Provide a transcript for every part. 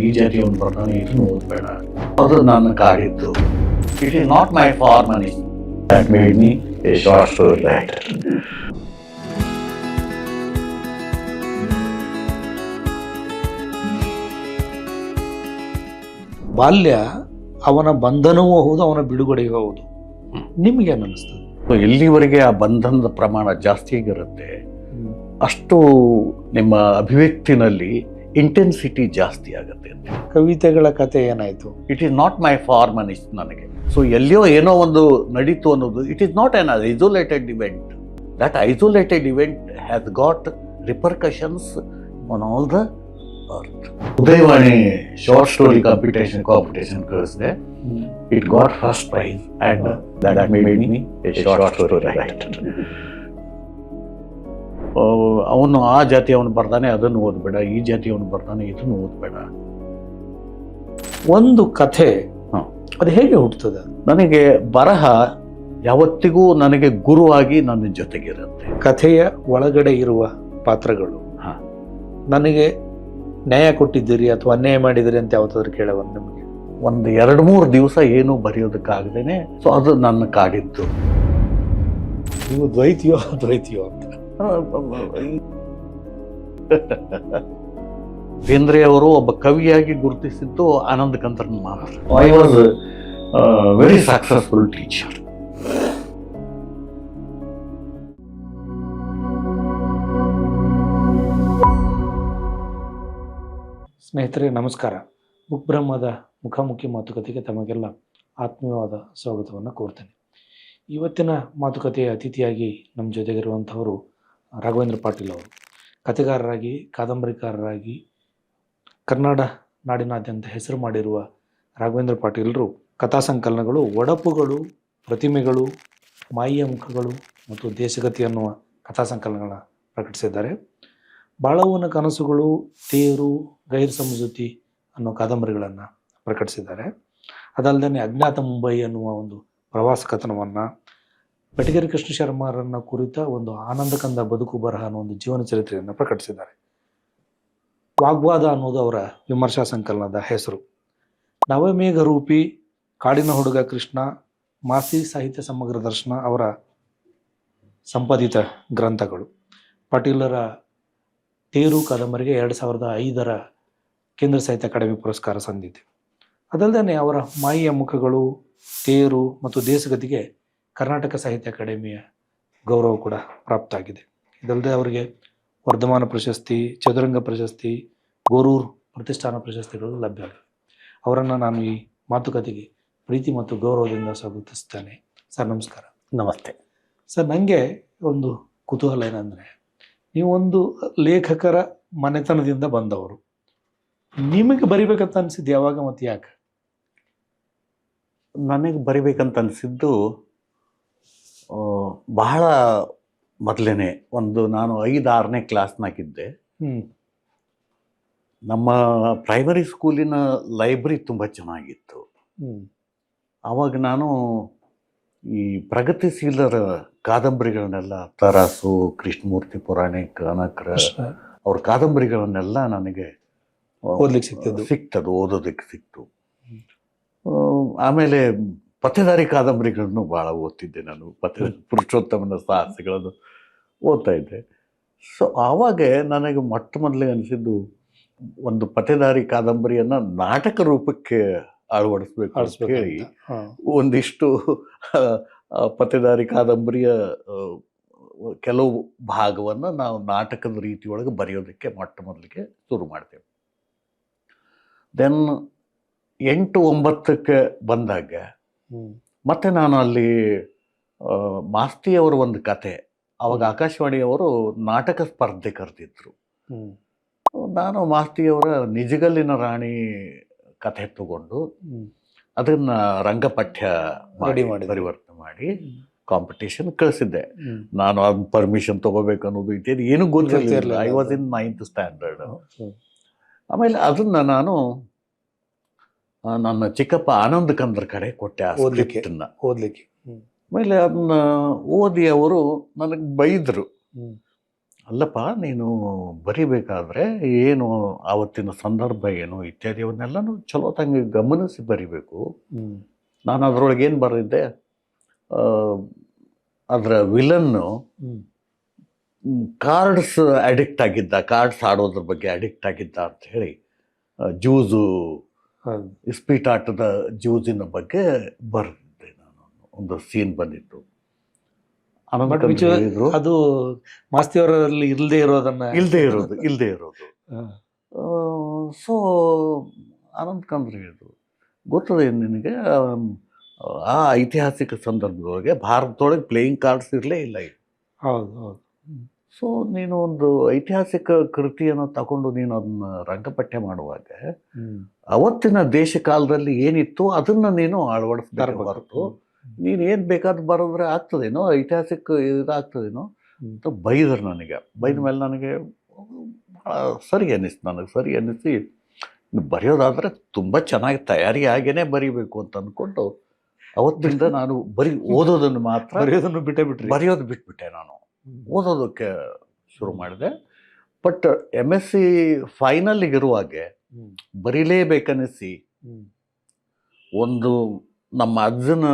ಈ ಜಾತಿಯವನು ಬರ್ತಾನೆ, ಇದನ್ನು ಓದಬೇಡ. ಅದು ನನ್ನ ಕಾಡಿದ್ದು. It is not my for money that made me a short story writer. ಬಾಲ್ಯ ಅವನ ಬಂಧನವೂ ಹೌದು, ಅವನ ಬಿಡುಗಡೆಯೂ ಹೌದು. ನಿಮಗೇನು ಅನ್ನಿಸ್ತದೆ? ಎಲ್ಲಿವರೆಗೆ ಆ ಬಂಧನದ ಪ್ರಮಾಣ ಜಾಸ್ತಿ ಆಗಿರುತ್ತೆ ಅಷ್ಟು ನಿಮ್ಮ ಅಭಿವ್ಯಕ್ತಿನಲ್ಲಿ ಇಂಟೆನ್ಸಿಟಿ ಜಾಸ್ತಿ ಆಗುತ್ತೆ. ಕವಿತೆಗಳ ಕತೆ ಏನಾಯ್ತು? It is not my for money ನನಗೆ. ಸೊ ಎಲ್ಲಿಯೋ ಏನೋ ಒಂದು ನಡೀತು ಅನ್ನೋದು, it is not an isolated event. That isolated event has got repercussions on all the earth. Udayavani short story competition ಕಳಿಸಿದೆ. It got first prize and that made me a short story writer. ಅವನು ಆ ಜಾತಿಯವನು ಬರ್ತಾನೆ, ಅದನ್ನು ಓದಬೇಡ, ಈ ಜಾತಿಯವನು ಬರ್ತಾನೆ, ಇದನ್ನು ಓದಬೇಡ. ಒಂದು ಕಥೆ ಅದು ಹೇಗೆ ಹುಟ್ಟುತ್ತದೆ? ನನಗೆ ಬರಹ ಯಾವತ್ತಿಗೂ ನನಗೆ ಗುರುವಾಗಿ ನನ್ನ ಜೊತೆಗಿರುತ್ತೆ. ಕಥೆಯ ಒಳಗಡೆ ಇರುವ ಪಾತ್ರಗಳು ನನಗೆ ನ್ಯಾಯ ಕೊಟ್ಟಿದ್ದೀರಿ ಅಥವಾ ಅನ್ಯಾಯ ಮಾಡಿದಿರಿ ಅಂತ ಯಾವತ್ತಾದ್ರೂ ಕೇಳವ ನಿಮಗೆ? ಒಂದು 2-3 ದಿವಸ ಏನೂ ಬರೆಯೋದಕ್ಕಾಗದೇನೆ. ಸೊ ಅದು ನನ್ನ ಕಾಡಿದ್ದು. ನೀವು ದ್ವೈತಿಯೋ ಅಂತ. ಬೇಂದ್ರೆ ಅವರು ಒಬ್ಬ ಕವಿಯಾಗಿ ಗುರುತಿಸಿದ್ದು ಆನಂದ ಕಂತರ್ನ ಮಾತ್ರ. I was very successful teacher. ಸ್ನೇಹಿತರೆ ನಮಸ್ಕಾರ. ಬುಕ್ ಬ್ರಹ್ಮದ ಮುಖಾಮುಖಿ ಮಾತುಕತೆಗೆ ತಮಗೆಲ್ಲ ಆತ್ಮೀಯವಾದ ಸ್ವಾಗತವನ್ನು ಕೋರ್ತೇನೆ. ಇವತ್ತಿನ ಮಾತುಕತೆಯ ಅತಿಥಿಯಾಗಿ ನಮ್ಮ ಜೊತೆಗಿರುವಂಥವರು ರಾಘವೇಂದ್ರ ಪಾಟೀಲ್ ಅವರು. ಕಥೆಗಾರರಾಗಿ, ಕಾದಂಬರಿಕಾರರಾಗಿ ಕನ್ನಡ ನಾಡಿನಾದ್ಯಂತ ಹೆಸರು ಮಾಡಿರುವ ರಾಘವೇಂದ್ರ ಪಾಟೀಲರು ಕಥಾ ಸಂಕಲನಗಳು, ಒಡಪುಗಳು, ಪ್ರತಿಮೆಗಳು, ಮಾಯಿಯ ಮುಖಗಳು ಮತ್ತು ದೇಶಗತಿ ಅನ್ನುವ ಕಥಾ ಸಂಕಲನಗಳನ್ನ ಪ್ರಕಟಿಸಿದ್ದಾರೆ. ಬಾಳವನ ಕನಸುಗಳು, ತೇರು, ಗೈರ್ ಸಮಜೂತಿ ಅನ್ನೋ ಕಾದಂಬರಿಗಳನ್ನು ಪ್ರಕಟಿಸಿದ್ದಾರೆ. ಅದಲ್ಲದೆ ಅಜ್ಞಾತ ಮುಂಬೈ ಅನ್ನುವ ಒಂದು ಪ್ರವಾಸ ಕಥನವನ್ನು, ಬೆಟಗೇರಿ ಕೃಷ್ಣ ಶರ್ಮರನ್ನ ಕುರಿತ ಒಂದು ಆನಂದಕಂದ ಬದುಕು ಬರಹ ಅನ್ನೋ ಒಂದು ಜೀವನ ಚರಿತ್ರೆಯನ್ನು ಪ್ರಕಟಿಸಿದ್ದಾರೆ. ವಾಗ್ವಾದ ಅನ್ನೋದು ಅವರ ವಿಮರ್ಶಾ ಸಂಕಲನದ ಹೆಸರು. ನವಮೇಘ ರೂಪಿ, ಕಾಡಿನ ಹುಡುಗ ಕೃಷ್ಣ, ಮಾಸಿ ಸಾಹಿತ್ಯ ಸಮಗ್ರ ದರ್ಶನ ಅವರ ಸಂಪಾದಿತ ಗ್ರಂಥಗಳು. ಪಾಟೀಲರ ತೇರು ಕಾದಂಬರಿಗೆ 2005 ಕೇಂದ್ರ ಸಾಹಿತ್ಯ ಅಕಾಡೆಮಿ ಪುರಸ್ಕಾರ ಸಂದಿದೆ. ಅದಲ್ಲದೆ ಅವರ ಮಾಯಿಯ ಮುಖಗಳು, ತೇರು ಮತ್ತು ದೇಶಗತಿಗೆ ಕರ್ನಾಟಕ ಸಾಹಿತ್ಯ ಅಕಾಡೆಮಿಯ ಗೌರವ ಕೂಡ ಪ್ರಾಪ್ತಾಗಿದೆ. ಇದಲ್ಲದೆ ಅವರಿಗೆ ವರ್ಧಮಾನ ಪ್ರಶಸ್ತಿ, ಚದುರಂಗ ಪ್ರಶಸ್ತಿ, ಗೋರೂರು ಪ್ರತಿಷ್ಠಾನ ಪ್ರಶಸ್ತಿಗಳು ಲಭ್ಯವಾಗಿವೆ. ಅವರನ್ನು ನಾನು ಈ ಮಾತುಕತೆಗೆ ಪ್ರೀತಿ ಮತ್ತು ಗೌರವದಿಂದ ಸ್ವಾಗತಿಸ್ತೇನೆ. ಸರ್ ನಮಸ್ಕಾರ. ನಮಸ್ತೆ ಸರ್. ನನಗೆ ಒಂದು ಕುತೂಹಲ ಏನಂದರೆ, ನೀವೊಂದು ಲೇಖಕರ ಮನೆತನದಿಂದ ಬಂದವರು. ನಿಮಗೆ ಬರಿಬೇಕಂತ ಅನಿಸಿದ್ದು ಯಾವಾಗ ಮತ್ತು ಯಾಕೆ? ನನಗೆ ಬರಿಬೇಕಂತ ಅನಿಸಿದ್ದು ಬಹಳ ಮೊದಲೇ. ನಾನು 5-6ನೇ ಕ್ಲಾಸ್ನಾಗಿದ್ದೆ. ನಮ್ಮ ಪ್ರೈಮರಿ ಸ್ಕೂಲಿನ ಲೈಬ್ರರಿ ತುಂಬ ಚೆನ್ನಾಗಿತ್ತು. ಆವಾಗ ನಾನು ಈ ಪ್ರಗತಿಶೀಲರ ಕಾದಂಬರಿಗಳನ್ನೆಲ್ಲ, ತರಾಸು, ಕೃಷ್ಣಮೂರ್ತಿ ಪುರಾಣಿಕ, ಅನಕ್ರ, ಅವ್ರ ಕಾದಂಬರಿಗಳನ್ನೆಲ್ಲ ನನಗೆ ಓದಲಿಕ್ಕೆ ಸಿಕ್ತದು, ಓದೋದಕ್ಕೆ ಸಿಕ್ತು. ಆಮೇಲೆ ಪತ್ತೆದಾರಿ ಕಾದಂಬರಿಗಳನ್ನು ಭಾಳ ಓದ್ತಿದ್ದೆ ನಾನು. ಪುರುಷೋತ್ತಮನ ಸಾಹಸಗಳನ್ನು ಓದ್ತಾ ಇದ್ದೆ. ಸೊ ಆವಾಗ ನನಗೆ ಮೊದಲಿಗೆ ಅನಿಸಿದ್ದು, ಒಂದು ಪತ್ತೆದಾರಿ ಕಾದಂಬರಿಯನ್ನು ನಾಟಕ ರೂಪಕ್ಕೆ ಅಳವಡಿಸ್ಬೇಕು ಅಂತ ಹೇಳಿ ಒಂದಿಷ್ಟು ಪತ್ತೆದಾರಿ ಕಾದಂಬರಿಯ ಕೆಲವು ಭಾಗವನ್ನು ನಾವು ನಾಟಕದ ರೀತಿಯೊಳಗೆ ಬರೆಯೋದಕ್ಕೆ ಮೊದಲಿಗೆ ಶುರು ಮಾಡ್ತೇವೆ. ದೆನ್ 8-9ಕ್ಕೆ ಬಂದಾಗ ಮತ್ತೆ ನಾನು ಅಲ್ಲಿ ಮಾಸ್ತಿಯವರ ಒಂದು ಕತೆ, ಅವಾಗ ಆಕಾಶವಾಣಿಯವರು ನಾಟಕ ಸ್ಪರ್ಧೆ ಕರೆದಿದ್ರು. ನಾನು ಮಾಸ್ತಿಯವರ ನಿಜಗಲ್ಲಿನ ರಾಣಿ ಕಥೆ ತಗೊಂಡು ಅದನ್ನು ರಂಗಪಠ್ಯ ಪರಿವರ್ತನೆ ಮಾಡಿ ಕಾಂಪಿಟೇಷನ್ ಕಳಿಸಿದ್ದೆ. ನಾನು ಅದನ್ನ ಪರ್ಮಿಷನ್ ತಗೋಬೇಕು ಅನ್ನೋದು ಇತ್ಯಾದಿ ಏನೂ ಗೊತ್ತಿರಲಿಲ್ಲ. I was in 9th standard. ಆಮೇಲೆ ಅದನ್ನು ನಾನು ನನ್ನ ಚಿಕ್ಕಪ್ಪ ಆನಂದ ಕಂದ್ರ ಕಡೆ ಕೊಟ್ಟೆ ಆ ಸ್ಕ್ರಿಪ್ಟನ್ನ ಓದಲಿಕ್ಕೆ. ಆಮೇಲೆ ಅದನ್ನ ಓದಿ ಅವರು ನನಗೆ ಬೈದರು. ಅಲ್ಲಪ್ಪ ನೀನು ಬರಿಬೇಕಾದ್ರೆ ಏನು ಆವತ್ತಿನ ಸಂದರ್ಭ ಏನು ಇತ್ಯಾದಿ ಅವನ್ನೆಲ್ಲನೂ ಚಲೋ ತಂಗೆ ಗಮನಿಸಿ ಬರಿಬೇಕು. ನಾನು ಅದರೊಳಗೆ ಏನು ಬರೆದಿದ್ದೆ, ಅದರ ವಿಲನ್ನು ಕಾರ್ಡ್ಸ್ ಅಡಿಕ್ಟ್ ಆಗಿದ್ದ, ಕಾರ್ಡ್ಸ್ ಆಡೋದ್ರ ಬಗ್ಗೆ ಅಡಿಕ್ಟ್ ಆಗಿದ್ದ ಅಂತ ಹೇಳಿ ಜೂಜು ಇಸ್ಪೀಟಾಟದ ಜೂಜಿನ ಬಗ್ಗೆ ಬರೆದಿದ್ದೆ ನಾನು. ಒಂದು ಸೀನ್ ಬಂದಿತ್ತು. ಅದು ಮಾಸ್ತಿಯವರಲ್ಲಿ ಇಲ್ಲದೆ ಇರೋದು. ಸೊ ಆನಂದ್ ಕಂಬ್ರಿ ಹೇಳಿದ್ರು, ಗೊತ್ತದೆ ನಿನಗೆ ಆ ಐತಿಹಾಸಿಕ ಸಂದರ್ಭದೊಳಗೆ ಭಾರತದೊಳಗೆ ಪ್ಲೇಯಿಂಗ್ ಕಾರ್ಡ್ಸ್ ಇರಲೇ ಇಲ್ಲ. ಹೌದು. ಸೊ ನೀನು ಒಂದು ಐತಿಹಾಸಿಕ ಕೃತಿಯನ್ನು ತಗೊಂಡು ನೀನು ಅದನ್ನ ರಂಗಪಟ್ಯ ಮಾಡುವಾಗ ಅವತ್ತಿನ ದೇಶ ಕಾಲದಲ್ಲಿ ಏನಿತ್ತು ಅದನ್ನ ನೀನು ಅಳವಡಿಸ್ಬೇಕು. ನೀನು ಏನು ಬೇಕಾದ್ರೂ ಬರೋದ್ರೆ ಆಗ್ತದೇನೋ, ಐತಿಹಾಸಿಕ ಇದಾಗ್ತದೇನೋ ಅಂತ ಬೈದರು ನನಗೆ. ಬೈದ ಮೇಲೆ ನನಗೆ ಸರಿ ಅನ್ನಿಸಿ ಬರೆಯೋದಾದರೆ ತುಂಬ ಚೆನ್ನಾಗಿ ತಯಾರಿ ಆಗೇನೆ ಬರೀಬೇಕು ಅಂತ ಅಂದ್ಕೊಂಡು ಅವತ್ತಿಂದ ನಾನು ಬರೀ ಓದೋದನ್ನು ಮಾತ್ರ, ಬರೆಯೋದು ಬಿಟ್ಬಿಟ್ಟೆ. ನಾನು ಓದೋದಕ್ಕೆ ಶುರು ಮಾಡಿದೆ. ಬಟ್ MSc ಫೈನಲ್ಲಿಗಿರುವಾಗೆ ಬರೀಲೇಬೇಕನ್ನಿಸಿ ಒಂದು ನಮ್ಮ ಅಜ್ಜನ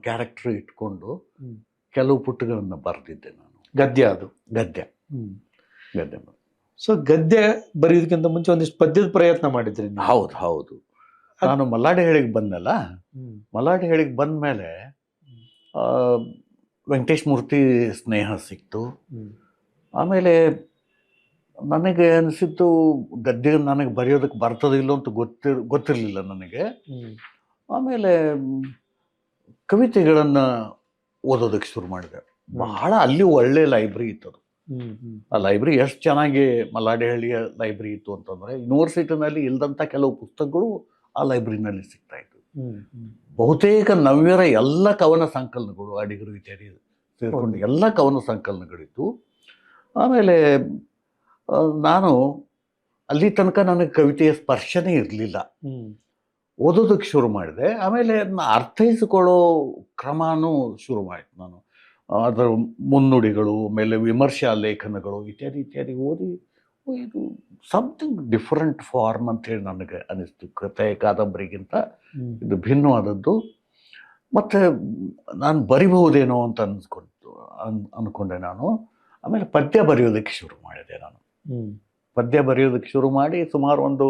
ಕ್ಯಾರೆಕ್ಟರ್ ಇಟ್ಕೊಂಡು ಕೆಲವು ಪುಟಗಳನ್ನು ಬರೆದಿದ್ದೆ ನಾನು. ಗದ್ಯ. ಸೊ ಗದ್ಯ ಬರೆಯೋದಕ್ಕಿಂತ ಮುಂಚೆ ಒಂದಿಷ್ಟು ಪದ್ಯದ ಪ್ರಯತ್ನ ಮಾಡಿದ್ರಿ? ಹೌದು. ನಾನು ಮಲ್ಲಾಡಿ ಹೇಳಿಗೆ ಬಂದೆಲ್ಲ. ಮಲ್ಲಾಡಿ ಹೇಳಿಗೆ ಬಂದ ಮೇಲೆ ವೆಂಕಟೇಶ್ ಮೂರ್ತಿ ಸ್ನೇಹ ಸಿಕ್ತು. ಆಮೇಲೆ ನನಗೆ ಅನಿಸಿದ್ದು ಗದ್ಯ ನನಗೆ ಬರೆಯೋದಕ್ಕೆ ಬರ್ತದೋ ಇಲ್ಲೋ ಅಂತ ಗೊತ್ತಿರಲಿಲ್ಲ ನನಗೆ. ಆಮೇಲೆ ಕವಿತೆಗಳನ್ನು ಓದೋದಕ್ಕೆ ಶುರು ಮಾಡಿದೆ. ಬಹಳ ಅಲ್ಲಿ ಒಳ್ಳೆ ಲೈಬ್ರರಿ ಇತ್ತು. ಆ ಲೈಬ್ರರಿ ಎಷ್ಟು ಚೆನ್ನಾಗಿ ಮಲ್ಲಾಡಿಹಳ್ಳಿಯ ಲೈಬ್ರರಿ ಇತ್ತು ಅಂತಂದರೆ, ಯೂನಿವರ್ಸಿಟಿನಲ್ಲಿ ಇಲ್ದಂಥ ಕೆಲವು ಪುಸ್ತಕಗಳು ಆ ಲೈಬ್ರರಿನಲ್ಲಿ ಸಿಗ್ತಾ ಇತ್ತು. ಬಹುತೇಕ ನವ್ಯರ ಎಲ್ಲ ಕವನ ಸಂಕಲನಗಳು, ಅಡಿಗರು ಇತ್ಯಾದಿ ಸೇರಿಕೊಂಡು ಎಲ್ಲ ಕವನ ಸಂಕಲನಗಳಿತ್ತು. ಆಮೇಲೆ ನಾನು ಅಲ್ಲಿ ತನಕ ನನಗೆ ಕವಿತೆಯ ಸ್ಪರ್ಶನೇ ಇರಲಿಲ್ಲ. ಓದೋದಕ್ಕೆ ಶುರು ಮಾಡಿದೆ. ಆಮೇಲೆ ಅದನ್ನ ಅರ್ಥೈಸಿಕೊಳ್ಳೋ ಕ್ರಮನೂ ಶುರು ಮಾಡಿತು. ನಾನು ಅದರ ಮುನ್ನುಡಿಗಳು, ಆಮೇಲೆ ವಿಮರ್ಶಾ ಲೇಖನಗಳು ಇತ್ಯಾದಿ ಓದಿ ಇದು ಸಮಥಿಂಗ್ ಡಿಫರೆಂಟ್ ಫಾರ್ಮ್ ಅಂತೇಳಿ ನನಗೆ ಅನಿಸ್ತು. ಕಥೆ ಕಾದಂಬರಿಗಿಂತ ಇದು ಭಿನ್ನವಾದದ್ದು. ಮತ್ತು ನಾನು ಬರಿಬಹುದೇನೋ ಅಂತ ಅಂದ್ಕೊಂಡೆ ನಾನು. ಆಮೇಲೆ ಪದ್ಯ ಬರೆಯೋದಕ್ಕೆ ಶುರು ಮಾಡಿದೆ ನಾನು. ಪದ್ಯ ಬರೆಯೋದಕ್ಕೆ ಶುರು ಮಾಡಿ ಸುಮಾರು ಒಂದು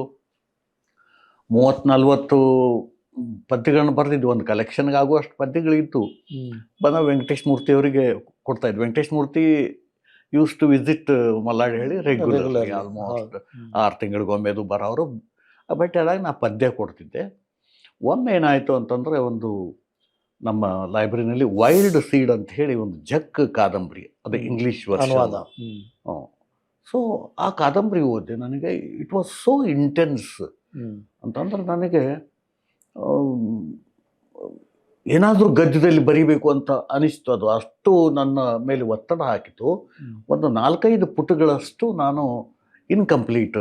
30-40 ಪದ್ಯಗಳನ್ನು ಬರೆದಿದ್ದು. ಒಂದು ಕಲೆಕ್ಷನ್ಗೆ ಆಗುವಷ್ಟು ಪದ್ಯಗಳಿತ್ತು. ಬಂದ ವೆಂಕಟೇಶ್ ಮೂರ್ತಿ ಅವರಿಗೆ ಕೊಡ್ತಾ ಇದ್ದೆ. ವೆಂಕಟೇಶ್ ಮೂರ್ತಿ ಯೂಸ್ ಟು ವಿಸಿಟ್ ಮಲ್ಲಾಡಿ ಹೇಳಿ ರೆಗ್ಯುಲರ್ಲಿ, ಆಲ್ಮೋಸ್ಟ್ 6 ತಿಂಗಳಿಗೊಮ್ಮೆದು ಬರೋರು. ಭೇಟಿಯಾದಾಗ ನಾ ಪದ್ಯ ಕೊಡ್ತಿದ್ದೆ. ಒಮ್ಮೆ ಏನಾಯಿತು ಅಂತಂದರೆ, ಒಂದು ನಮ್ಮ ಲೈಬ್ರರಿನಲ್ಲಿ ವೈಲ್ಡ್ ಸೀಡ್ ಅಂತ ಹೇಳಿ ಒಂದು ಜಕ್ ಕಾದಂಬರಿ, ಅದು ಇಂಗ್ಲೀಷ್ ವರ್ಷ. ಸೊ ಆ ಕಾದಂಬರಿ ಓದಿದೆ. ನನಗೆ ಇಟ್ ವಾಸ್ ಸೋ ಇಂಟೆನ್ಸ್ ಅಂತಂದ್ರೆ ನನಗೆ ಏನಾದರೂ ಗದ್ಯದಲ್ಲಿ ಬರೀಬೇಕು ಅಂತ ಅನಿಸ್ತು. ಅದು ಅಷ್ಟು ನನ್ನ ಮೇಲೆ ಒತ್ತಡ ಹಾಕಿತು. ಒಂದು 4-5 ಪುಟಗಳಷ್ಟು ನಾನು ಇನ್ಕಂಪ್ಲೀಟ್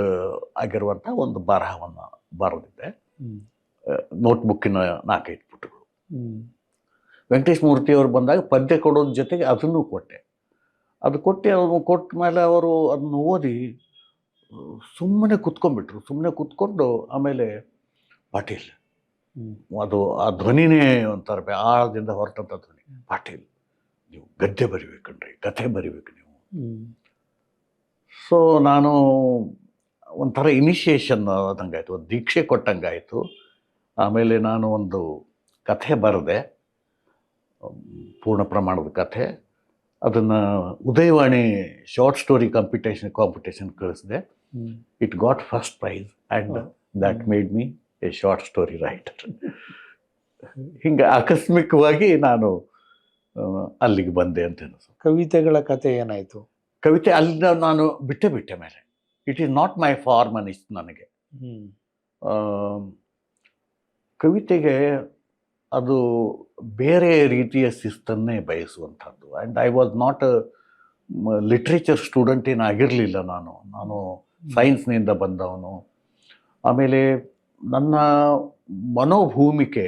ಆಗಿರುವಂಥ ಒಂದು ಬರಹವನ್ನು ಬರೆದಿದ್ದೆ. ನೋಟ್ಬುಕ್ಕಿನ 4-5 ಪುಟಗಳು. ವೆಂಕಟೇಶ್ ಮೂರ್ತಿಯವರು ಬಂದಾಗ ಪದ್ಯ ಕೊಡೋದ್ರ ಜೊತೆಗೆ ಅದನ್ನು ಕೊಟ್ಟೆ. ಅದು ಕೊಟ್ಟ ಮೇಲೆ ಅವರು ಅದನ್ನು ಓದಿ ಸುಮ್ಮನೆ ಕುತ್ಕೊಂಡು ಆಮೇಲೆ ಪಾಟೀಲ್, ಅದು ಆ ಧ್ವನಿನೇ ಒಂಥರ ಆಳದಿಂದ ಹೊರಟಂಥ ಧ್ವನಿ, ಪಾಟೀಲ್ ನೀವು ಗದ್ಯ ಬರಿಬೇಕನ್ರಿ, ಕಥೆ ಬರಿಬೇಕು ನೀವು. ಸೊ ನಾನು ಒಂಥರ ಇನಿಷಿಯೇಷನ್ ಆದಂಗಾಯ್ತು, ಒಂದು ದೀಕ್ಷೆ ಕೊಟ್ಟಂಗಾಯಿತು. ಆಮೇಲೆ ನಾನು ಒಂದು ಕಥೆ ಬರೆದೆ, ಪೂರ್ಣ ಪ್ರಮಾಣದ ಕಥೆ. ಅದನ್ನು ಉದಯವಾಣಿ ಶಾರ್ಟ್ ಸ್ಟೋರಿ ಕಾಂಪಿಟೇಷನ್ ಕಳಿಸಿದೆ. It got first prize and that made me a short story writer. ಹಿಂಗೆ ಆಕಸ್ಮಿಕವಾಗಿ ನಾನು ಅಲ್ಲಿಗೆ ಬಂದೆ ಅಂತ ಅನಿಸ್ತು. ಕವಿತೆಗಳ ಕಥೆ ಏನಾಯಿತು? ಕವಿತೆ ಅಲ್ಲಿಂದ ನಾನು ಬಿಟ್ಟೆ ಮೇಲೆ it is not my form ಅನಿಸ್ತು ನನಗೆ. ಕವಿತೆಗೆ ಅದು ಬೇರೆ ರೀತಿಯ ಶಿಸ್ತನ್ನೇ ಬಯಸುವಂಥದ್ದು. And I was not a literature student ಏನಾಗಿರಲಿಲ್ಲ. ನಾನು ಸೈನ್ಸ್ನಿಂದ ಬಂದವನು. ಆಮೇಲೆ ನನ್ನ ಮನೋಭೂಮಿಕೆ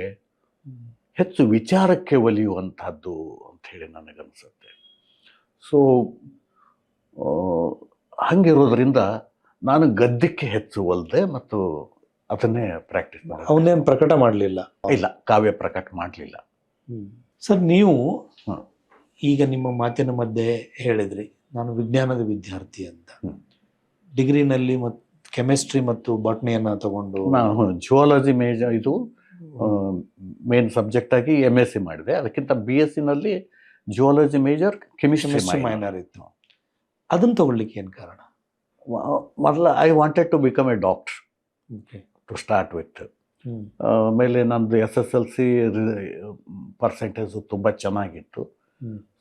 ಹೆಚ್ಚು ವಿಚಾರಕ್ಕೆ ಒಲಿಯುವಂಥದ್ದು ಅಂಥೇಳಿ ನನಗನ್ಸುತ್ತೆ. ಸೊ ಹಂಗಿರೋದ್ರಿಂದ ನಾನು ಗದ್ಯಕ್ಕೆ ಹೆಚ್ಚು ಒಲ್ದೆ ಮತ್ತು ಅದನ್ನೇ ಪ್ರಾಕ್ಟೀಸ್ ಮಾಡಿದೆ. ಅವನ್ನೇನು ಪ್ರಕಟ ಮಾಡಲಿಲ್ಲ? ಇಲ್ಲ, ಕಾವ್ಯ ಪ್ರಕಟ ಮಾಡಲಿಲ್ಲ. ಸರ್, ನೀವು ಹ್ಮ್. ಈಗ ನಿಮ್ಮ ಮಾತಿನ ಮಧ್ಯೆ ಹೇಳಿದ್ರಿ ನಾನು ವಿಜ್ಞಾನದ ವಿದ್ಯಾರ್ಥಿ ಅಂತ. ಡಿಗ್ರಿನಲ್ಲಿ ಮತ್ತು ಕೆಮಿಸ್ಟ್ರಿ ಮತ್ತು ಬಾಟ್ನಿಯನ್ನು ತಗೊಂಡು ನಾನು ಜುವಾಲಜಿ ಮೇಜರ್, ಇದು ಮೇನ್ ಸಬ್ಜೆಕ್ಟ್ ಆಗಿ MSc ಮಾಡಿದೆ. ಅದಕ್ಕಿಂತ BSc ನಲ್ಲಿ ಜುವಾಲಜಿ ಮೇಜರ್, ಕೆಮಿಸ್ಟ್ರಿ ಮೈನರ್ ಇತ್ತು. ಅದನ್ನು ತಗೊಳ್ಳಿಕ್ಕೆ ಏನು ಕಾರಣ? ಮೊದಲ I wanted to become a doctor to start with. ಆಮೇಲೆ ನಂದು SSLC ಪರ್ಸೆಂಟೇಜು ತುಂಬ ಚೆನ್ನಾಗಿತ್ತು.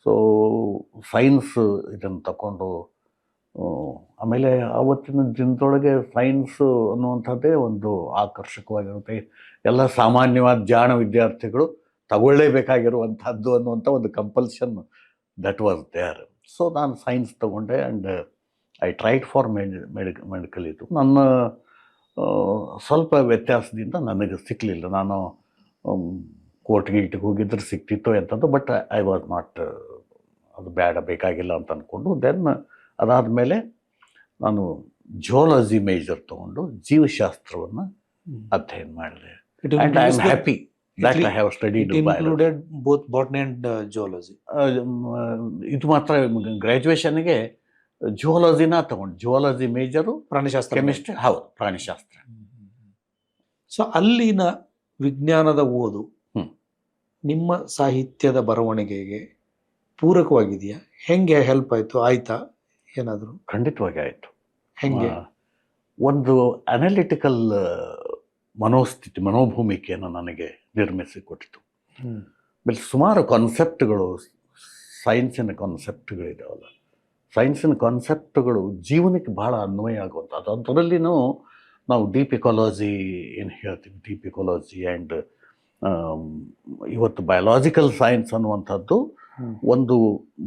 ಸೊ ಸೈನ್ಸ್ ಇದನ್ನು ತಗೊಂಡು, ಆಮೇಲೆ ಆವತ್ತಿನ ದಿನದೊಳಗೆ ಸೈನ್ಸ್ ಅನ್ನುವಂಥದ್ದೇ ಒಂದು ಆಕರ್ಷಕವಾಗಿರುತ್ತೆ. ಎಲ್ಲ ಸಾಮಾನ್ಯವಾದ ಜಾಣ ವಿದ್ಯಾರ್ಥಿಗಳು ತಗೊಳ್ಳೇಬೇಕಾಗಿರುವಂಥದ್ದು ಅನ್ನುವಂಥ ಒಂದು compulsion that was there. So ನಾನು ಸೈನ್ಸ್ ತಗೊಂಡೆ and I tried for medical. ಇದು ನನ್ನ ಸ್ವಲ್ಪ ವ್ಯತ್ಯಾಸದಿಂದ ನನಗೆ ಸಿಕ್ಕಲಿಲ್ಲ. ನಾನು ಕೋರ್ಟ್ಗೆ ಹೋಗಿದ್ರೆ ಸಿಕ್ತಿತ್ತು ಎಂಥದ್ದು, ಬಟ್ ಐ ವಾಸ್ ನಾಟ್, ಅದು ಬೇಕಾಗಿಲ್ಲ ಅಂತ ಅಂದ್ಕೊಂಡು ದೆನ್ ಅದಾದಮೇಲೆ ನಾನು ಜುವಾಲಜಿ ಮೇಜರ್ ತೊಗೊಂಡು ಜೀವಶಾಸ್ತ್ರವನ್ನು ಅಧ್ಯಯನ ಮಾಡಿದೆ. And I am happy that I have studied included both botany and zoology. ಇದು ಮಾತ್ರ ಗ್ರ್ಯಾಜುಯೇಷನ್ಗೆ ಜುವಾಲಜಿನ ತಗೊಂಡು, ಜುವಾಲಜಿ ಮೇಜರು, ಪ್ರಾಣಿಶಾಸ್ತ್ರ, ಕೆಮಿಸ್ಟ್ರಿ, ಹೌದು, ಪ್ರಾಣಿಶಾಸ್ತ್ರ. ಸೊ ಅಲ್ಲಿನ ವಿಜ್ಞಾನದ ಓದು ನಿಮ್ಮ ಸಾಹಿತ್ಯದ ಬರವಣಿಗೆಗೆ ಪೂರಕವಾಗಿದೆಯಾ? ಹೆಂಗೆ ಹೆಲ್ಪ್ ಆಯಿತು? ಆಯ್ತಾ ಏನಾದರೂ? ಖಂಡಿತವಾಗಿ ಆಯಿತು. ಹೆಂಗೆ? ಒಂದು ಅನಾಲಿಟಿಕಲ್ ಮನೋಸ್ಥಿತಿ, ಮನೋಭೂಮಿಕೆಯನ್ನು ನನಗೆ ನಿರ್ಮಿಸಿಕೊಟ್ಟಿತು. ಆಮೇಲೆ ಸುಮಾರು ಕಾನ್ಸೆಪ್ಟ್ಗಳು, ಸೈನ್ಸಿನ ಕಾನ್ಸೆಪ್ಟ್ಗಳಿದಾವಲ್ಲ, ಸೈನ್ಸಿನ ಕಾನ್ಸೆಪ್ಟ್ಗಳು ಜೀವನಕ್ಕೆ ಭಾಳ ಅನ್ವಯ ಆಗುವಂಥದ್ದು. ಅದರಲ್ಲಿನೂ ನಾವು ಡೀಪ್ ಇಕಾಲಜಿ ಏನು ಹೇಳ್ತೀವಿ, ಡೀಪ್ ಇಕಾಲಜಿ ಆ್ಯಂಡ್ ಇವತ್ತು ಬಯೋಲಾಜಿಕಲ್ ಸೈನ್ಸ್ ಅನ್ನುವಂಥದ್ದು ಒಂದು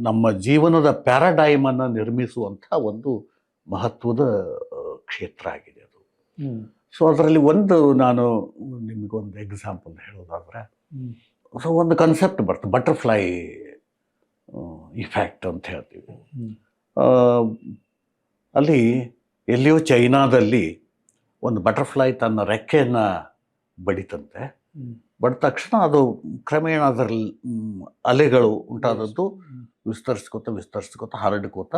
ನಮ್ಮ ಜೀವನದ ಪ್ಯಾರಾಡೈಮನ್ನು ನಿರ್ಮಿಸುವಂಥ ಒಂದು ಮಹತ್ವದ ಕ್ಷೇತ್ರ ಆಗಿದೆ ಅದು. ಸೊ ಅದರಲ್ಲಿ ಒಂದು, ನಾನು ನಿಮಗೊಂದು ಎಕ್ಸಾಂಪಲ್ ಹೇಳೋದಾದರೆ, ಸೊ ಒಂದು ಕಾನ್ಸೆಪ್ಟ್ ಬರ್ತದೆ, ಬಟರ್ಫ್ಲೈ ಇಫೆಕ್ಟ್ ಅಂತ ಹೇಳ್ತೀವಿ. ಅಲ್ಲಿ ಎಲ್ಲಿಯೋ ಚೈನಾದಲ್ಲಿ ಒಂದು ಬಟರ್ಫ್ಲೈ ತನ್ನ ರೆಕ್ಕೆಯನ್ನು ಬಡಿತಂತೆ. ಬಡಿದ ತಕ್ಷಣ ಅದು ಕ್ರಮೇಣ ಅದರಲ್ಲಿ ಅಲೆಗಳು ಉಂಟಾದದ್ದು ವಿಸ್ತರಿಸ್ಕೋತ ಹರಡ್ಕೋತ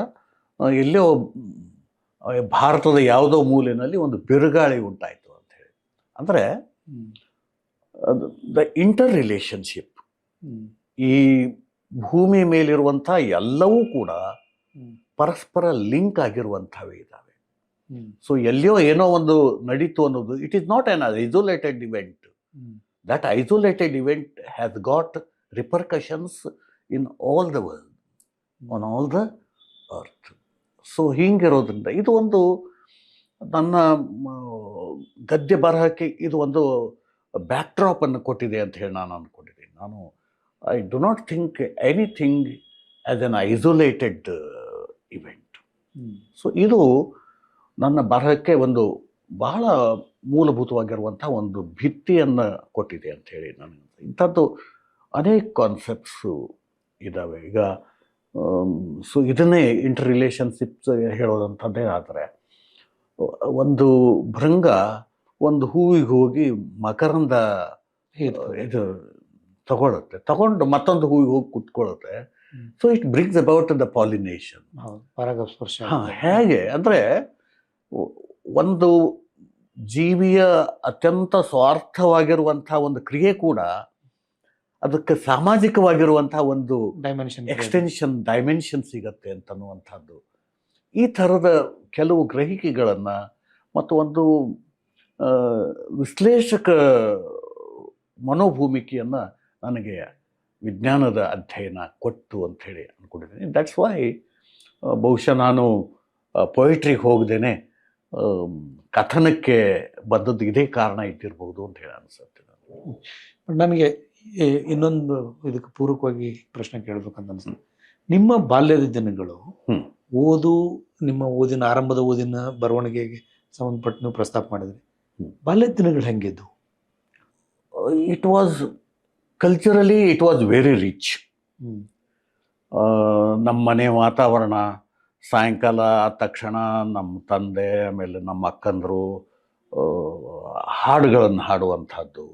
ಎಲ್ಲೋ ಭಾರತದ ಯಾವುದೋ ಮೂಲೆಯಲ್ಲಿ ಒಂದು ಬಿರುಗಾಳಿ ಉಂಟಾಯಿತು ಅಂತ ಹೇಳಿ. ಅಂದರೆ ದ ಇಂಟರ್ ರಿಲೇಷನ್ಶಿಪ್, ಈ ಭೂಮಿ ಮೇಲಿರುವಂಥ ಎಲ್ಲವೂ ಕೂಡ ಪರಸ್ಪರ ಲಿಂಕ್ ಆಗಿರುವಂಥವೇ ಇದ್ದಾವೆ. ಸೊ ಎಲ್ಲಿಯೋ ಏನೋ ಒಂದು ನಡೀತು ಅನ್ನೋದು, it is not an isolated event. That isolated event has got repercussions in all the world, on all the earth. So ಹೀಗಿರೋದ್ರಿಂದ ಇದು ಒಂದು ನನ್ನ ಗದ್ಯ ಬರಹಕ್ಕೆ ಇದು ಒಂದು ಬ್ಯಾಕ್ಡ್ರಾಪನ್ನು ಕೊಟ್ಟಿದೆ ಅಂತ ಹೇಳಿ ನಾನು ಅಂದ್ಕೊಂಡಿದ್ದೀನಿ. ನಾನು I do not think anything as an isolated event. So ಇದು ನನ್ನ ಬರಹಕ್ಕೆ ಒಂದು ಬಹಳ ಮೂಲಭೂತವಾಗಿರುವಂಥ ಒಂದು ಭಿತ್ತಿಯನ್ನು ಕೊಟ್ಟಿದೆ ಅಂಥೇಳಿ ನನಗೆ. ಇಂಥದ್ದು ಅನೇಕ ಕಾನ್ಸೆಪ್ಟ್ಸು ಇದ್ದಾವೆ. ಈಗ ಸೊ ಇದನ್ನೇ ಇಂಟರ್ ರಿಲೇಷನ್ಶಿಪ್ಸ್ ಹೇಳೋದಂಥದ್ದೇ ಆದರೆ, ಒಂದು ಭೃಂಗ ಒಂದು ಹೂವಿಗೆ ಹೋಗಿ ಮಕರಂದ ಇದು ತಗೊಂಡು ಮತ್ತೊಂದು ಹೂವಿಗೆ ಹೋಗಿ ಕುತ್ಕೊಳ್ಳುತ್ತೆ. So it brings about the pollination, ಪರಾಗಸ್ಪರ್ಶ. ಹೇಗೆ ಅಂದರೆ ಒಂದು ಜೀವಿಯ ಅತ್ಯಂತ ಸ್ವಾರ್ಥವಾಗಿರುವಂಥ ಒಂದು ಕ್ರಿಯೆ ಕೂಡ ಅದಕ್ಕೆ ಸಾಮಾಜಿಕವಾಗಿರುವಂಥ ಒಂದು ಡೈಮೆನ್ಷನ್ ಸಿಗತ್ತೆ ಅಂತನ್ನುವಂಥದ್ದು. ಈ ಥರದ ಕೆಲವು ಗ್ರಹಿಕೆಗಳನ್ನು ಮತ್ತು ಒಂದು ವಿಶ್ಲೇಷಕ ಮನೋಭೂಮಿಕೆಯನ್ನು ನನಗೆ ವಿಜ್ಞಾನದ ಅಧ್ಯಯನ ಕೊಟ್ಟು ಅಂಥೇಳಿ ಅಂದ್ಕೊಂಡಿದ್ದೀನಿ. ದಟ್ಸ್ ವೈ ಬಹುಶಃ ನಾನು ಪೊಯಿಟ್ರಿಗೆ ಹೋಗದೇನೆ ಕಥನಕ್ಕೆ ಬಂದದ್ದು ಇದೇ ಕಾರಣ ಇಟ್ಟಿರ್ಬೋದು ಅಂತ ಹೇಳಿ ಅನಿಸುತ್ತೆ. ನನಗೆ ಇನ್ನೊಂದು ಇದಕ್ಕೆ ಪೂರಕವಾಗಿ ಪ್ರಶ್ನೆ ಕೇಳಬೇಕಂತ ಅನಿಸ್ತದೆ. ನಿಮ್ಮ ಬಾಲ್ಯದ ದಿನಗಳು, ಓದು, ನಿಮ್ಮ ಓದಿನ ಆರಂಭದ ಓದಿನ ಬರವಣಿಗೆಗೆ ಸಂಬಂಧಪಟ್ಟ ನೀವು ಪ್ರಸ್ತಾಪ ಮಾಡಿದ್ರಿ. ಬಾಲ್ಯದ ದಿನಗಳು ಹೆಂಗಿದ್ದು? It was culturally it was very rich. ನಮ್ಮ ಮನೆ ವಾತಾವರಣ ಸಾಯಂಕಾಲ ಆದ ತಕ್ಷಣ ನಮ್ಮ ತಂದೆ ಆಮೇಲೆ ನಮ್ಮ ಅಕ್ಕಂದರು ಹಾಡುಗಳನ್ನು ಹಾಡುವಂಥದ್ದು.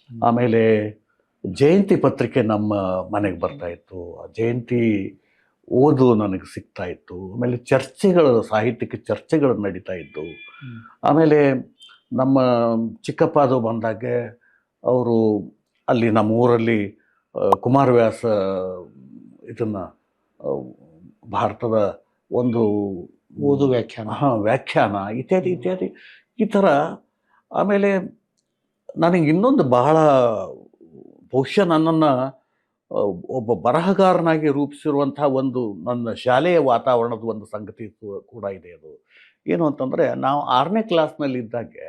ಆಮೇಲೆ ಜಯಂತಿ ಪತ್ರಿಕೆ ನಮ್ಮ ಮನೆಗೆ ಬರ್ತಾಯಿತ್ತು. ಆ ಜಯಂತಿ ಓದು ನನಗೆ ಸಿಗ್ತಾ ಇತ್ತು. ಆಮೇಲೆ ಚರ್ಚೆಗಳು, ಸಾಹಿತ್ಯಿಕ ಚರ್ಚೆಗಳು ನಡೀತಾ ಇದ್ದವು. ಆಮೇಲೆ ನಮ್ಮ ಚಿಕ್ಕಪ್ಪದು ಬಂದಾಗೆ ಅವರು ಅಲ್ಲಿ ನಮ್ಮ ಊರಲ್ಲಿ ಕುಮಾರವ್ಯಾಸ ಇದನ್ನು ಭಾರತದ ಒಂದು ಓದು ವ್ಯಾಖ್ಯಾನ, ವ್ಯಾಖ್ಯಾನ ಇತ್ಯಾದಿ ಇತ್ಯಾದಿ ಈ ಥರ. ಆಮೇಲೆ ನನಗೆ ಇನ್ನೊಂದು ಬಹಳ ಬಹುಶಃ ನನ್ನನ್ನು ಒಬ್ಬ ಬರಹಗಾರನಾಗಿ ರೂಪಿಸಿರುವಂಥ ಒಂದು ನನ್ನ ಶಾಲೆಯ ವಾತಾವರಣದ ಒಂದು ಸಂಗತಿ ಕೂಡ ಇದೆ. ಅದು ಏನು ಅಂತಂದರೆ, ನಾವು 6ನೇ ಕ್ಲಾಸ್ನಲ್ಲಿದ್ದಾಗೆ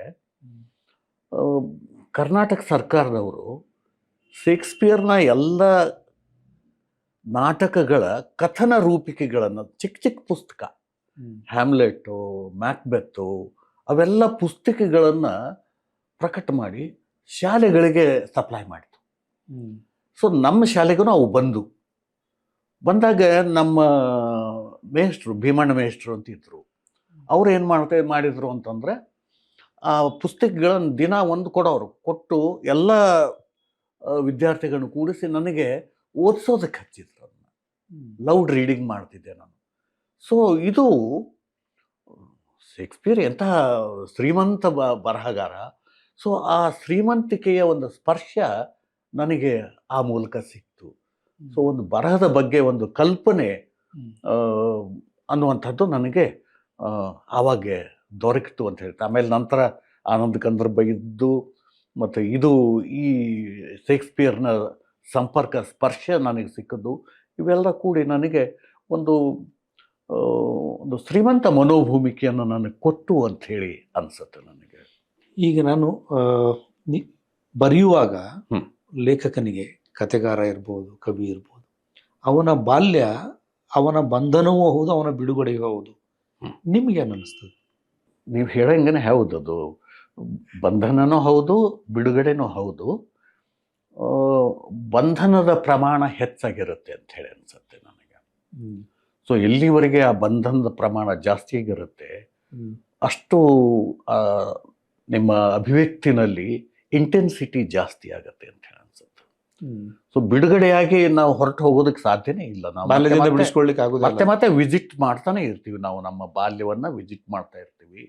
ಕರ್ನಾಟಕ ಸರ್ಕಾರದವರು ಶೇಕ್ಸ್ಪಿಯರ್ನ ಎಲ್ಲ ನಾಟಕಗಳ ಕಥನ ರೂಪಿಕೆಗಳನ್ನು ಚಿಕ್ಕ ಚಿಕ್ಕ ಪುಸ್ತಕ, ಹ್ಯಾಮ್ಲೆಟ್ಟು, ಮ್ಯಾಕ್ಬೆತ್ತು, ಅವೆಲ್ಲ ಪುಸ್ತಕಗಳನ್ನು ಪ್ರಕಟ ಮಾಡಿ ಶಾಲೆಗಳಿಗೆ ಸಪ್ಲೈ ಮಾಡಿತು. ಸೊ ನಮ್ಮ ಶಾಲೆಗೂ ಅವು ಬಂದಾಗ ನಮ್ಮ ಮೇಷ್ಟ್ರು, ಭೀಮಣ್ಣ ಮೇಷ್ಟ್ರು ಅಂತಿದ್ರು, ಅವ್ರು ಏನು ಮಾಡಿದರು ಅಂತಂದರೆ, ಆ ಪುಸ್ತಕಗಳನ್ನು ದಿನ ಒಂದು ಕೊಟ್ಟು ಎಲ್ಲ ವಿದ್ಯಾರ್ಥಿಗಳನ್ನು ಕೂಡಿಸಿ ನನಗೆ ಓದಿಸೋದಕ್ಕೆ ಹಚ್ಚಿದ್ರು. ಅದನ್ನು ಲೌಡ್ ರೀಡಿಂಗ್ ಮಾಡ್ತಿದ್ದೆ ನಾನು. ಸೊ ಇದು ಶೇಕ್ಸ್ಪಿಯರ್ ಎಂತಹ ಶ್ರೀಮಂತ ಬರಹಗಾರ. ಸೊ ಆ ಶ್ರೀಮಂತಿಕೆಯ ಒಂದು ಸ್ಪರ್ಶ ನನಗೆ ಆ ಮೂಲಕ ಸಿಕ್ತು. ಸೊ ಒಂದು ಬರಹದ ಬಗ್ಗೆ ಒಂದು ಕಲ್ಪನೆ ಅನ್ನುವಂಥದ್ದು ನನಗೆ ಆವಾಗ ದೊರಕಿತು ಅಂತ ಹೇಳ್ತಾರೆ. ಆಮೇಲೆ ನಂತರ ಆನಂದ ಕಂದರ್ಬ ಇದ್ದು ಮತ್ತು ಇದು ಈ ಶೇಕ್ಸ್ಪಿಯರ್ನ ಸಂಪರ್ಕ ಸ್ಪರ್ಶ ನನಗೆ ಸಿಕ್ಕದ್ದು, ಇವೆಲ್ಲ ಕೂಡಿ ನನಗೆ ಒಂದು ಶ್ರೀಮಂತ ಮನೋಭೂಮಿಕೆಯನ್ನು ನನಗೆ ಕೊಟ್ಟು ಅಂಥೇಳಿ ಅನಿಸುತ್ತೆ ನನಗೆ. ಈಗ ನಾನು ಬರೆಯುವಾಗ ಲೇಖಕನಿಗೆ, ಕಥೆಗಾರ ಇರ್ಬೋದು, ಕವಿ ಇರ್ಬೋದು, ಅವನ ಬಾಲ್ಯ ಅವನ ಬಂಧನವೂ ಹೌದು, ಅವನ ಬಿಡುಗಡೆಯೂ ಹೌದು. ನಿಮಗೇನು ಅನ್ನಿಸ್ತದೆ? ನೀವು ಹೇಳಂಗೆ ಹೌದು, ಅದು ಬಂಧನನೂ ಹೌದು, ಬಿಡುಗಡೆನೂ ಹೌದು. ಬಂಧನದ ಪ್ರಮಾಣ ಹೆಚ್ಚಾಗಿರುತ್ತೆ ಅಂಥೇಳಿ ಅನಿಸುತ್ತೆ ನನಗೆ. ಸೊ ಎಲ್ಲಿವರೆಗೆ ಆ ಬಂಧನದ ಪ್ರಮಾಣ ಜಾಸ್ತಿ ಆಗಿರುತ್ತೆ, ಅಷ್ಟು ನಿಮ್ಮ ಅಭಿವ್ಯಕ್ತಿನಲ್ಲಿ ಇಂಟೆನ್ಸಿಟಿ ಜಾಸ್ತಿ ಆಗುತ್ತೆ ಅಂತ ಹೇಳಿ ಅನ್ಸುತ್ತೆ. ಸೊ ಬಿಡುಗಡೆಯಾಗಿ ನಾವು ಹೊರಟು ಹೋಗೋದಕ್ಕೆ ಸಾಧ್ಯನೇ ಇಲ್ಲ. ನಾವು ಬಿಡಿಸ್ಕೊಳ್ಳಿಕ್ಕೆ ಆಗೋದಿಲ್ಲ. ಮತ್ತೆ ವಿಸಿಟ್ ಮಾಡ್ತಾನೆ ಇರ್ತೀವಿ, ನಾವು ನಮ್ಮ ಬಾಲ್ಯವನ್ನು ವಿಸಿಟ್ ಮಾಡ್ತಾ ಇರ್ತೀವಿ.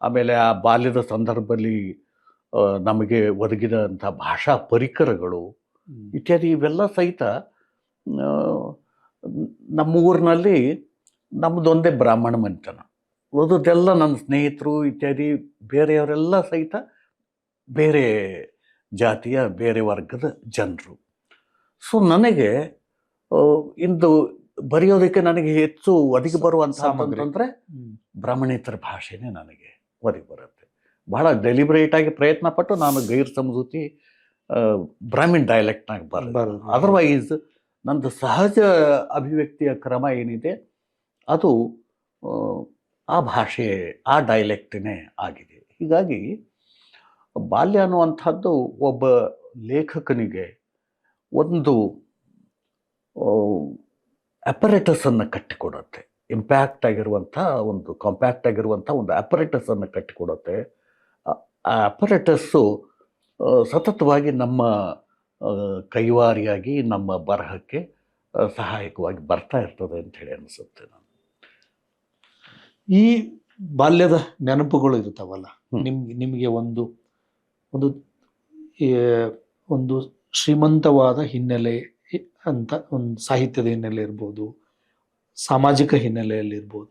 ಆಮೇಲೆ ಆ ಬಾಲ್ಯದ ಸಂದರ್ಭದಲ್ಲಿ ನಮಗೆ ಒದಗಿದಂಥ ಭಾಷಾ ಪರಿಕರಗಳು ಇತ್ಯಾದಿ ಇವೆಲ್ಲ ಸಹಿತ ನಮ್ಮ ಊರಿನಲ್ಲಿ ನಮ್ಮದೊಂದೇ ಬ್ರಾಹ್ಮಣ ಮನೆತನ, ಉಳಿದದ್ದೆಲ್ಲ ನನ್ನ ಸ್ನೇಹಿತರು ಇತ್ಯಾದಿ ಬೇರೆಯವರೆಲ್ಲ ಸಹಿತ ಬೇರೆ ಜಾತಿಯ, ಬೇರೆ ವರ್ಗದ ಜನರು. ಸೊ ನನಗೆ ಇಂದು ಬರೆಯೋದಕ್ಕೆ ನನಗೆ ಹೆಚ್ಚು ಒದಗಿ ಬರುವಂತಂದ್ರೆ ಬ್ರಾಹ್ಮಣೇತರ ಭಾಷೆನೇ ನನಗೆ ಒದಗಿ ಬರುತ್ತೆ. ಬಹಳ ಡೆಲಿಬ್ರೇಟಾಗಿ ಪ್ರಯತ್ನ ಪಟ್ಟು ನಾನು ಗೈರ್ ಸಮಜೂತಿ ಬ್ರಾಹ್ಮಿನ್ ಡೈಲೆಕ್ಟ್ನಾಗ ಬರೋದು. ಅದರ್ವೈಸ್ ನಂದು ಸಹಜ ಅಭಿವ್ಯಕ್ತಿಯ ಕ್ರಮ ಏನಿದೆ ಅದು ಆ ಭಾಷೆ, ಆ ಡೈಲೆಕ್ಟೇ ಆಗಿದೆ. ಹೀಗಾಗಿ ಬಾಲ್ಯ ಅನ್ನುವಂಥದ್ದು ಒಬ್ಬ ಲೇಖಕನಿಗೆ ಒಂದು ಅಪರೇಟಸನ್ನು ಕಟ್ಟಿಕೊಡುತ್ತೆ. ಇಂಪ್ಯಾಕ್ಟ್ ಆಗಿರುವಂಥ ಒಂದು ಕಾಂಪ್ಯಾಕ್ಟ್ ಆಗಿರುವಂಥ ಒಂದು ಅಪರೇಟಸನ್ನು ಕಟ್ಟಿಕೊಡುತ್ತೆ. ಆ ಅಪರೇಟಸ್ಸು ಸತತವಾಗಿ ನಮ್ಮ ಕೈವಾರಿಯಾಗಿ ನಮ್ಮ ಬರಹಕ್ಕೆ ಸಹಾಯಕವಾಗಿ ಬರ್ತಾ ಇರ್ತದೆ ಅಂಥೇಳಿ ಅನಿಸುತ್ತೆ. ನಾನು ಈ ಬಾಲ್ಯದ ನೆನಪುಗಳು ಇರ್ತಾವಲ್ಲ, ನಿಮಗೆ ಒಂದು ಒಂದು ಒಂದು ಶ್ರೀಮಂತವಾದ ಹಿನ್ನೆಲೆ ಅಂತ, ಒಂದು ಸಾಹಿತ್ಯದ ಹಿನ್ನೆಲೆ ಇರ್ಬೋದು, ಸಾಮಾಜಿಕ ಹಿನ್ನೆಲೆಯಲ್ಲಿ ಇರ್ಬೋದು,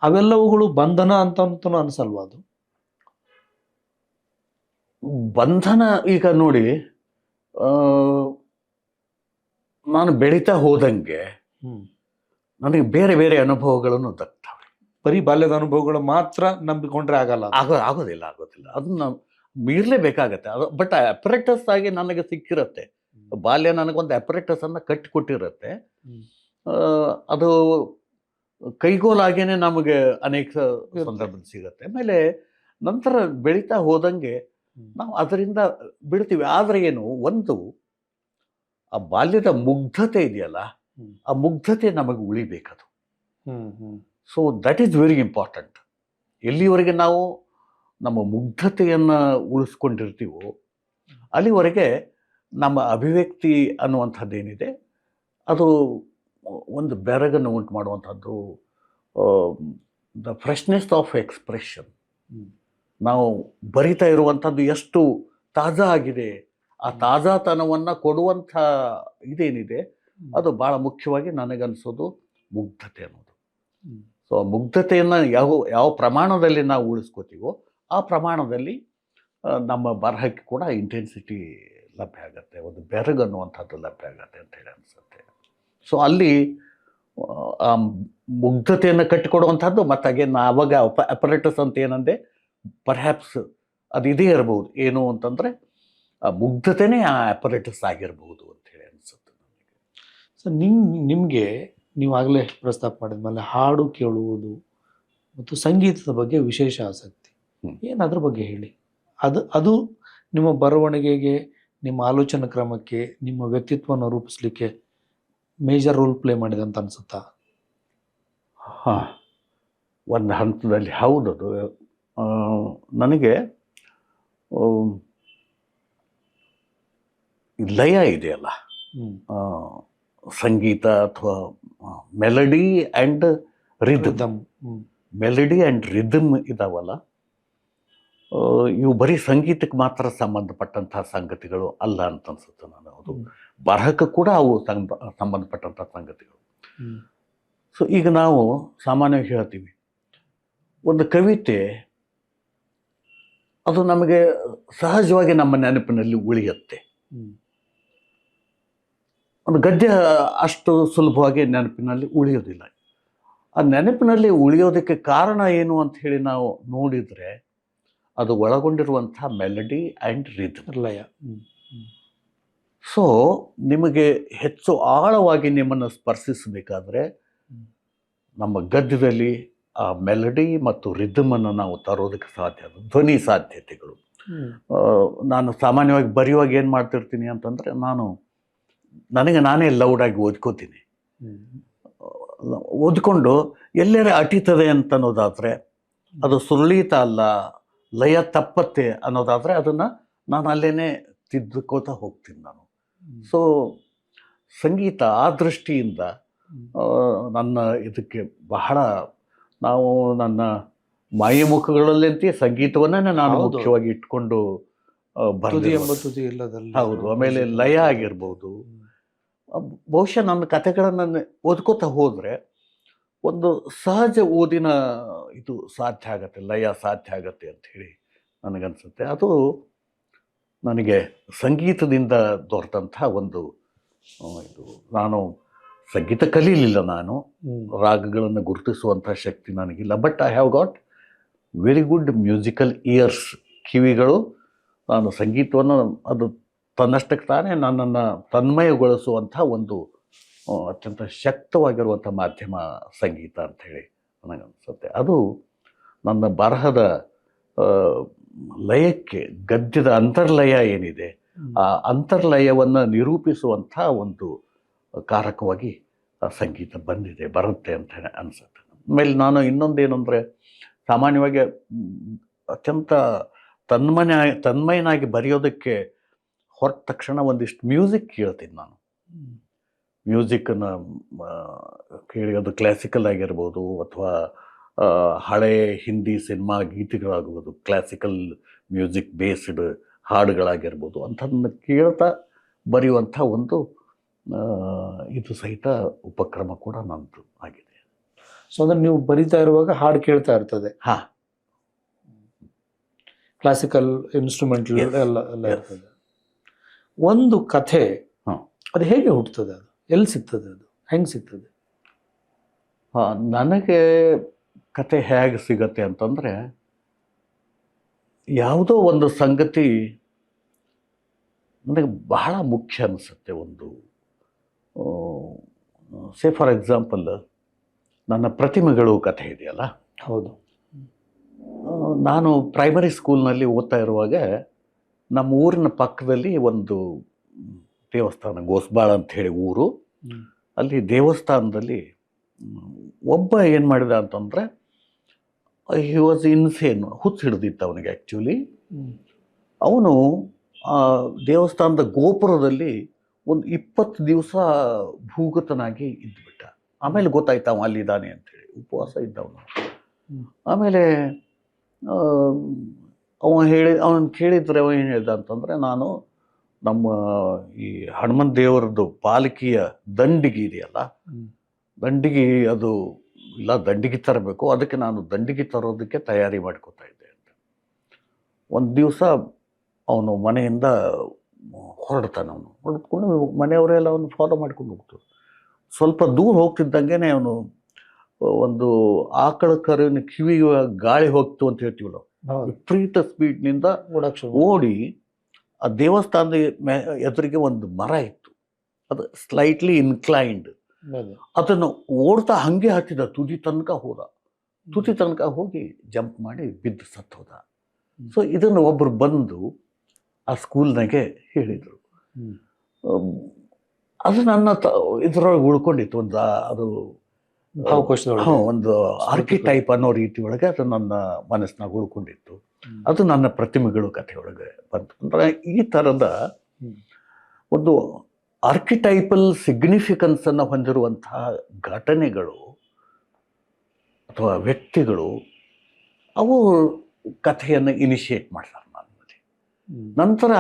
ಅವೆಲ್ಲವುಗಳು ಬಂಧನ ಅಂತಂತೂ ಅನಿಸಲ್ವಾ? ಅದು ಬಂಧನ. ಈಗ ನೋಡಿ, ನಾನು ಬೆಳೀತಾ ಹೋದಂಗೆ ನನಗೆ ಬೇರೆ ಬೇರೆ ಅನುಭವಗಳನ್ನು ದಕ್ತವೆ. ಬರೀ ಬಾಲ್ಯದ ಅನುಭವಗಳು ಮಾತ್ರ ನಂಬಿಕೊಂಡ್ರೆ ಆಗೋದಿಲ್ಲ. ಅದನ್ನ ಮೀರಲೇಬೇಕಾಗತ್ತೆ. ಅದು ಬಟ್ ಅಪರೇಟಸ್ ಆಗಿ ನನಗೆ ಸಿಕ್ಕಿರುತ್ತೆ. ಬಾಲ್ಯ ನನಗೊಂದು ಅಪರೇಟಸ್ ಅನ್ನು ಕಟ್ಟಿಕೊಟ್ಟಿರುತ್ತೆ. ಅದು ಕೈಗೋಲಾಗೇನೆ ನಮಗೆ ಅನೇಕ ಸಂದರ್ಭದಲ್ಲಿ ಸಿಗುತ್ತೆ. ಆಮೇಲೆ ನಂತರ ಬೆಳೀತಾ ಹೋದಂಗೆ ನಾವು ಅದರಿಂದ ಬಿಡ್ತೀವಿ. ಆದರೆ ಏನು, ಒಂದು ಆ ಬಾಲ್ಯದ ಮುಗ್ಧತೆ ಇದೆಯಲ್ಲ, ಆ ಮುಗ್ಧತೆ ನಮಗೆ ಉಳಿಬೇಕದು. So that is very important. ಎಲ್ಲಿವರೆಗೆ ನಾವು ನಮ್ಮ ಮುಗ್ಧತೆಯನ್ನು ಉಳಿಸ್ಕೊಂಡಿರ್ತೀವೋ ಅಲ್ಲಿವರೆಗೆ ನಮ್ಮ ಅಭಿವ್ಯಕ್ತಿ ಅನ್ನುವಂಥದ್ದೇನಿದೆ ಅದು ಒಂದು ಬೆರಗನ್ನು ಉಂಟು ಮಾಡುವಂಥದ್ದು. ದ ಫ್ರೆಶ್ನೆಸ್ ಆಫ್ ಎಕ್ಸ್ಪ್ರೆಷನ್, ನಾವು ಬರಿತಾ ಇರುವಂಥದ್ದು ಎಷ್ಟು ತಾಜಾ ಆಗಿದೆ, ಆ ತಾಜಾತನವನ್ನು ಕೊಡುವಂಥ ಇದೇನಿದೆ ಅದು ಭಾಳ ಮುಖ್ಯವಾಗಿ ನನಗನ್ಸೋದು ಮುಗ್ಧತೆ ಅನ್ನೋದು. ಸೊ ಮುಗ್ಧತೆಯನ್ನು ಯಾವ ಪ್ರಮಾಣದಲ್ಲಿ ನಾವು ಉಳಿಸ್ಕೋತೀವೋ ಆ ಪ್ರಮಾಣದಲ್ಲಿ ನಮ್ಮ ಬರಹಕ್ಕೆ ಕೂಡ ಇಂಟೆನ್ಸಿಟಿ ಲಭ್ಯ ಆಗುತ್ತೆ, ಒಂದು ಬೆರಗು ಅನ್ನುವಂಥದ್ದು ಲಭ್ಯ ಆಗುತ್ತೆ ಅಂತ ಹೇಳಿ ಅನಿಸುತ್ತೆ. ಸೊ ಅಲ್ಲಿ ಆ ಮುಗ್ಧತೆಯನ್ನು ಕಟ್ಟಿಕೊಡುವಂಥದ್ದು ಮತ್ತು ಹಾಗೆ ಆವಾಗ ಅಪರೇಟಸ್ ಅಂತ ಏನಂದೆ, ಪರ್ಹ್ಯಾಪ್ಸ್ ಅದು ಇದೇ ಇರ್ಬೋದು, ಏನು ಅಂತಂದರೆ ಆ ಮುಗ್ಧತೆನೇ ಆ ಅಪರೇಟಸ್ ಆಗಿರ್ಬೋದು ಅಂಥೇಳಿ ಅನಿಸುತ್ತೆ ನನಗೆ. ಸೊ ನಿಮಗೆ ನೀವಾಗಲೇ ಪ್ರಸ್ತಾಪ ಮಾಡಿದ್ಮೇಲೆ ಹಾಡು ಕೇಳುವುದು ಮತ್ತು ಸಂಗೀತದ ಬಗ್ಗೆ ವಿಶೇಷ ಆಸಕ್ತಿ, ಏನಾದ್ರ ಬಗ್ಗೆ ಹೇಳಿ. ಅದು ನಿಮ್ಮ ಬರವಣಿಗೆಗೆ, ನಿಮ್ಮ ಆಲೋಚನಾ ಕ್ರಮಕ್ಕೆ, ನಿಮ್ಮ ವ್ಯಕ್ತಿತ್ವವನ್ನು ರೂಪಿಸಲಿಕ್ಕೆ ಮೇಜರ್ ರೋಲ್ ಪ್ಲೇ ಮಾಡಿದೆ ಅಂತ ಅನಿಸುತ್ತಾ? ಹಾಂ, ಒಂದು ಹಂತದಲ್ಲಿ ಹೌದದು. ನನಗೆ ಲಯ ಇದೆಯಲ್ಲ, ಸಂಗೀತ ಅಥವಾ melody and rhythm, melody and rhythm ಇದಾವಲ್ಲ, ಇವು ಬರೀ ಸಂಗೀತಕ್ಕೆ ಮಾತ್ರ ಸಂಬಂಧಪಟ್ಟಂತಹ ಸಂಗತಿಗಳು ಅಲ್ಲ ಅಂತ ಅನ್ಸುತ್ತೆ ನಾನು. ಅದು ಬರಹಕ್ಕೆ ಕೂಡ ಅವು ಸಂಬಂಧಪಟ್ಟಂಥ ಸಂಗತಿಗಳು. ಸೊ ಈಗ ನಾವು ಸಾಮಾನ್ಯವಾಗಿ ಹೇಳ್ತೀವಿ, ಒಂದು ಕವಿತೆ ಅದು ನಮಗೆ ಸಹಜವಾಗಿ ನಮ್ಮ ನೆನಪಿನಲ್ಲಿ ಉಳಿಯುತ್ತೆ. ಒಂದು ಗದ್ಯ ಅಷ್ಟು ಸುಲಭವಾಗಿ ನೆನಪಿನಲ್ಲಿ ಉಳಿಯೋದಿಲ್ಲ. ಆ ನೆನಪಿನಲ್ಲಿ ಉಳಿಯೋದಕ್ಕೆ ಕಾರಣ ಏನು ಅಂತ ಹೇಳಿ ನಾವು ನೋಡಿದರೆ ಅದು ಒಳಗೊಂಡಿರುವಂಥ ಮೆಲಡಿ ಆ್ಯಂಡ್ ರಿದಮ್, ಲಯ. ಸೊ ನಿಮಗೆ ಹೆಚ್ಚು ಆಳವಾಗಿ ನಿಮ್ಮನ್ನು ಸ್ಪರ್ಶಿಸಬೇಕಾದ್ರೆ ನಮ್ಮ ಗದ್ಯದಲ್ಲಿ ಆ ಮೆಲಡಿ ಮತ್ತು ರಿದಮನ್ನು ನಾವು ತರೋದಕ್ಕೆ ಸಾಧ್ಯ, ಧ್ವನಿ ಸಾಧ್ಯತೆಗಳು. ನಾನು ಸಾಮಾನ್ಯವಾಗಿ ಬರೆಯುವಾಗ ಏನು ಮಾಡ್ತಿರ್ತೀನಿ ಅಂತಂದರೆ, ನನಗೆ ನಾನೇ ಲೌಡಾಗಿ ಓದ್ಕೋತೀನಿ. ಓದ್ಕೊಂಡು ಎಲ್ಲರೇ ಅಟಿತದೆ ಅಂತ ಅನ್ನೋದಾದರೆ ಅದು ಸುರುಳಿತ ಅಲ್ಲ, ಲಯ ತಪ್ಪತ್ತೆ ಅನ್ನೋದಾದರೆ ಅದನ್ನು ನಾನು ಅಲ್ಲೇ ತಿದ್ದುಕೋತಾ ಹೋಗ್ತೀನಿ ನಾನು. ಸೊ ಸಂಗೀತ ಆ ದೃಷ್ಟಿಯಿಂದ ನನ್ನ ಇದಕ್ಕೆ ಬಹಳ, ನಾವು ನನ್ನ ಮಾಯಮುಖಗಳಲ್ಲಂತೆ ಸಂಗೀತವನ್ನೇ ನಾನು ಮುಖ್ಯವಾಗಿ ಇಟ್ಕೊಂಡು ಹೌದು. ಆಮೇಲೆ ಲಯ ಆಗಿರ್ಬೋದು. ಬಹುಶಃ ನನ್ನ ಕಥೆಗಳನ್ನು ಓದ್ಕೋತಾ ಹೋದರೆ ಒಂದು ಸಹಜ ಓದಿನ ಇದು ಸಾಧ್ಯ ಆಗತ್ತೆ, ಲಯ ಸಾಧ್ಯ ಆಗತ್ತೆ ಅಂತ ಹೇಳಿ ನನಗನ್ಸುತ್ತೆ. ಅದು ನನಗೆ ಸಂಗೀತದಿಂದ ದೊರೆತಂಥ ಒಂದು ಇದು. ನಾನು ಸಂಗೀತ ಕಲೀಲಿಲ್ಲ, ನಾನು ರಾಗಗಳನ್ನು ಗುರುತಿಸುವಂಥ ಶಕ್ತಿ ನನಗಿಲ್ಲ. But I have got very good musical years, ಕಿವಿಗಳು. ನಾನು ಸಂಗೀತವನ್ನು ಅದು ತನ್ನಷ್ಟಕ್ಕೆ ತಾನೇ ನನ್ನನ್ನು ತನ್ಮಯಗೊಳಿಸುವಂಥ ಒಂದು ಅತ್ಯಂತ ಶಕ್ತವಾಗಿರುವಂಥ ಮಾಧ್ಯಮ ಸಂಗೀತ ಅಂಥೇಳಿ ನನಗನ್ಸುತ್ತೆ. ಅದು ನನ್ನ ಬರಹದ ಲಯಕ್ಕೆ, ಗದ್ಯದ ಅಂತರ್ಲಯ ಏನಿದೆ ಆ ಅಂತರ್ಲಯವನ್ನು ನಿರೂಪಿಸುವಂಥ ಒಂದು ಕಾರಕವಾಗಿ ಸಂಗೀತ ಬರುತ್ತೆ ಅಂತ ಅನಿಸುತ್ತೆ. ಆಮೇಲೆ ನಾನು ಇನ್ನೊಂದೇನೆಂದರೆ, ಸಾಮಾನ್ಯವಾಗಿ ಅತ್ಯಂತ ತನ್ಮಯನಾಗಿ ಬರೆಯೋದಕ್ಕೆ ಹೊರಟ ತಕ್ಷಣ ಒಂದಿಷ್ಟು ಮ್ಯೂಸಿಕ್ ಕೇಳ್ತೀನಿ ನಾನು. ಮ್ಯೂಸಿಕ್ಕನ್ನು ಕೇಳಿ, ಅದು ಕ್ಲಾಸಿಕಲ್ ಆಗಿರ್ಬೋದು ಅಥವಾ ಹಳೆ ಹಿಂದಿ ಸಿನಿಮಾ ಗೀತೆಗಳಾಗ್ಬೋದು, ಕ್ಲಾಸಿಕಲ್ ಮ್ಯೂಸಿಕ್ ಬೇಸ್ಡ್ ಹಾಡುಗಳಾಗಿರ್ಬೋದು, ಅಂಥದ್ದನ್ನು ಕೇಳ್ತಾ ಬರೆಯುವಂಥ ಒಂದು ಇದು ಸಹಿತ ಉಪಕ್ರಮ ಕೂಡ ನನ್ನದು ಆಗಿದೆ. ಸೊ ಅದನ್ನು ನೀವು ಬರಿತಾ ಇರುವಾಗ ಹಾಡು ಕೇಳ್ತಾ ಇರ್ತದೆ. ಹಾಂ, ಕ್ಲಾಸಿಕಲ್ ಇನ್ಸ್ಟ್ರೂಮೆಂಟಲ್ ಎಲ್ಲ ಇರ್ತದೆ. ಒಂದು ಕಥೆ ಅದು ಹೇಗೆ ಹುಟ್ಟುತ್ತದೆ, ಅದು ಎಲ್ಲಿ ಸಿಗ್ತದೆ, ಅದು ಹೆಂಗೆ ಸಿಗ್ತದೆ? ನನಗೆ ಕತೆ ಹೇಗೆ ಸಿಗತ್ತೆ ಅಂತಂದರೆ, ಯಾವುದೋ ಒಂದು ಸಂಗತಿ ನನಗೆ ಬಹಳ ಮುಖ್ಯ ಅನಿಸುತ್ತೆ. ಒಂದು ಸೇ ಫಾರ್ ಎಕ್ಸಾಂಪಲ್, ನನ್ನ ಪ್ರತಿಮೆಗಳು ಕಥೆ ಇದೆಯಲ್ಲ, ಹೌದು, ನಾನು ಪ್ರೈಮರಿ ಸ್ಕೂಲ್ನಲ್ಲಿ ಓದ್ತಾ ಇರುವಾಗ ನಮ್ಮ ಊರಿನ ಪಕ್ಕದಲ್ಲಿ ಒಂದು ದೇವಸ್ಥಾನ, ಗೋಸ್ಬಾಳ ಅಂಥೇಳಿ ಊರು, ಅಲ್ಲಿ ದೇವಸ್ಥಾನದಲ್ಲಿ ಒಬ್ಬ ಏನು ಮಾಡಿದ ಅಂತಂದರೆ, ಹಿ ವಾಸ್ ಇನ್ಸೇನ್, ಹುಚ್ಚು ಹಿಡಿದಿತ್ತು ಅವನಿಗೆ ಆ್ಯಕ್ಚುಲಿ. ಅವನು ದೇವಸ್ಥಾನದ ಗೋಪುರದಲ್ಲಿ ಒಂದು 20 ದಿವಸ ಭೂಗತನಾಗಿ ಇದ್ದುಬಿಟ್ಟ. ಆಮೇಲೆ ಗೊತ್ತಾಯ್ತು ಅವ ಅಲ್ಲಿದ್ದಾನೆ ಅಂಥೇಳಿ, ಉಪವಾಸ ಇದ್ದವನು. ಆಮೇಲೆ ಅವನು ಕೇಳಿದ್ರೆ ಅವ ಏನು ಹೇಳ್ದ ಅಂತಂದರೆ, ನಾನು ನಮ್ಮ ಈ ಹನುಮಂತ ದೇವರದ್ದು ಪಾಲಿಕೆಯ ದಂಡಿಗೆ ಇದೆಯಲ್ಲ, ದಂಡಿಗೆ ಅದು ಇಲ್ಲ, ದಂಡಿಗೆ ತರಬೇಕು, ಅದಕ್ಕೆ ನಾನು ದಂಡಿಗೆ ತರೋದಕ್ಕೆ ತಯಾರಿ ಮಾಡ್ಕೋತಾ ಇದ್ದೆ ಅಂತ. ಒಂದು ದಿವಸ ಅವನು ಮನೆಯಿಂದ ಹೊರಡ್ತಾನೆ. ಅವನು ಹೊರಡ್ಕೊಂಡು ಮನೆಯವರೆಲ್ಲ ಅವನು ಫಾಲೋ ಮಾಡ್ಕೊಂಡು ಹೋಗ್ತಾರೆ. ಸ್ವಲ್ಪ ದೂರ ಹೋಗ್ತಿದ್ದಂಗೆ ಅವನು ಒಂದು ಆಕಳ ಕರುವಿನ ಕಿವಿಗೆ ಗಾಳಿ ಹೋಗ್ತು ಅಂತ ಹೇಳ್ತೀವಲ್ಲ, ವಿಪರೀತ ಸ್ಪೀಡ್ನಿಂದ ಓಡಿ ಆ ದೇವಸ್ಥಾನದ ಎದುರಿಗೆ ಒಂದು ಮರ ಇತ್ತು, ಅದು ಸ್ಲೈಟ್ಲಿ ಇನ್ಕ್ಲೈನ್ಡ್. ಅದನ್ನು ಓಡ್ತಾ ಹಾಗೆ ಹತ್ತಿದ, ತುದಿ ತನಕ ಹೋದ. ತುದಿ ತನಕ ಹೋಗಿ ಜಂಪ್ ಮಾಡಿ ಬಿದ್ದು ಸತ್ತು ಹೋದ. ಸೊ ಇದನ್ನು ಒಬ್ಬರು ಬಂದು ಆ ಸ್ಕೂಲ್ನಾಗೆ ಹೇಳಿದರು. ಅದು ನನ್ನ ಇದರೊಳಗೆ ಉಳ್ಕೊಂಡಿತ್ತು, ಒಂದು ಅದು ಒಂದು ಆರ್ಕಿಟೈಪ್ ಅನ್ನೋ ರೀತಿ ಒಳಗೆ ಅದು ನನ್ನ ಮನಸ್ಸಿನಾಗ ಉಳ್ಕೊಂಡಿತ್ತು. ಅದು ನನ್ನ ಪ್ರತಿಮೆಗಳು ಕಥೆಯೊಳಗೆ ಬಂತು. ಅಂದರೆ ಈ ಥರದ ಒಂದು ಆರ್ಕಿಟೈಪಲ್ ಸಿಗ್ನಿಫಿಕೆನ್ಸನ್ನು ಹೊಂದಿರುವಂತಹ ಘಟನೆಗಳು ಅಥವಾ ವ್ಯಕ್ತಿಗಳು ಅವು ಕಥೆಯನ್ನು ಇನಿಷಿಯೇಟ್ ಮಾಡ್ತಾರೆ ನನ್ನಲ್ಲಿ. ನಂತರ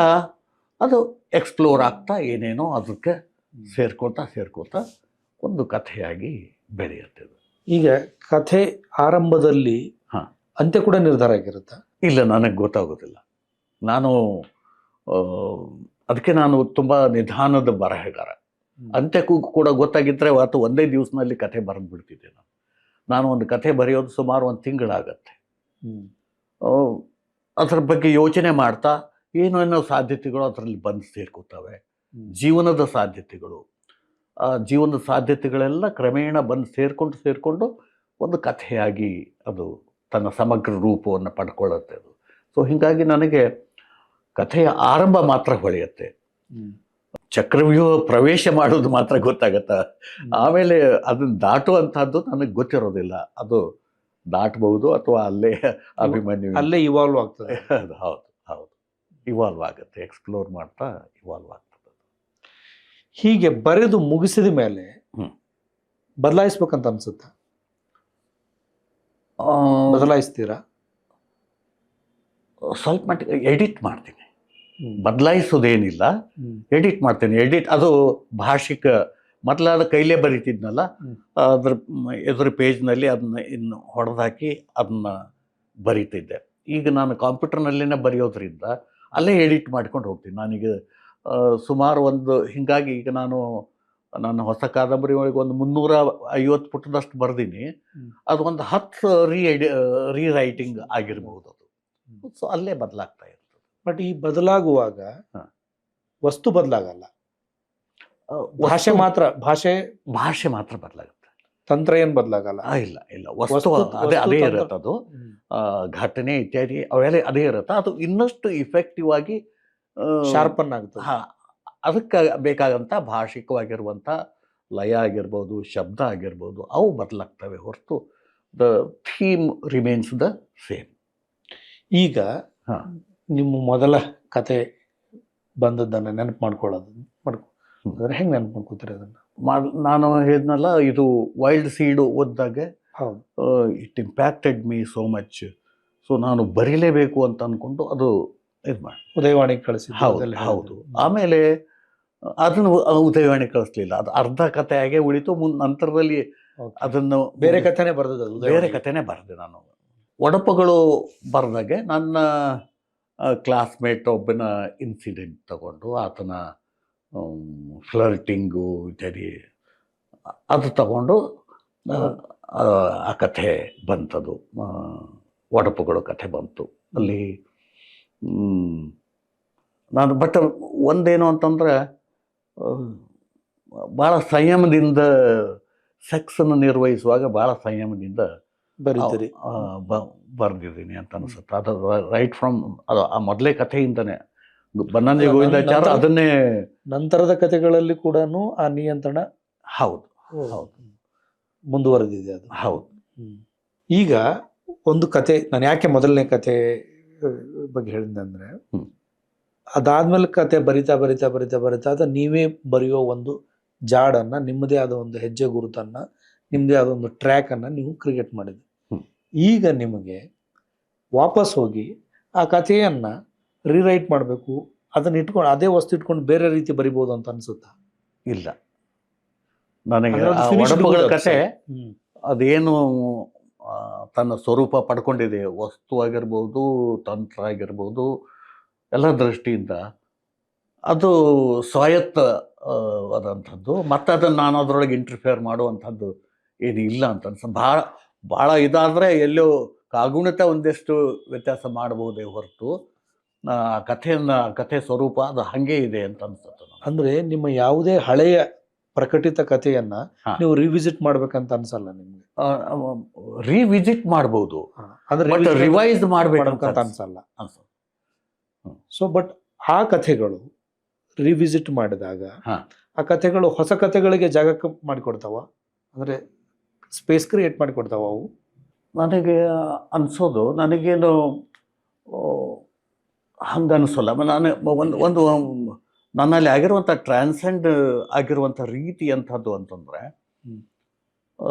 ಅದು ಎಕ್ಸ್ಪ್ಲೋರ್ ಆಗ್ತಾ ಏನೇನೋ ಅದಕ್ಕೆ ಸೇರ್ಕೊಳ್ತಾ ಒಂದು ಕಥೆಯಾಗಿ ಬೆಳೆಯುತ್ತೆ. ಈಗ ಕಥೆ ಆರಂಭದಲ್ಲಿ ಅಂತ್ಯ ಕೂಡ ನಿರ್ಧಾರ ಆಗಿರುತ್ತಾ? ಇಲ್ಲ, ನನಗೆ ಗೊತ್ತಾಗೋದಿಲ್ಲ. ನಾನು ಅದಕ್ಕೆ ನಾನು ತುಂಬ ನಿಧಾನದ ಬರಹಗಾರ. ಅಂತ್ಯಕ್ಕೂ ಕೂಡ ಗೊತ್ತಾಗಿದ್ದರೆ ಅವತ್ತು ಒಂದೇ ದಿವಸದಲ್ಲಿ ಕಥೆ ಬರೆದು ಬಿಡ್ತಿದ್ದೆ. ನಾನು ಒಂದು ಕಥೆ ಬರೆಯೋದು ಸುಮಾರು 1 ತಿಂಗಳಾಗತ್ತೆ. ಅದರ ಬಗ್ಗೆ ಯೋಚನೆ ಮಾಡ್ತಾ ಏನೇನೋ ಸಾಧ್ಯತೆಗಳು ಅದರಲ್ಲಿ ಬಂದು ಸೇರ್ಕೋತವೆ. ಜೀವನದ ಸಾಧ್ಯತೆಗಳು, ಆ ಜೀವನದ ಸಾಧ್ಯತೆಗಳೆಲ್ಲ ಕ್ರಮೇಣ ಬಂದು ಸೇರಿಕೊಂಡು ಒಂದು ಕಥೆಯಾಗಿ ಅದು ತನ್ನ ಸಮಗ್ರ ರೂಪವನ್ನು ಪಡ್ಕೊಳ್ಳುತ್ತೆ ಅದು. ಸೊ ಹೀಗಾಗಿ ನನಗೆ ಕಥೆಯ ಆರಂಭ ಮಾತ್ರ ಹೊಳೆಯುತ್ತೆ, ಚಕ್ರವ್ಯೂಹ ಪ್ರವೇಶ ಮಾಡೋದು ಮಾತ್ರ ಗೊತ್ತಾಗತ್ತೆ. ಆಮೇಲೆ ಅದನ್ನು ದಾಟುವಂಥದ್ದು ನನಗೆ ಗೊತ್ತಿರೋದಿಲ್ಲ. ಅದು ದಾಟಬಹುದು ಅಥವಾ ಅಲ್ಲೇ ಅಭಿಮನ್ಯು ಅಲ್ಲೇ ಇವಾಲ್ವ್ ಆಗ್ತದೆ. ಹೌದು, ಇವಾಲ್ವ್ ಆಗುತ್ತೆ, ಎಕ್ಸ್ಪ್ಲೋರ್ ಮಾಡ್ತಾ ಇವಾಲ್ವ್ ಆಗ್ತದೆ. ಹೀಗೆ ಬರೆದು ಮುಗಿಸಿದ ಮೇಲೆ ಬದಲಾಯಿಸ್ಬೇಕಂತ ಅನ್ಸುತ್ತಾ? ಬದಲಾಯಿಸ್ತೀರಾ? ಸ್ವಲ್ಪ ಮಟ್ಟಿಗೆ ಎಡಿಟ್ ಮಾಡ್ತೀನಿ. ಬದಲಾಯಿಸೋದೇನಿಲ್ಲ, ಎಡಿಟ್ ಮಾಡ್ತೀನಿ. ಅದು ಭಾಷಿಕ. ಮೊದಲಾದ ಕೈಲೇ ಬರೀತಿದ್ನಲ್ಲ, ಅದ್ರ ಎದುರು ಪೇಜ್ನಲ್ಲಿ ಅದನ್ನ ಇನ್ನು ಹೊಡೆದಾಕಿ ಅದನ್ನ ಬರೀತಿದ್ದೆ. ಈಗ ನಾನು ಕಂಪ್ಯೂಟರ್ನಲ್ಲೇ ಬರೆಯೋದ್ರಿಂದ ಅಲ್ಲೇ ಎಡಿಟ್ ಮಾಡ್ಕೊಂಡು ಹೋಗ್ತೀನಿ. ನಾನೀಗ ಸುಮಾರು ಹೀಗಾಗಿ ಈಗ ನಾನು ನನ್ನ ಹೊಸ ಕಾದಂಬರಿ ಒಳಗೆ ಒಂದು 350 ಪುಟದಷ್ಟು ಬರೆದೀನಿ. ಅದು ಒಂದು 10 ರೀರೈಟಿಂಗ್ ಆಗಿರ್ಬೋದು. ಅದು ಸೊ ಅಲ್ಲೇ ಬದಲಾಗ್ತಾ ಇರ್ತದೆ. ಬಟ್ ಈ ಬದಲಾಗುವಾಗ ವಸ್ತು ಬದಲಾಗಲ್ಲ, ಭಾಷೆ ಮಾತ್ರ ಬದಲಾಗುತ್ತೆ. ತಂತ್ರ ಏನು ಬದಲಾಗಲ್ಲ? ಇಲ್ಲ, ವಸ್ತು ಅದೇ ಇರುತ್ತೆ. ಅದು ಘಟನೆ ಇತ್ಯಾದಿ ಅವೆಲ್ಲ ಅದೇ ಇರುತ್ತೆ. ಅದು ಇನ್ನಷ್ಟು ಇಫೆಕ್ಟಿವ್ ಆಗಿ ಶಾರ್ಪನ್ ಆಗುತ್ತೆ. ಅದಕ್ಕೆ ಬೇಕಾದಂಥ ಭಾಷಿಕವಾಗಿರುವಂಥ ಲಯ ಆಗಿರ್ಬೋದು, ಶಬ್ದ ಆಗಿರ್ಬೋದು, ಅವು ಬದಲಾಗ್ತವೆ ಹೊರತು the theme remains the same. ಈಗ ನಿಮ್ಮ ಮೊದಲ ಕತೆ ಬಂದದ್ದನ್ನು ನೆನಪು ಮಾಡ್ಕೊಳ್ಳೋದು ಹೆಂಗೆ ನೆನಪು ಮಾಡ್ಕೋತೀರಿ ಅದನ್ನು? ನಾನು ಹೇಳಿದ್ನಲ್ಲ, ಇದು ವೈಲ್ಡ್ ಸೀಡ್ ಓದಿದಾಗೆ it impacted me so much. So ನಾನು ಬರೀಲೇಬೇಕು ಅಂತ ಅಂದ್ಕೊಂಡು ಅದು ಇದು ಮಾಡಿ ಉದಯವಾಣಿಗೆ ಕಳಿಸಿ. ಹೌದು. ಆಮೇಲೆ ಅದನ್ನು ಉದಯವಾಣಿ ಕಳಿಸ್ಲಿಲ್ಲ, ಅದು ಅರ್ಧ ಕಥೆಯಾಗೆ ಉಳಿತು. ನಂತರದಲ್ಲಿ ಅದನ್ನು ಬೇರೆ ಕಥೆನೇ ಬರೆದೆ ನಾನು. ಒಡಪುಗಳು ಬರೆದಾಗೆ ನನ್ನ ಕ್ಲಾಸ್ಮೇಟ್ ಒಬ್ಬನ ಇನ್ಸಿಡೆಂಟ್ ತಗೊಂಡು ಆತನ ಫ್ಲರ್ಟಿಂಗು ಇತ್ಯಾದಿ ಅದು ತಗೊಂಡು ಆ ಕಥೆ ಬಂತದು. ಒಡಪುಗಳು ಕಥೆ ಬಂತು ಅಲ್ಲಿ. ನಾನು ಬಟ್ ಒಂದೇನು ಅಂತಂದರೆ, ಭಾಳ ಸಂಯಮದಿಂದ ಸೆಕ್ಸನ್ನು ನಿರ್ವಹಿಸುವಾಗ ಭಾಳ ಸಂಯಮದಿಂದ ಬರೆದಿದ್ದೀನಿ ಅಂತ ಅನಿಸುತ್ತೆ. ಅದು ರೈಟ್ ಫ್ರಮ್ ಅದು ಆ ಮೊದಲೇ ಕಥೆಯಿಂದನೇ ಬನ್ನಂಜೆ ಗೋವಿಂದಾಚಾರ್ಯ ಅದನ್ನೇ. ನಂತರದ ಕಥೆಗಳಲ್ಲಿ ಕೂಡ ಆ ನಿಯಂತ್ರಣ ಹೌದು. ಮುಂದುವರೆದಿದೆ ಅದು. ಹೌದು. ಈಗ ಒಂದು ಕತೆ, ನಾನು ಯಾಕೆ ಮೊದಲನೇ ಕತೆ ಬಗ್ಗೆ ಹೇಳಿದೆ ಅಂದ್ರೆ, ಅದಾದ್ಮೇಲೆ ಕತೆ ಬರಿತಾ ಬರಿತಾ ಬರಿತಾ ಬರಿತಾ ಅದು ನೀವೇ ಬರೆಯೋ ಒಂದು ಜಾಡನ್ನ, ನಿಮ್ಮದೇ ಆದ ಒಂದು ಹೆಜ್ಜೆ ಗುರುತನ್ನ, ನಿಮ್ಮದೇ ಆದ ಒಂದು ಟ್ರ್ಯಾಕ್ ಅನ್ನ ನೀವು ಕ್ರಿಯೇಟ್ ಮಾಡಿದ್ರಿ. ಈಗ ನಿಮಗೆ ವಾಪಸ್ ಹೋಗಿ ಆ ಕಥೆಯನ್ನ ರೀರೈಟ್ ಮಾಡಬೇಕು, ಅದನ್ನ ಇಟ್ಕೊಂಡು ಅದೇ ವಸ್ತು ಇಟ್ಕೊಂಡು ಬೇರೆ ರೀತಿ ಬರಿಬೋದು ಅಂತ ಅನ್ಸುತ್ತಾ? ಇಲ್ಲ, ನನಗೆ ಒಡಪುಗಳ ಕತೆ ಅದೇನು ತನ್ನ ಸ್ವರೂಪ ಪಡ್ಕೊಂಡಿದೆ, ವಸ್ತು ಆಗಿರ್ಬೋದು, ತಂತ್ರ ಆಗಿರ್ಬೋದು, ಎಲ್ಲ ದೃಷ್ಟಿಯಿಂದ ಅದು ಸ್ವಾಯತ್ತವಾದಂಥದ್ದು. ಮತ್ತು ಅದನ್ನು ನಾನು ಅದರೊಳಗೆ ಇಂಟರ್ಫಿಯರ್ ಮಾಡುವಂಥದ್ದು ಏನು ಇಲ್ಲ ಅಂತ ಭಾಳ ಭಾಳ ಇದಾದರೆ ಎಲ್ಲೋ ಕಾಗುಣಿತ ಒಂದಿಷ್ಟು ವ್ಯತ್ಯಾಸ ಮಾಡ್ಬೋದೇ ಹೊರತು ಕಥೆ ಸ್ವರೂಪ ಅದು ಹಾಗೇ ಇದೆ ಅಂತ ಅನ್ಸುತ್ತೆ. ಅಂದರೆ ನಿಮ್ಮ ಯಾವುದೇ ಹಳೆಯ ಪ್ರಕಟಿತ ಕಥೆಯನ್ನ ನೀವು ರಿವಿಸಿಟ್ ಮಾಡ್ಬೇಕಂತ ಅನ್ಸಲ್ಲ ನಿಮ್ಗೆ? ರಿವಿಸಿಟ್ ಮಾಡ್ಬೋದು, ಅಂದ್ರೆ ರಿವೈಸ್ ಮಾಡ್ಬೇಕಂತ ಅನ್ಸಲ್ಲ. ಸೊ ಬಟ್ ಆ ಕಥೆಗಳು ರಿವಿಸಿಟ್ ಮಾಡಿದಾಗ ಆ ಕಥೆಗಳು ಹೊಸ ಕಥೆಗಳಿಗೆ ಜಾಗ ಮಾಡಿಕೊಡ್ತಾವ, ಅಂದ್ರೆ ಸ್ಪೇಸ್ ಕ್ರಿಯೇಟ್ ಮಾಡಿಕೊಡ್ತಾವ ಅವು? ನನಗೆ ಅನ್ಸೋದು, ನನಗೇನು ಹಂಗೆ ಅನಿಸೋಲ್ಲ. ನಾನು ಒಂದು ನನ್ನಲ್ಲಿ ಆಗಿರುವಂಥ ಟ್ರಾನ್ಸೆಂಡ್ ಆಗಿರುವಂಥ ರೀತಿ ಅಂಥದ್ದು ಅಂತಂದರೆ,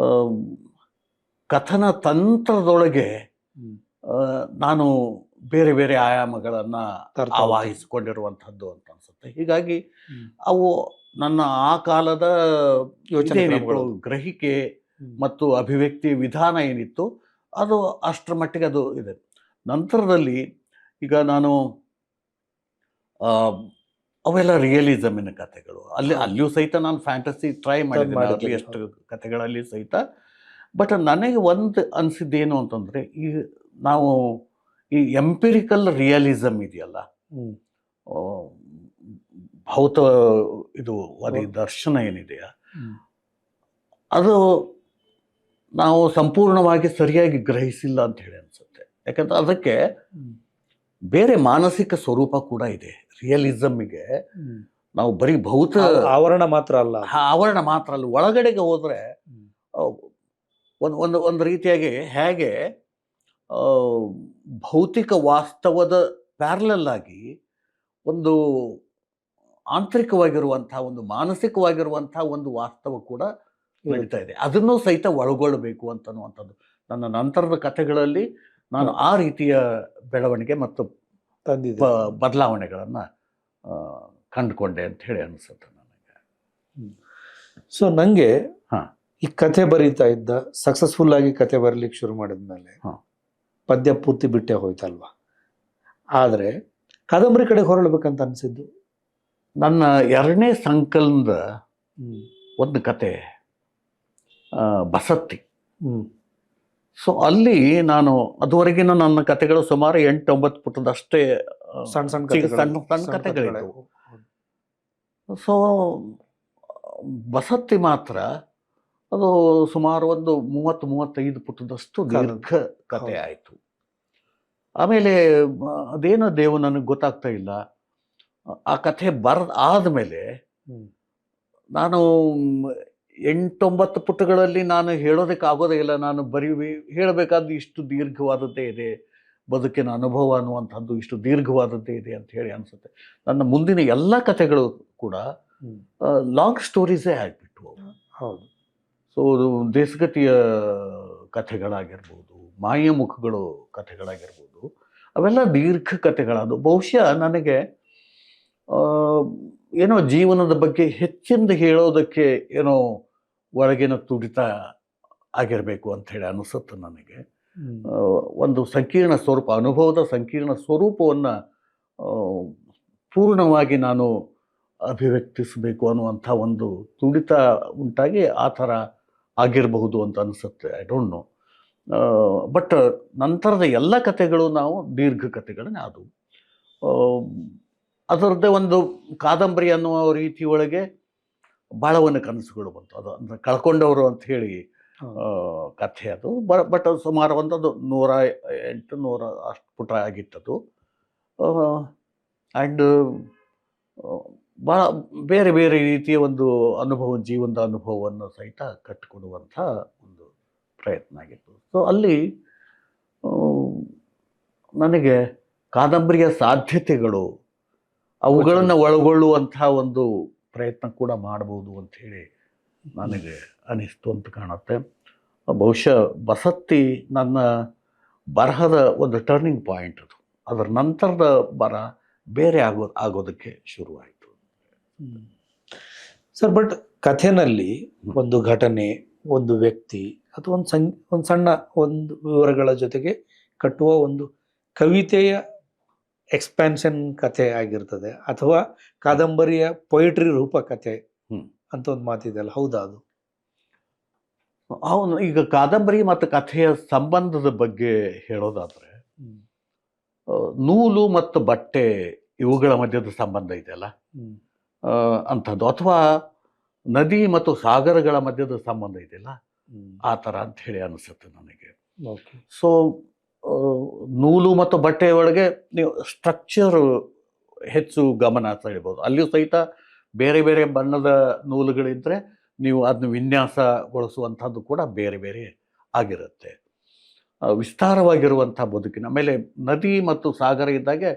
ಕಥನ ತಂತ್ರದೊಳಗೆ ನಾನು ಬೇರೆ ಬೇರೆ ಆಯಾಮಗಳನ್ನು ಆವಾಹಿಸಿಕೊಂಡಿರುವಂಥದ್ದು ಅಂತ ಅನ್ಸುತ್ತೆ. ಹೀಗಾಗಿ ಅವು ನನ್ನ ಆ ಕಾಲದ ಯೋಚನೆ, ಗ್ರಹಿಕೆ ಮತ್ತು ಅಭಿವ್ಯಕ್ತಿ ವಿಧಾನ ಏನಿತ್ತು ಅದು ಅಷ್ಟರ ಮಟ್ಟಿಗೆ ಅದು ಇದೆ. ನಂತರದಲ್ಲಿ ಈಗ ನಾನು ಅವೆಲ್ಲ ರಿಯಲಿಸಮಿನ ಕಥೆಗಳು, ಅಲ್ಲಿಯೂ ಸಹಿತ ನಾನು ಫ್ಯಾಂಟಸಿ ಟ್ರೈ ಮಾಡಿದ್ದೀನಿ ಎಷ್ಟು ಕಥೆಗಳಲ್ಲಿ ಸಹಿತ. ಬಟ್ ನನಗೆ ಒಂದು ಅನಿಸಿದ್ದೇನು ಅಂತಂದರೆ, ನಾವು ಈ ಎಂಪಿರಿಕಲ್ ರಿಯಲಿಸಮ್ ಇದೆಯಲ್ಲ, ಭೌತ ಇದು ದರ್ಶನ ಏನಿದೆಯಾ, ಅದು ನಾವು ಸಂಪೂರ್ಣವಾಗಿ ಸರಿಯಾಗಿ ಗ್ರಹಿಸಿಲ್ಲ ಅಂತ ಹೇಳಿ ಅನಿಸುತ್ತೆ. ಯಾಕಂದ್ರೆ ಅದಕ್ಕೆ ಬೇರೆ ಮಾನಸಿಕ ಸ್ವರೂಪ ಕೂಡ ಇದೆ. ರಿಯಲಿಸಮ್ಗೆ ನಾವು ಬರೀ ಭೌತ ಆವರಣ ಮಾತ್ರ ಅಲ್ಲ, ಆವರಣ ಮಾತ್ರ ಅಲ್ಲ, ಒಳಗಡೆಗೆ ಹೋದರೆ ಒಂದು ರೀತಿಯಾಗಿ ಹೇಗೆ ಭೌತಿಕ ವಾಸ್ತವದ ಪ್ಯಾರಲಲ್ ಆಗಿ ಒಂದು ಆಂತರಿಕವಾಗಿರುವಂಥ ಒಂದು ಮಾನಸಿಕವಾಗಿರುವಂಥ ಒಂದು ವಾಸ್ತವ ಕೂಡ ನಡೀತಾ ಇದೆ. ಅದನ್ನು ಸಹಿತ ಒಳಗೊಳ್ಳಬೇಕು ಅಂತನ್ನುವಂಥದ್ದು ನನ್ನ ನಂತರದ ಕಥೆಗಳಲ್ಲಿ ನಾನು ಆ ರೀತಿಯ ಬೆಳವಣಿಗೆ ಮತ್ತು ಬದಲಾವಣೆಗಳನ್ನು ಕಂಡುಕೊಂಡೆ ಅಂತ ಹೇಳಿ ಅನಿಸುತ್ತೆ ನನಗೆ. ಸೊ ನನಗೆ ಈ ಕಥೆ ಬರೀತಾ ಇದ್ದ, ಸಕ್ಸಸ್ಫುಲ್ ಆಗಿ ಕಥೆ ಬರೀಲಿಕ್ಕೆ ಶುರು ಮಾಡಿದ್ಮೇಲೆ ಪದ್ಯ ಪೂರ್ತಿ ಬಿಟ್ಟೆ ಹೋಯ್ತಲ್ವಾ. ಆದರೆ ಕಾದಂಬರಿ ಕಡೆ ಹೊರಳ್ಬೇಕಂತ ಅನಿಸಿದ್ದು ನನ್ನ 2ನೇ ಸಂಕಲನದ ಒಂದು ಕತೆ ಬಸತ್ತಿ. ಸೊ ಅಲ್ಲಿ ನಾನು ಅದುವರೆಗಿನ ನನ್ನ ಕಥೆಗಳು ಸುಮಾರು 8-9 ಪುಟದಷ್ಟೇ ಸಣ್ಣ ಕಥೆಗಳಿದ್ದವು. ಸೊ ಬಸತ್ತಿ ಮಾತ್ರ ಅದು ಸುಮಾರು ಒಂದು 30-35 ಪುಟದಷ್ಟು ದೀರ್ಘ ಕಥೆ ಆಯಿತು. ಆಮೇಲೆ ಅದೇನೋ ದೇವು ನನಗೆ ಗೊತ್ತಾಗ್ತಾ ಇಲ್ಲ. ಆ ಕಥೆ ಆದಮೇಲೆ ನಾನು 8-9 ಪುಟಗಳಲ್ಲಿ ನಾನು ಹೇಳೋದಕ್ಕೆ ಆಗೋದೇ ಇಲ್ಲ. ನಾನು ಹೇಳಬೇಕಾದ್ದು ಇಷ್ಟು ದೀರ್ಘವಾದದ್ದೇ ಇದೆ, ಬದುಕಿನ ಅನುಭವ ಅನ್ನುವಂಥದ್ದು ಇಷ್ಟು ದೀರ್ಘವಾದದ್ದೇ ಇದೆ ಅಂತ ಹೇಳಿ ಅನಿಸುತ್ತೆ. ನನ್ನ ಮುಂದಿನ ಎಲ್ಲ ಕಥೆಗಳು ಕೂಡ ಲಾಂಗ್ ಸ್ಟೋರೀಸೇ ಆಗಿಬಿಟ್ವು. ಹೌದು. ಸೊ ದೇಶಗತಿಯ ಕಥೆಗಳಾಗಿರ್ಬೋದು, ಮಾಯ ಮುಖಗಳು ಕಥೆಗಳಾಗಿರ್ಬೋದು, ಅವೆಲ್ಲ ದೀರ್ಘ ಕಥೆಗಳಾದವು. ಬಹುಶಃ ನನಗೆ ಏನೋ ಜೀವನದ ಬಗ್ಗೆ ಹೆಚ್ಚಿಂದ ಹೇಳೋದಕ್ಕೆ ಏನೋ ಒಳಗಿನ ತುಡಿತ ಆಗಿರಬೇಕು ಅಂಥೇಳಿ ಅನಿಸುತ್ತೆ ನನಗೆ. ಒಂದು ಸಂಕೀರ್ಣ ಸ್ವರೂಪ, ಅನುಭವದ ಸಂಕೀರ್ಣ ಸ್ವರೂಪವನ್ನು ಪೂರ್ಣವಾಗಿ ನಾನು ಅಭಿವ್ಯಕ್ತಿಸಬೇಕು ಅನ್ನುವಂಥ ಒಂದು ತುಡಿತ ಉಂಟಾಗಿ ಆ ಥರ ಆಗಿರಬಹುದು ಅಂತ ಅನಿಸುತ್ತೆ. I don't know. ಬಟ್ ನಂತರದ ಎಲ್ಲ ಕಥೆಗಳು ನಾವು ದೀರ್ಘ ಕಥೆಗಳನ್ನೇ ಆದವು. ಅದರದ್ದೇ ಒಂದು ಕಾದಂಬರಿ ಅನ್ನುವ ರೀತಿಯೊಳಗೆ ಭಾಳವನ್ನ ಕನಸುಗಳು ಬಂತು. ಅದು ಅಂದರೆ ಕಳ್ಕೊಂಡವರು ಅಂತ ಹೇಳಿ ಕಥೆ ಅದು. ಬಟ್ ಸುಮಾರು ಒಂದು 108-100 ಅಷ್ಟು ಪುಟ ಆಗಿತ್ತದು. ಆ್ಯಂಡ್ ಭಾಳ ಬೇರೆ ಬೇರೆ ರೀತಿಯ ಒಂದು ಅನುಭವ, ಜೀವನದ ಅನುಭವವನ್ನು ಸಹಿತ ಕಟ್ಟಿಕೊಡುವಂಥ ಒಂದು ಪ್ರಯತ್ನ ಆಗಿತ್ತು. ಸೊ ಅಲ್ಲಿ ಆ, ನನಗೆ ಕಾದಂಬರಿಯ ಸಾಧ್ಯತೆಗಳು, ಅವುಗಳನ್ನು ಒಳಗೊಳ್ಳುವಂಥ ಒಂದು ಪ್ರಯತ್ನ ಕೂಡ ಮಾಡ್ಬೋದು ಅಂಥೇಳಿ ನನಗೆ ಅನಿಸ್ತು ಅಂತ ಕಾಣುತ್ತೆ. ಬಹುಶಃ ಬಸತ್ತಿ ನನ್ನ ಬರಹದ ಒಂದು ಟರ್ನಿಂಗ್ ಪಾಯಿಂಟ್ ಅದು. ಅದರ ನಂತರದ ಬರಹ ಬೇರೆ ಆಗೋದಕ್ಕೆ ಶುರುವಾಯಿತು. ಸರ್, ಬಟ್ ಕಥೆನಲ್ಲಿ ಒಂದು ಘಟನೆ, ಒಂದು ವ್ಯಕ್ತಿ ಅಥವಾ ಒಂದು ಸಣ್ಣ ಒಂದು ವಿವರಗಳ ಜೊತೆಗೆ ಕಟ್ಟುವ ಒಂದು ಕವಿತೆಯ ಎಕ್ಸ್ಪ್ಯಾನ್ಷನ್ ಕಥೆ ಆಗಿರ್ತದೆ, ಅಥವಾ ಕಾದಂಬರಿಯ ಪೊಯಿಟ್ರಿ ರೂಪ ಕಥೆ ಅಂತ ಒಂದು ಮಾತಿದೆಯಲ್ಲ, ಹೌದಾ ಅದು? ಅವನು ಈಗ ಕಾದಂಬರಿ ಮತ್ತು ಕಥೆಯ ಸಂಬಂಧದ ಬಗ್ಗೆ ಹೇಳೋದಾದ್ರೆ, ನೂಲು ಮತ್ತು ಬಟ್ಟೆ ಇವುಗಳ ಮಧ್ಯದ ಸಂಬಂಧ ಇದೆಯಲ್ಲ ಅಂಥದ್ದು, ಅಥವಾ ನದಿ ಮತ್ತು ಸಾಗರಗಳ ಮಧ್ಯದ ಸಂಬಂಧ ಇದೆಯಲ್ಲ ಆ ಥರ ಅಂತ ಹೇಳಿ ಅನಿಸುತ್ತೆ ನನಗೆ. ಸೊ ನೂಲು ಮತ್ತು ಬಟ್ಟೆ ಒಳಗೆ ನೀವು ಸ್ಟ್ರಕ್ಚರ್ ಹೆಚ್ಚು ಗಮನ ಸೆಳೆಯಬಹುದು. ಅಲ್ಲಿಯೂ ಸಹಿತ ಬೇರೆ ಬೇರೆ ಬಣ್ಣದ ನೂಲುಗಳಿದ್ದರೆ ನೀವು ಅದನ್ನು ವಿನ್ಯಾಸಗೊಳಿಸುವಂಥದ್ದು ಕೂಡ ಬೇರೆ ಬೇರೆ ಆಗಿರುತ್ತೆ. ವಿಸ್ತಾರವಾಗಿರುವಂಥ ಬದುಕಿನ ಮೇಲೆ ನದಿ ಮತ್ತು ಸಾಗರ ಇದ್ದಾಗೆ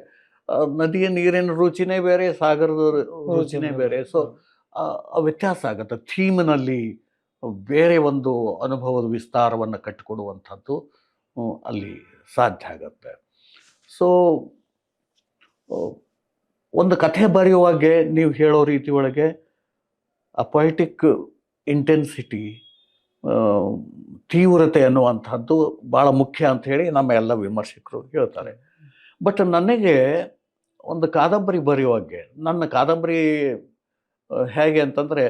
ನದಿಯ ನೀರಿನ ರುಚಿನೇ ಬೇರೆ, ಸಾಗರದ ರುಚಿನೇ ಬೇರೆ. ಸೊ ವ್ಯತ್ಯಾಸ ಆಗುತ್ತೆ. ಥೀಮ್ನಲ್ಲಿ ಬೇರೆ ಒಂದು ಅನುಭವದ ವಿಸ್ತಾರವನ್ನು ಕಟ್ಟಿಕೊಡುವಂಥದ್ದು ಅಲ್ಲಿ ಸಾಧ್ಯ ಆಗತ್ತೆ. ಸೊ ಒಂದು ಕಥೆ ಬರೆಯುವಾಗೆ ನೀವು ಹೇಳೋ ರೀತಿ ಒಳಗೆ ಆ ಪೊಯಿಟಿಕ್ ಇಂಟೆನ್ಸಿಟಿ, ತೀವ್ರತೆ ಅನ್ನುವಂಥದ್ದು ಭಾಳ ಮುಖ್ಯ ಅಂತ ಹೇಳಿ ನಮ್ಮ ಎಲ್ಲ ವಿಮರ್ಶಕರು ಹೇಳ್ತಾರೆ. ಬಟ್ ನನಗೆ ಒಂದು ಕಾದಂಬರಿ ಬರೆಯುವಾಗೆ, ನನ್ನ ಕಾದಂಬರಿ ಹೇಗೆ ಅಂತಂದರೆ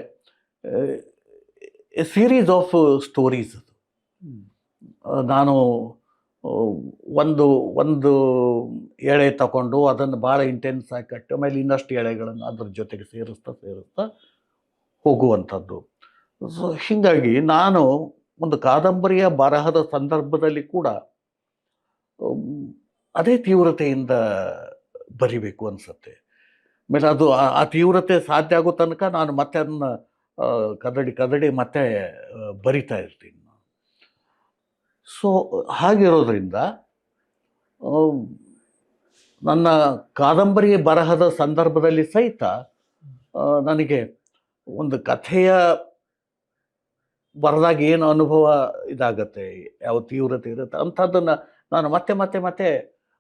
ಎ ಸೀರೀಸ್ ಆಫ್ ಸ್ಟೋರೀಸ್. ನಾನು ಒಂದು ಒಂದು ಎಳೆ ತಗೊಂಡು ಅದನ್ನು ಭಾಳ ಇಂಟೆನ್ಸ್ ಆಗಿ ಕಟ್ಟಿ ಆಮೇಲೆ ಇನ್ನಷ್ಟು ಎಳೆಗಳನ್ನು ಅದ್ರ ಜೊತೆಗೆ ಸೇರಿಸ್ತಾ ಹೋಗುವಂಥದ್ದು. ಸೊ ಹೀಗಾಗಿ ನಾನು ಒಂದು ಕಾದಂಬರಿಯ ಬರಹದ ಸಂದರ್ಭದಲ್ಲಿ ಕೂಡ ಅದೇ ತೀವ್ರತೆಯಿಂದ ಬರಿಬೇಕು ಅನಿಸುತ್ತೆ. ಆಮೇಲೆ ಅದು ಆ ತೀವ್ರತೆ ಸಾಧ್ಯ ಆಗೋ ತನಕ ನಾನು ಮತ್ತೆ ಅದನ್ನು ಕದಡಿ ಮತ್ತೆ ಬರಿತಾ ಇರ್ತೀನಿ. ಸೊ ಹಾಗಿರೋದ್ರಿಂದ ನನ್ನ ಕಾದಂಬರಿ ಬರಹದ ಸಂದರ್ಭದಲ್ಲಿ ಸಹಿತ ನನಗೆ ಒಂದು ಕಥೆಯ ಬರೆದಾಗ ಏನು ಅನುಭವ ಇದಾಗತ್ತೆ, ಯಾವ ತೀವ್ರತೆ ಇರುತ್ತೆ ಅಂಥದ್ದನ್ನು ನಾನು ಮತ್ತೆ ಮತ್ತೆ ಮತ್ತೆ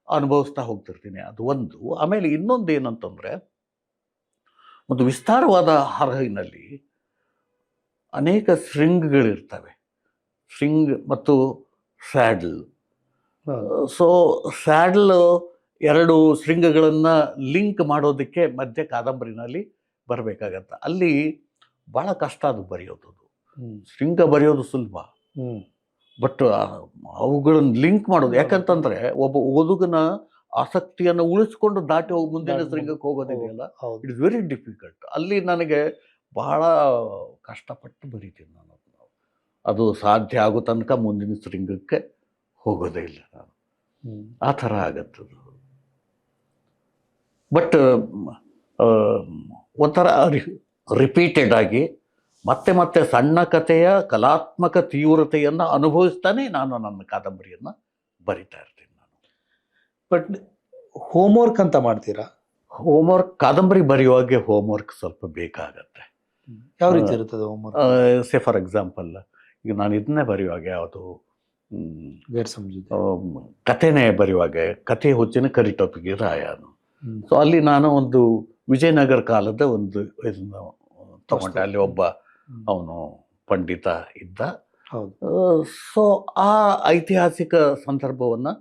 ಅನುಭವಿಸ್ತಾ ಹೋಗ್ತಿರ್ತೀನಿ. ಅದು ಒಂದು. ಆಮೇಲೆ ಇನ್ನೊಂದು ಏನಂತಂದರೆ, ಒಂದು ವಿಸ್ತಾರವಾದ ಹರಹಿನಲ್ಲಿ ಅನೇಕ ಶೃಂಗಗಳಿರ್ತವೆ, ಶೃಂಗ್ ಮತ್ತು ಸ್ಯಾಡಲ್. ಸೊ ಸ್ಯಾಡಲ್ ಎರಡು ಶೃಂಗಗಳನ್ನು ಲಿಂಕ್ ಮಾಡೋದಕ್ಕೆ ಮಧ್ಯೆ ಕಾದಂಬರಿನಲ್ಲಿ ಬರಬೇಕಾಗತ್ತೆ. ಅಲ್ಲಿ ಭಾಳ ಕಷ್ಟ ಅದು ಬರೆಯೋದು. ಶೃಂಗ ಬರೆಯೋದು ಸುಲಭ, ಬಟ್ ಅವುಗಳನ್ನು ಲಿಂಕ್ ಮಾಡೋದು, ಯಾಕಂತಂದರೆ ಒಬ್ಬ ಓದುಗನ ಆಸಕ್ತಿಯನ್ನು ಉಳಿಸ್ಕೊಂಡು ದಾಟಿ ಹೋಗಿ ಮುಂದಿನ ಶೃಂಗಕ್ಕೆ ಹೋಗೋದಿದೆಯಲ್ಲ, ಇಟ್ ಇಸ್ ವೆರಿ ಡಿಫಿಕಲ್ಟ್. ಅಲ್ಲಿ ನನಗೆ ಬಹಳ ಕಷ್ಟಪಟ್ಟು ಬರೀತೀನಿ ನಾನು. ಅದು ಸಾಧ್ಯ ಆಗೋ ತನಕ ಮುಂದಿನ ಶೃಂಗಕ್ಕೆ ಹೋಗೋದೇ ಇಲ್ಲ ನಾನು. ಆ ಥರ ಆಗತ್ತದು. ಬಟ್ ಒಂಥರ ರಿಪೀಟೆಡ್ ಆಗಿ ಮತ್ತೆ ಮತ್ತೆ ಸಣ್ಣ ಕಥೆಯ ಕಲಾತ್ಮಕ ತೀವ್ರತೆಯನ್ನು ಅನುಭವಿಸ್ತಾನೆ ನಾನು ನನ್ನ ಕಾದಂಬರಿಯನ್ನು ಬರಿತಾ ಇರ್ತೀನಿ ನಾನು. ಬಟ್ ಹೋಮ್ವರ್ಕ್ ಅಂತ ಮಾಡ್ತೀರಾ? ಹೋಮ್ವರ್ಕ್ ಕಾದಂಬರಿ ಬರೆಯುವಾಗೆ ಹೋಮ್ವರ್ಕ್ ಸ್ವಲ್ಪ ಬೇಕಾಗತ್ತೆ. ಯಾವ ರೀತಿ ಇರ್ತದೆ ಹೋಮ್ವರ್ಕ್? ಸೇ ಫಾರ್ ಎಕ್ಸಾಂಪಲ್, ಈಗ ನಾನು ಇದನ್ನೇ ಬರೆಯುವಾಗ ಯಾವುದು ಕಥೆನೇ ಬರೆಯುವಾಗ ಕಥೆ ಹುಚ್ಚಿನ ಕರಿಟೊಪ್ಪಿಗೆ ರಾಯನು. ಸೊ ಅಲ್ಲಿ ನಾನು ಒಂದು ವಿಜಯನಗರ ಕಾಲದ ಒಂದು ಇದನ್ನು ತಗೊಂಡೆ. ಅಲ್ಲಿ ಒಬ್ಬ ಅವನು ಪಂಡಿತ ಇದ್ದ. ಸೊ ಆ ಐತಿಹಾಸಿಕ ಸಂದರ್ಭವನ್ನು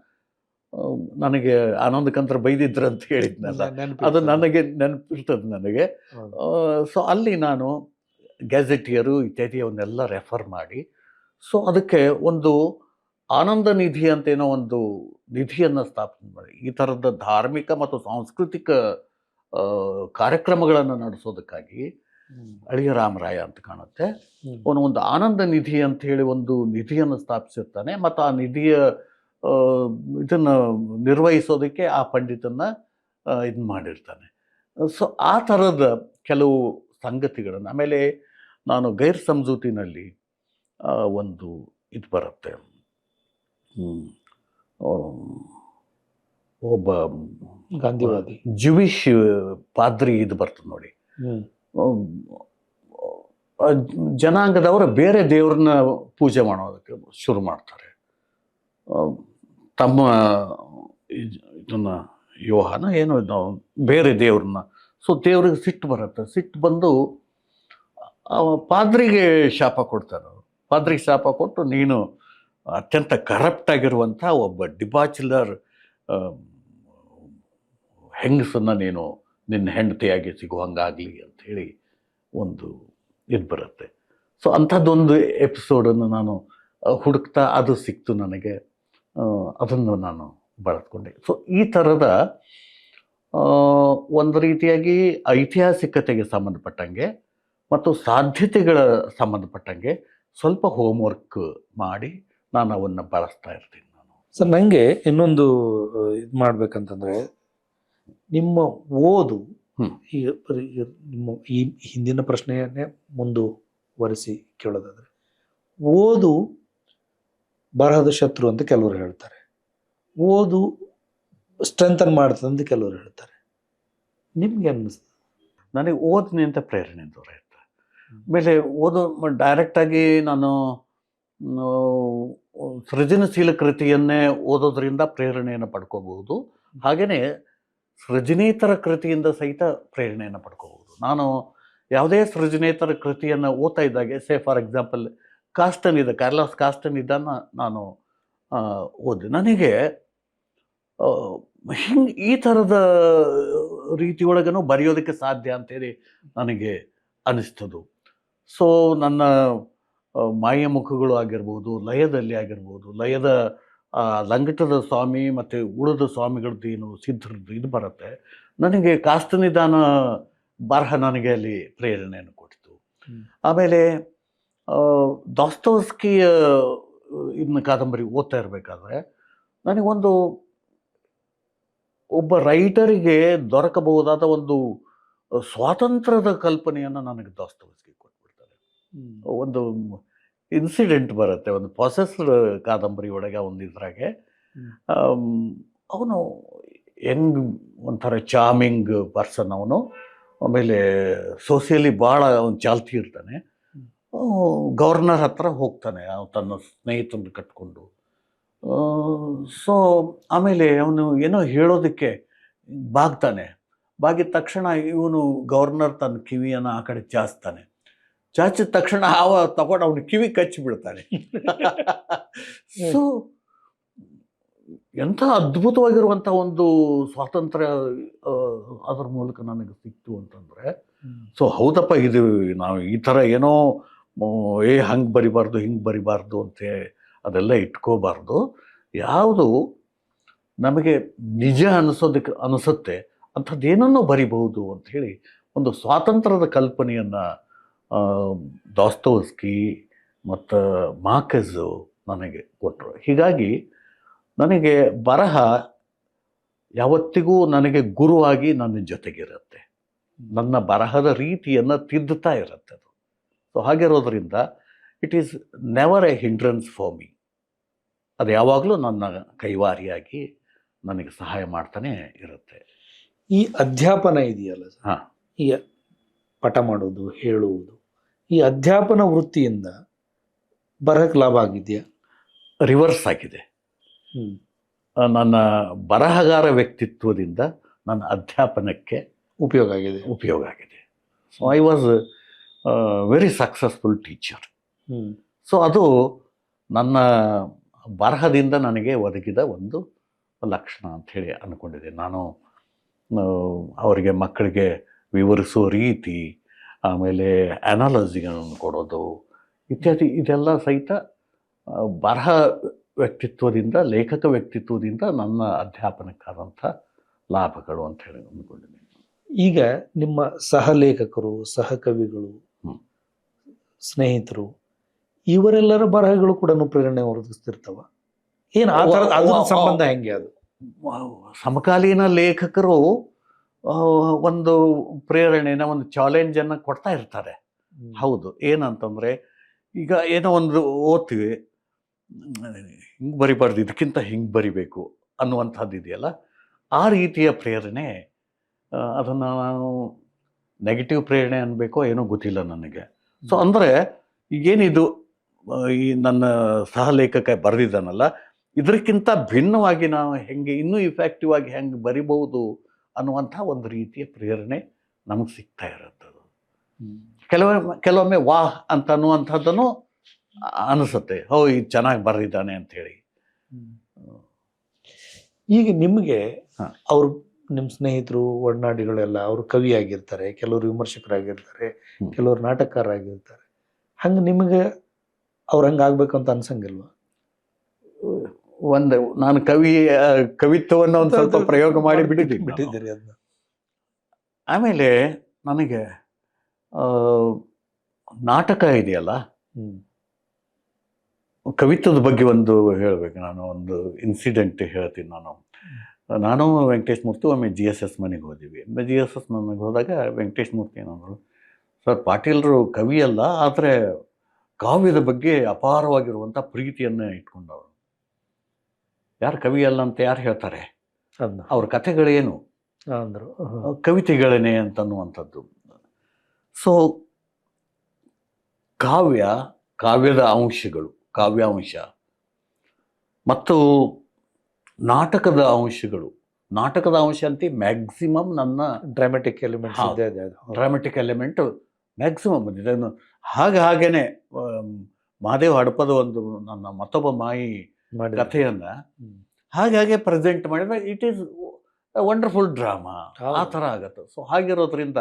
ನನಗೆ ಆನಂದಕ್ಕಂತರ ಬೈದಿದ್ರು ಅಂತ ಹೇಳಿದ್ನಲ್ಲ, ಅದು ನನಗೆ ನೆನಪಿರ್ತದೆ ನನಗೆ. ಸೊ ಅಲ್ಲಿ ನಾನು ಗ್ಯಾಜೆಟಿಯರು ಇತ್ಯಾದಿಯವನ್ನೆಲ್ಲ ರೆಫರ್ ಮಾಡಿ, ಸೊ ಅದಕ್ಕೆ ಒಂದು ಆನಂದ ನಿಧಿ ಅಂತೇನೋ ಒಂದು ನಿಧಿಯನ್ನು ಸ್ಥಾಪನೆ ಮಾಡಿ ಈ ಥರದ ಧಾರ್ಮಿಕ ಮತ್ತು ಸಾಂಸ್ಕೃತಿಕ ಕಾರ್ಯಕ್ರಮಗಳನ್ನು ನಡೆಸೋದಕ್ಕಾಗಿ ಅಳಿಯ ರಾಮರಾಯ ಅಂತ ಕಾಣುತ್ತೆ, ಅವನು ಒಂದು ಆನಂದ ನಿಧಿ ಅಂತ ಹೇಳಿ ಒಂದು ನಿಧಿಯನ್ನು ಸ್ಥಾಪಿಸಿರ್ತಾನೆ. ಮತ್ತು ಆ ನಿಧಿಯ ಇದನ್ನು ನಿರ್ವಹಿಸೋದಕ್ಕೆ ಆ ಪಂಡಿತನ್ನ ಇದನ್ನು ಮಾಡಿರ್ತಾನೆ. ಸೊ ಆ ಥರದ ಕೆಲವು ಸಂಗತಿಗಳನ್ನು ಆಮೇಲೆ ನಾನು ಗೈರ್ ಸಮಜೂತಿನಲ್ಲಿ ಒಂದು ಇದು ಬರುತ್ತೆ, ಒಬ್ಬ ಗಾಂಧಿವಾದಿ ಜುವಿಶ್ ಪಾದ್ರಿ ಇದು ಬರ್ತದೆ ನೋಡಿ, ಜನಾಂಗದವರು ಬೇರೆ ದೇವ್ರನ್ನ ಪೂಜೆ ಮಾಡೋದಕ್ಕೆ ಶುರು ಮಾಡ್ತಾರೆ. ತಮ್ಮ ಇದನ್ನ ಯೋಹಾನ ಏನೋ ಬೇರೆ ದೇವ್ರನ್ನ. ಸೊ ದೇವ್ರಿಗೆ ಸಿಟ್ಟು ಬರುತ್ತೆ. ಸಿಟ್ಟು ಬಂದು ಪಾದ್ರಿಗೆ ಶಾಪ ಕೊಡ್ತಾರೆ. ಪಾದ್ರಿಗೆ ಶಾಪ ಕೊಟ್ಟು, ನೀನು ಅತ್ಯಂತ ಕರಪ್ಟ್ ಆಗಿರುವಂಥ ಒಬ್ಬ ಡಿಬಾಚುಲರ್ ಹೆಂಗಸನ್ನು ನೀನು ನಿನ್ನ ಹೆಂಡತಿಯಾಗಿ ಸಿಗುವಂಗಾಗಲಿ ಅಂಥೇಳಿ ಒಂದು ಇದು ಬರುತ್ತೆ. ಸೊ ಅಂಥದ್ದೊಂದು ಎಪಿಸೋಡನ್ನು ನಾನು ಹುಡುಕ್ತಾ ಅದು ಸಿಕ್ತು ನನಗೆ, ಅದನ್ನು ನಾನು ಬಳಸ್ಕೊಂಡೆ. ಸೊ ಈ ಥರದ ಒಂದು ರೀತಿಯಾಗಿ ಐತಿಹಾಸಿಕತೆಗೆ ಸಂಬಂಧಪಟ್ಟಂಗೆ ಮತ್ತು ಸಾಧ್ಯತೆಗಳ ಸಂಬಂಧಪಟ್ಟಂಗೆ ಸ್ವಲ್ಪ ಹೋಮ್ವರ್ಕ್ ಮಾಡಿ ನಾನು ಅವನ್ನು ಬಳಸ್ತಾ ಇರ್ತೀನಿ. ನಾನು ಸರ್, ನನಗೆ ಇನ್ನೊಂದು ಇದು ಮಾಡ್ಬೇಕಂತಂದರೆ, ನಿಮ್ಮ ಓದು ನಿಮ್ಮ ಈ ಹಿಂದಿನ ಪ್ರಶ್ನೆಯನ್ನೇ ಮುಂದುವರಿಸಿ ಕೇಳೋದಾದರೆ, ಓದು ಬರಹದ ಶತ್ರು ಅಂತ ಕೆಲವರು ಹೇಳ್ತಾರೆ, ಓದು ಸ್ಟ್ರೆಂಥನ್ ಮಾಡ್ತದೆ ಅಂತ ಕೆಲವರು ಹೇಳ್ತಾರೆ. ನಿಮ್ಗೆ ಅನ್ನಿಸ್ತದೆ? ನನಗೆ ಓದಿನಿಂದ ಪ್ರೇರಣೆ ದೊರೆಯುತ್ತೆ. ಆಮೇಲೆ ಓದು ಡೈರೆಕ್ಟಾಗಿ ನಾನು ಸೃಜನಶೀಲ ಕೃತಿಯನ್ನೇ ಓದೋದ್ರಿಂದ ಪ್ರೇರಣೆಯನ್ನು ಪಡ್ಕೋಬಹುದು. ಹಾಗೆಯೇ ಸೃಜನೇತರ ಕೃತಿಯಿಂದ ಸಹಿತ ಪ್ರೇರಣೆಯನ್ನು ಪಡ್ಕೋಬಹುದು. ನಾನು ಯಾವುದೇ ಸೃಜನೇತರ ಕೃತಿಯನ್ನು ಓದ್ತಾ ಇದ್ದಾಗೆ, ಫಾರ್ ಎಕ್ಸಾಂಪಲ್ ಕಾಸ್ಟನ್ ಇದೆ, ಕಾರ್ಲಾಸ್ ಕಾಸ್ಟನ್ ಇದನ್ನು ನಾನು ಓದಿ, ನನಗೆ ಹಿಂಗೆ ಈ ಥರದ ರೀತಿಯೊಳಗೂ ಬರೆಯೋದಕ್ಕೆ ಸಾಧ್ಯ ಅಂತೇಳಿ ನನಗೆ ಅನಿಸ್ತದು. ಸೊ ನನ್ನ ಮಾಯ ಮುಖಗಳು ಆಗಿರ್ಬೋದು, ಲಯದಲ್ಲಿ ಆಗಿರ್ಬೋದು, ಲಯದ ಲಂಗಟದ ಸ್ವಾಮಿ ಮತ್ತು ಉಳಿದ ಸ್ವಾಮಿಗಳದ್ದು ಏನು ಸಿದ್ಧರದ್ದು ಇದು ಬರುತ್ತೆ. ನನಗೆ ಕಾಸ್ತನಿದಾನ ಬರಹ ನನಗೆ ಅಲ್ಲಿ ಪ್ರೇರಣೆಯನ್ನು ಕೊಡ್ತು. ಆಮೇಲೆ ದಾಸ್ತೋವ್ಸ್ಕಿಯ ಇನ್ನು ಕಾದಂಬರಿ ಓದ್ತಾ ಇರಬೇಕಾದ್ರೆ ನನಗೊಂದು ಒಬ್ಬ ರೈಟರಿಗೆ ದೊರಕಬಹುದಾದ ಒಂದು ಸ್ವಾತಂತ್ರ್ಯದ ಕಲ್ಪನೆಯನ್ನು ನನಗೆ ದಾಸ್ತೋವ್ಸ್ಕಿ ಕೊಟ್ಬಿಡ್ತಾರೆ. ಒಂದು ಇನ್ಸಿಡೆಂಟ್ ಬರುತ್ತೆ, ಒಂದು ಪೊಸೆಸ್ಡ್ ಕಾದಂಬರಿ ಒಳಗೆ ಒಂದು ಇದ್ರಾಗೆ ಅವನು ಹೆಂಗ್ ಒಂಥರ ಚಾರ್ಮಿಂಗ್ ಪರ್ಸನ್ ಅವನು. ಆಮೇಲೆ ಸೋಷಿಯಲಿ ಭಾಳ ಅವನು ಚಾಲ್ತಿ ಇರ್ತಾನೆ. ಗವರ್ನರ್ ಹತ್ರ ಹೋಗ್ತಾನೆ ತನ್ನ ಸ್ನೇಹಿತರನ್ನು ಕಟ್ಕೊಂಡು. ಸೊ ಆಮೇಲೆ ಅವನು ಏನೋ ಹೇಳೋದಕ್ಕೆ ಬಾಗ್ತಾನೆ. ಬಾಗಿದ ತಕ್ಷಣ ಇವನು ಗವರ್ನರ್ ತನ್ನ ಕಿವಿಯನ್ನು ಆ ಕಡೆ ಚಾಚ್ತಾನೆ. ಚಾಚಿದ ತಕ್ಷಣ ತಗೊಂಡು ಅವನು ಕಿವಿ ಕಚ್ಚಿ ಬಿಡ್ತಾನೆ. ಸೊ ಎಂಥ ಅದ್ಭುತವಾಗಿರುವಂಥ ಒಂದು ಸ್ವಾತಂತ್ರ್ಯ ಅದರ ಮೂಲಕ ನನಗೆ ಸಿಕ್ತು ಅಂತಂದರೆ, ಸೊ ಹೌದಪ್ಪ, ಇದು ನಾವು ಈ ಥರ ಏನೋ ಹಂಗೆ ಬರಿಬಾರ್ದು ಹಿಂಗೆ ಬರಿಬಾರ್ದು ಅಂತ ಅದೆಲ್ಲ ಇಟ್ಕೋಬಾರ್ದು. ಯಾವುದು ನಮಗೆ ನಿಜ ಅನಿಸುತ್ತೆ ಅಂಥದ್ದೇನನ್ನೂ ಬರಿಬಹುದು ಅಂಥೇಳಿ ಒಂದು ಸ್ವಾತಂತ್ರ್ಯದ ಕಲ್ಪನೆಯನ್ನು ದಾಸ್ತೋವ್ಸ್ಕಿ ಮತ್ತು ಮಾರ್ಕೆಸು ನನಗೆ ಕೊಟ್ಟರು. ಹೀಗಾಗಿ ನನಗೆ ಬರಹ ಯಾವತ್ತಿಗೂ ನನಗೆ ಗುರುವಾಗಿ ನನ್ನ ಜೊತೆಗಿರುತ್ತೆ. ನನ್ನ ಬರಹದ ರೀತಿಯನ್ನು ತಿದ್ದುತ್ತಾ ಇರುತ್ತೆ ಅದು. ಸೊ ಹಾಗಿರೋದ್ರಿಂದ it is never a hindrance for me. ಅದು ಯಾವಾಗಲೂ ನನ್ನ ಕೈವಾರಿಯಾಗಿ ನನಗೆ ಸಹಾಯ ಮಾಡ್ತಾನೆ ಇರುತ್ತೆ. ಈ ಅಧ್ಯಾಪನ ಇದೆಯಲ್ಲ ಸರ್, ಹಾಂ, ಈ ಪಾಠ ಮಾಡೋದು, ಹೇಳುವುದು, ಈ ಅಧ್ಯಾಪನ ವೃತ್ತಿಯಿಂದ ಬರಹಕ್ಕೆ ಲಾಭ ಆಗಿದೆಯಾ? ರಿವರ್ಸ್ ಆಗಿದೆ. ನನ್ನ ಬರಹಗಾರ ವ್ಯಕ್ತಿತ್ವದಿಂದ ನನ್ನ ಅಧ್ಯಾಪನಕ್ಕೆ ಉಪಯೋಗ ಆಗಿದೆ. So I was very successful teacher. So ಅದು ನನ್ನ ಬರಹದಿಂದ ನನಗೆ ಒದಗಿದ ಒಂದು ಲಕ್ಷಣ ಅಂಥೇಳಿ ಅಂದ್ಕೊಂಡಿದ್ದೆ. ನಾನು ಅವರಿಗೆ ಮಕ್ಕಳಿಗೆ ವಿವರಿಸೋ ರೀತಿ, ಆಮೇಲೆ ಅನಾಲಜಿಗಳನ್ನು ಕೊಡೋದು ಇತ್ಯಾದಿ, ಇದೆಲ್ಲ ಸಹಿತ ಬರಹ ವ್ಯಕ್ತಿತ್ವದಿಂದ, ಲೇಖಕ ವ್ಯಕ್ತಿತ್ವದಿಂದ ನನ್ನ ಅಧ್ಯಾಪನಕ್ಕಾದಂಥ ಲಾಭಗಳು ಅಂಥೇಳಿ ಅಂದ್ಕೊಂಡಿದ್ದೀನಿ. ಈಗ ನಿಮ್ಮ ಸಹಲೇಖಕರು, ಸಹಕವಿಗಳು, ಸ್ನೇಹಿತರು, ಇವರೆಲ್ಲರ ಬರಹಗಳು ಕೂಡ ಪ್ರೇರಣೆ ಒದಗಿಸ್ತಿರ್ತಾವ. ಏನು ಆ ಥರದ ಅದರ ಸಂಬಂಧ ಹೆಂಗೆ? ಅದು ಸಮಕಾಲೀನ ಲೇಖಕರು ಒಂದು ಪ್ರೇರಣೆನ, ಒಂದು ಚಾಲೆಂಜನ್ನು ಕೊಡ್ತಾ ಇರ್ತಾರೆ. ಹೌದು, ಏನಂತಂದರೆ ಈಗ ಏನೋ ಒಂದು ಓದ್ತೀವಿ, ಹಿಂಗೆ ಬರಿಬಾರ್ದು, ಇದಕ್ಕಿಂತ ಹಿಂಗೆ ಬರಿಬೇಕು ಅನ್ನುವಂಥದ್ದು ಇದೆಯಲ್ಲ, ಆ ರೀತಿಯ ಪ್ರೇರಣೆ. ಅದನ್ನು ನಾನು ನೆಗೆಟಿವ್ ಪ್ರೇರಣೆ ಅನ್ಬೇಕೋ ಏನೋ ಗೊತ್ತಿಲ್ಲ ನನಗೆ. ಸೊ ಅಂದರೆ ಈಗೇನಿದು ಈ ನನ್ನ ಸಹಲೇಖಕ ಬರೆದಿದ್ದಾನಲ್ಲ, ಇದಕ್ಕಿಂತ ಭಿನ್ನವಾಗಿ ನಾವು ಹೆಂಗೆ ಇನ್ನೂ ಇಫೆಕ್ಟಿವ್ ಆಗಿ ಹೆಂಗೆ ಬರಿಬಹುದು ಅನ್ನುವಂಥ ಒಂದು ರೀತಿಯ ಪ್ರೇರಣೆ ನಮಗೆ ಸಿಗ್ತಾ ಇರುತ್ತದು. ಕೆಲವೊಮ್ಮೆ ವಾಹ್ ಅಂತ ಅನ್ನುವಂಥದ್ದನ್ನು ಅನಿಸುತ್ತೆ, ಹೋ ಇದು ಚೆನ್ನಾಗಿ ಬರೆದಿದ್ದಾನೆ ಅಂಥೇಳಿ. ಈಗ ನಿಮಗೆ ಅವರು ನಿಮ್ಮ ಸ್ನೇಹಿತರು ಒಡನಾಡಿಗಳೆಲ್ಲ ಅವರು ಕವಿಯಾಗಿರ್ತಾರೆ, ಕೆಲವರು ವಿಮರ್ಶಕರಾಗಿರ್ತಾರೆ, ಕೆಲವರು ನಾಟಕರಾಗಿರ್ತಾರೆ. ಹಂಗೆ ನಿಮಗೆ ಅವ್ರು ಹಂಗೆ ಆಗ್ಬೇಕು ಅಂತ ಅನ್ಸಂಗಿಲ್ವಾ? ನಾನು ಕವಿತ್ವವನ್ನು ಒಂದು ಸ್ವಲ್ಪ ಪ್ರಯೋಗ ಮಾಡಿ ಬಿಟ್ಟಿದ್ದೀರಿ ಅದನ್ನ. ಆಮೇಲೆ ನನಗೆ ನಾಟಕ ಇದೆಯಲ್ಲ, ಕವಿತ್ವದ ಬಗ್ಗೆ ಒಂದು ಹೇಳಬೇಕು. ನಾನು ಒಂದು ಇನ್ಸಿಡೆಂಟ್ ಹೇಳ್ತೀನಿ. ನಾನು ವೆಂಕಟೇಶ್ ಮೂರ್ತಿ ಒಮ್ಮೆ GSS ಮನೆಗೆ ಹೋದ್ವಿ. GSS ಮನೆಗೆ ಹೋದಾಗ ವೆಂಕಟೇಶ್ ಮೂರ್ತಿ ಏನಂದರು, ಸರ್ ಪಾಟೀಲರು ಕವಿ ಅಲ್ಲ, ಆದರೆ ಕಾವ್ಯದ ಬಗ್ಗೆ ಅಪಾರವಾಗಿರುವಂಥ ಪ್ರೀತಿಯನ್ನು ಇಟ್ಕೊಂಡವರು. ಯಾರು ಕವಿ ಅಲ್ಲ ಅಂತ ಯಾರು ಹೇಳ್ತಾರೆ? ಅವ್ರ ಕಥೆಗಳೇನು ಅಂದರು, ಕವಿತೆಗಳೇನೆ ಅಂತನ್ನುವಂಥದ್ದು. ಸೊ ಕಾವ್ಯದ ಅಂಶಗಳು, ಕಾವ್ಯಾಂಶ ಮತ್ತು ನಾಟಕದ ಅಂಶ ಅಂತ ಮ್ಯಾಕ್ಸಿಮಮ್ ನನ್ನ ಡ್ರಾಮೆಟಿಕ್ ಎಲಿಮೆಂಟ್ ಮ್ಯಾಕ್ಸಿಮಮ್ ಬಂದಿದೆ. ಹಾಗೇನೆ ಮಹಾದೇವ್ ಹಡಪದ ಒಂದು ನನ್ನ ಮತ್ತೊಬ್ಬ ಮಾಯಿ ಕಥೆಯನ್ನು ಹಾಗೆ ಪ್ರೆಸೆಂಟ್ ಮಾಡಿದ್ರೆ ಇಟ್ ಈಸ್ ವಂಡರ್ಫುಲ್ ಡ್ರಾಮಾ, ಆ ಥರ ಆಗುತ್ತೆ. ಸೊ ಹಾಗಿರೋದ್ರಿಂದ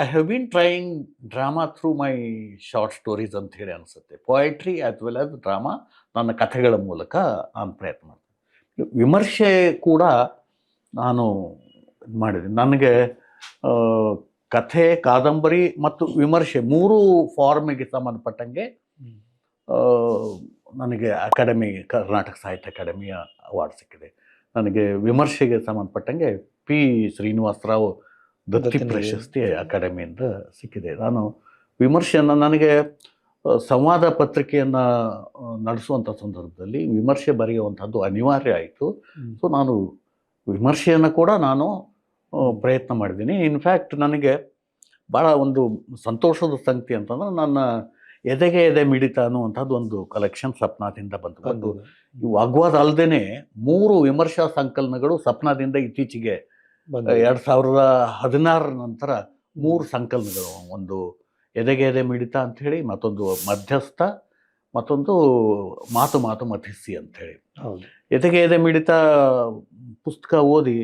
I have been trying drama through my short stories ಅಂತ ಹೇಳಿ ಅನಿಸುತ್ತೆ. Poetry as well as drama ನನ್ನ ಕಥೆಗಳ ಮೂಲಕ ನಾನು ಪ್ರಯತ್ನ ಮಾಡ್ತೀನಿ. ವಿಮರ್ಶೆ ಕೂಡ ನಾನು ಮಾಡಿದೆ. ನನಗೆ ಕಥೆ, ಕಾದಂಬರಿ ಮತ್ತು ವಿಮರ್ಶೆ ಮೂರು ಫಾರ್ಮಿಗೆ ಸಂಬಂಧಪಟ್ಟಂಗೆ ನನಗೆ ಕರ್ನಾಟಕ ಸಾಹಿತ್ಯ ಅಕಾಡೆಮಿಯ ಅವಾರ್ಡ್ ಸಿಕ್ಕಿದೆ. ನನಗೆ ವಿಮರ್ಶೆಗೆ ಸಂಬಂಧಪಟ್ಟಂಗೆ P. ಶ್ರೀನಿವಾಸರಾವ್ ದತ್ತಿ ಪ್ರಶಸ್ತಿ ಅಕಾಡೆಮಿಯಿಂದ ಸಿಕ್ಕಿದೆ. ನಾನು ವಿಮರ್ಶೆಯನ್ನು, ನನಗೆ ಸಂವಾದ ಪತ್ರಿಕೆಯನ್ನು ನಡೆಸುವಂಥ ಸಂದರ್ಭದಲ್ಲಿ ವಿಮರ್ಶೆ ಬರೆಯುವಂಥದ್ದು ಅನಿವಾರ್ಯ ಆಯಿತು. ಸೊ ನಾನು ವಿಮರ್ಶೆಯನ್ನು ಕೂಡ ನಾನು ಪ್ರಯತ್ನ ಮಾಡಿದ್ದೀನಿ. ಇನ್ಫ್ಯಾಕ್ಟ್ ನನಗೆ ಭಾಳ ಒಂದು ಸಂತೋಷದ ಸಂಗತಿ ಅಂತಂದ್ರೆ, ನನ್ನ ಎದೆ ಮಿಡಿತ ಅನ್ನುವಂಥದ್ದು ಒಂದು ಕಲೆಕ್ಷನ್ ಸಪ್ನಾದಿಂದ ಬಂತು. ಈ ವಾಗ್ವಾದ ಅಲ್ಲದೆ 3 ವಿಮರ್ಶಾ ಸಂಕಲನಗಳು ಸಪ್ನಾದಿಂದ ಇತ್ತೀಚೆಗೆ 2016 ನಂತರ 3 ಸಂಕಲನಗಳು, ಒಂದು ಎದೆ ಮಿಡಿತ ಅಂಥೇಳಿ, ಮತ್ತೊಂದು ಮಧ್ಯಸ್ಥ, ಮತ್ತೊಂದು ಮಾತು ಮಥಿಸಿ ಅಂಥೇಳಿ. ಎದೆ ಮಿಡಿತ ಪುಸ್ತಕ ಓದಿ